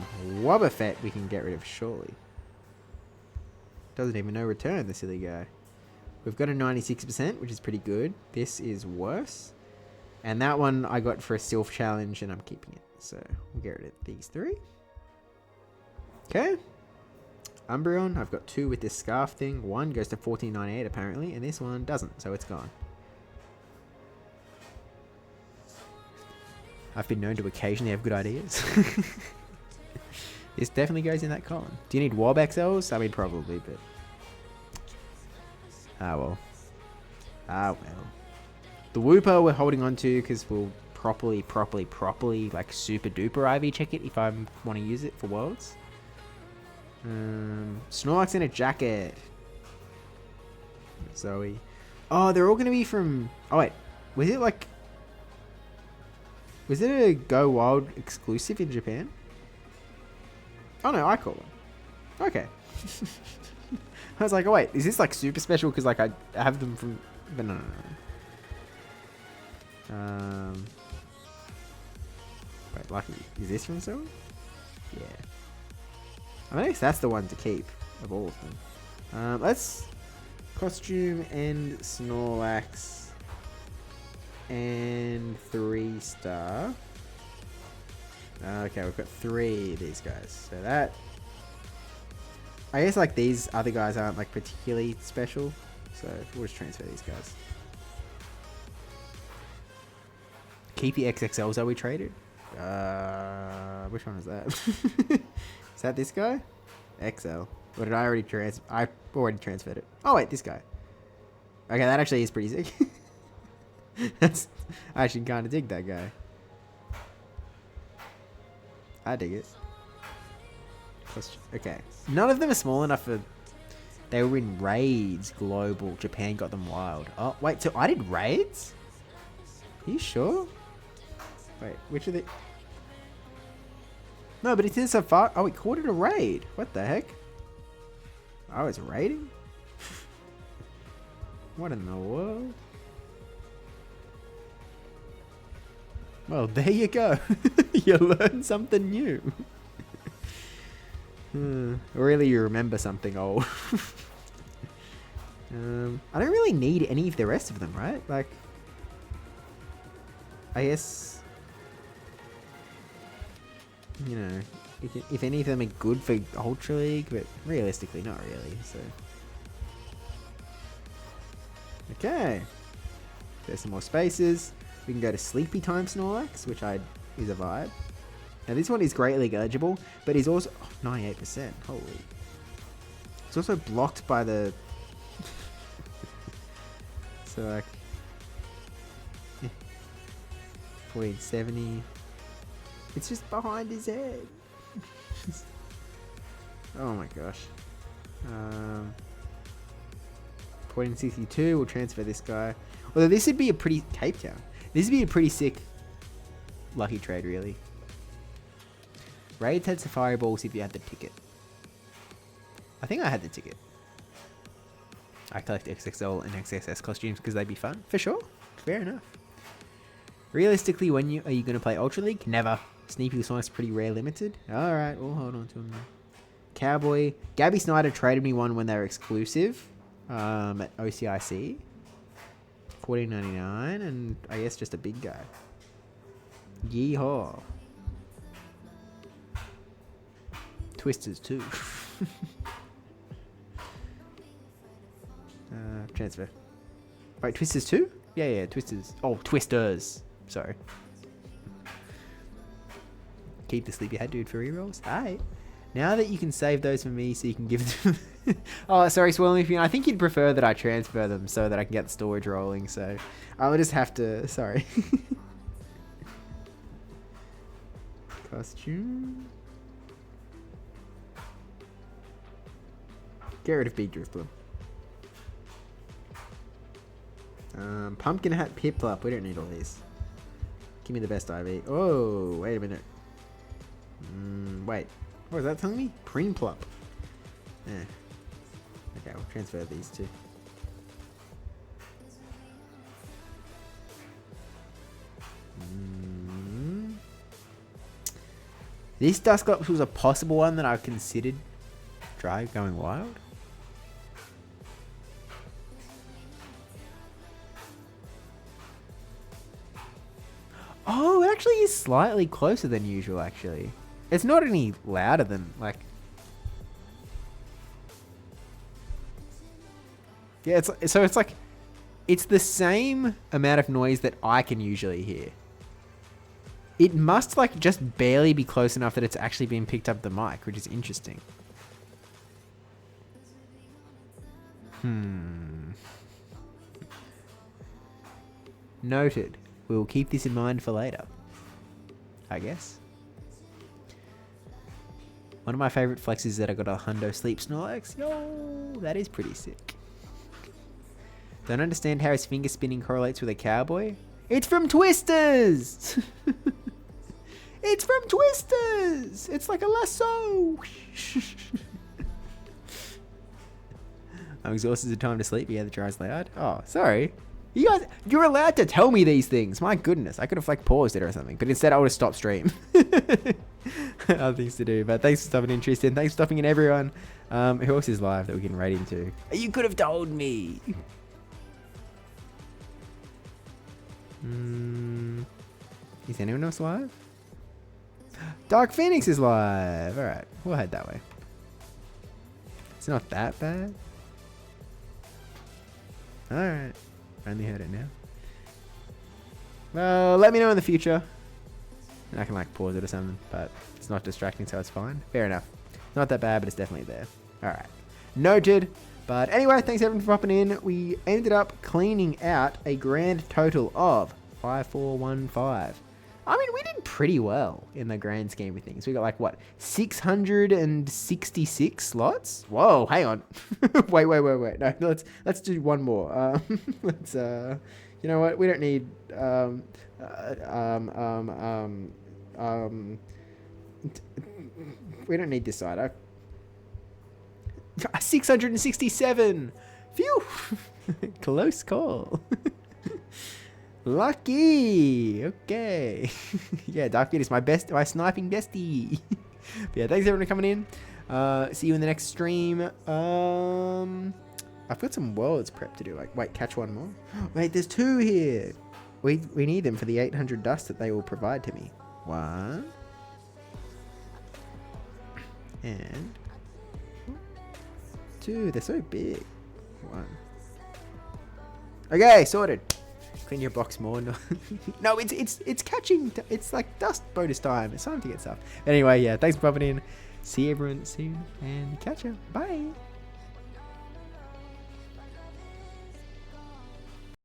Wobbuffet we can get rid of surely. Doesn't even know return, the silly guy. We've got a 96%, which is pretty good. This is worse. And that one I got for a Sylph challenge, and I'm keeping it. So we'll get rid of these 3. Okay. Umbreon, I've got 2 with this scarf thing. 1 goes to 1498 apparently, and this one doesn't, so it's gone. I've been known to occasionally have good ideas. This definitely goes in that column. Do you need Warb XLs? I mean, probably, but... Ah, well. Ah, well. The Wooper we're holding on to because we'll properly, like, super duper IV check it if I want to use it for Worlds. Snorlax in a jacket. Zoe. Oh, they're all going to be from... Oh, wait. Was it, like... Was it a Go Wild exclusive in Japan? Oh, no, I call them. Okay. I was like, oh wait, is this like super special? Because like I have them from... But no. Wait, Lucky. Is this from someone? Yeah. I guess that's the one to keep of all of them. Let's... Costume and Snorlax. And 3-star. Okay, we've got 3 of these guys. So that... I guess like these other guys aren't like particularly special, so we'll just transfer these guys. Keep your XXLs, are we traded? Which one is that? Is that this guy? XL. Or did I already I already transferred it. Oh wait, this guy. Okay, that actually is pretty sick. That's... I actually kind of dig that guy. I dig it. Okay. None of them are small enough for... They were in raids global. Japan got them wild. Oh, wait. So I did raids? Are you sure? Wait, which are they? No, but it's in so far... Oh, we called it a raid. What the heck? I was raiding? What in the world? Well, there you go. You learn something new. Really, you remember something old. I don't really need any of the rest of them, right? Like, I guess, you know, if any of them are good for Ultra League, but realistically, not really, so. Okay. There's some more spaces. We can go to Sleepy Time Snorlax, which is a vibe. Now this one is Great League eligible, but he's also 98%. Holy! It's also blocked by the. So like, 40-70. It's just behind his head. Oh my gosh. 62. We'll transfer this guy. Although this would be a pretty Cape Town. This would be a pretty sick lucky trade, really. Raids had Safari Balls if you had the ticket. I think I had the ticket. I collect XXL and XXS costumes because they'd be fun. For sure. Fair enough. Realistically, are you going to play Ultra League? Never. Sneaky Sonic's pretty rare limited. Alright, we'll hold on to him then. Cowboy. Gabby Snyder traded me one when they were exclusive. At OCIC. $14.99, and I guess just a big guy. Yeehaw. Twisters too. Transfer. Wait, Twisters too? Yeah, Twisters. Oh, Twisters. Sorry. Keep the sleepyhead dude for rerolls. Alright. Now that you can save those for me so you can give them... Oh, sorry, Swirling. I think you'd prefer that I transfer them so that I can get the storage rolling, so I'll just have to... Sorry. Costume. Get rid of Big Drifter. Pumpkin Hat Piplup. We don't need all these. Give me the best IV. Oh, wait a minute. Wait. What was that telling me? Preem Plup. Yeah. Okay, we'll transfer these two. This Dusclops was a possible one that I considered going wild. Oh, it actually is slightly closer than usual, actually. It's not any louder than, like... Yeah, it's like... It's the same amount of noise that I can usually hear. It must, like, just barely be close enough that it's actually being picked up the mic, which is interesting. Noted. We will keep this in mind for later, I guess. One of my favorite flexes is that I got a Hundo Sleep Snorlax. Yo, that is pretty sick. Don't understand how his finger spinning correlates with a cowboy. It's from Twisters! It's from Twisters! It's like a lasso! I'm exhausted. It's time to sleep. Yeah, the dry's loud. Oh, sorry. You guys, you're allowed to tell me these things. My goodness. I could have, like, paused it or something. But instead, I would have stopped stream. Other things to do. But thanks for stopping in, Tristan. Thanks for stopping in, everyone. Who else is live that we can raid into? You could have told me. Is anyone else live? Dark Phoenix is live. Alright, we'll head that way. It's not that bad. Alright. I only heard it now. Well, let me know in the future. And I can, like, pause it or something. But it's not distracting, so it's fine. Fair enough. Not that bad, but it's definitely there. Alright. Noted. But anyway, thanks everyone for popping in. We ended up cleaning out a grand total of 5415. I mean, we did pretty well in the grand scheme of things. We got, like, what, 666 slots? Whoa, hang on. wait. No, let's do one more. Let's you know what? We don't need we don't need this side. 667. Phew. Close call. Lucky. Okay. Yeah, Dark Beat is my sniping bestie. But yeah, thanks everyone for coming in. See you in the next stream. I've got some worlds prep to do. Like, wait, catch one more. Wait, there's two here. We need them for the 800 dust that they will provide to me. One. And two. They're so big. One. Okay, sorted. Clean your box more. No, no, it's catching. It's like dust bonus time. It's time to get stuff. Anyway, yeah, thanks for popping in. See everyone soon and catch ya. Bye.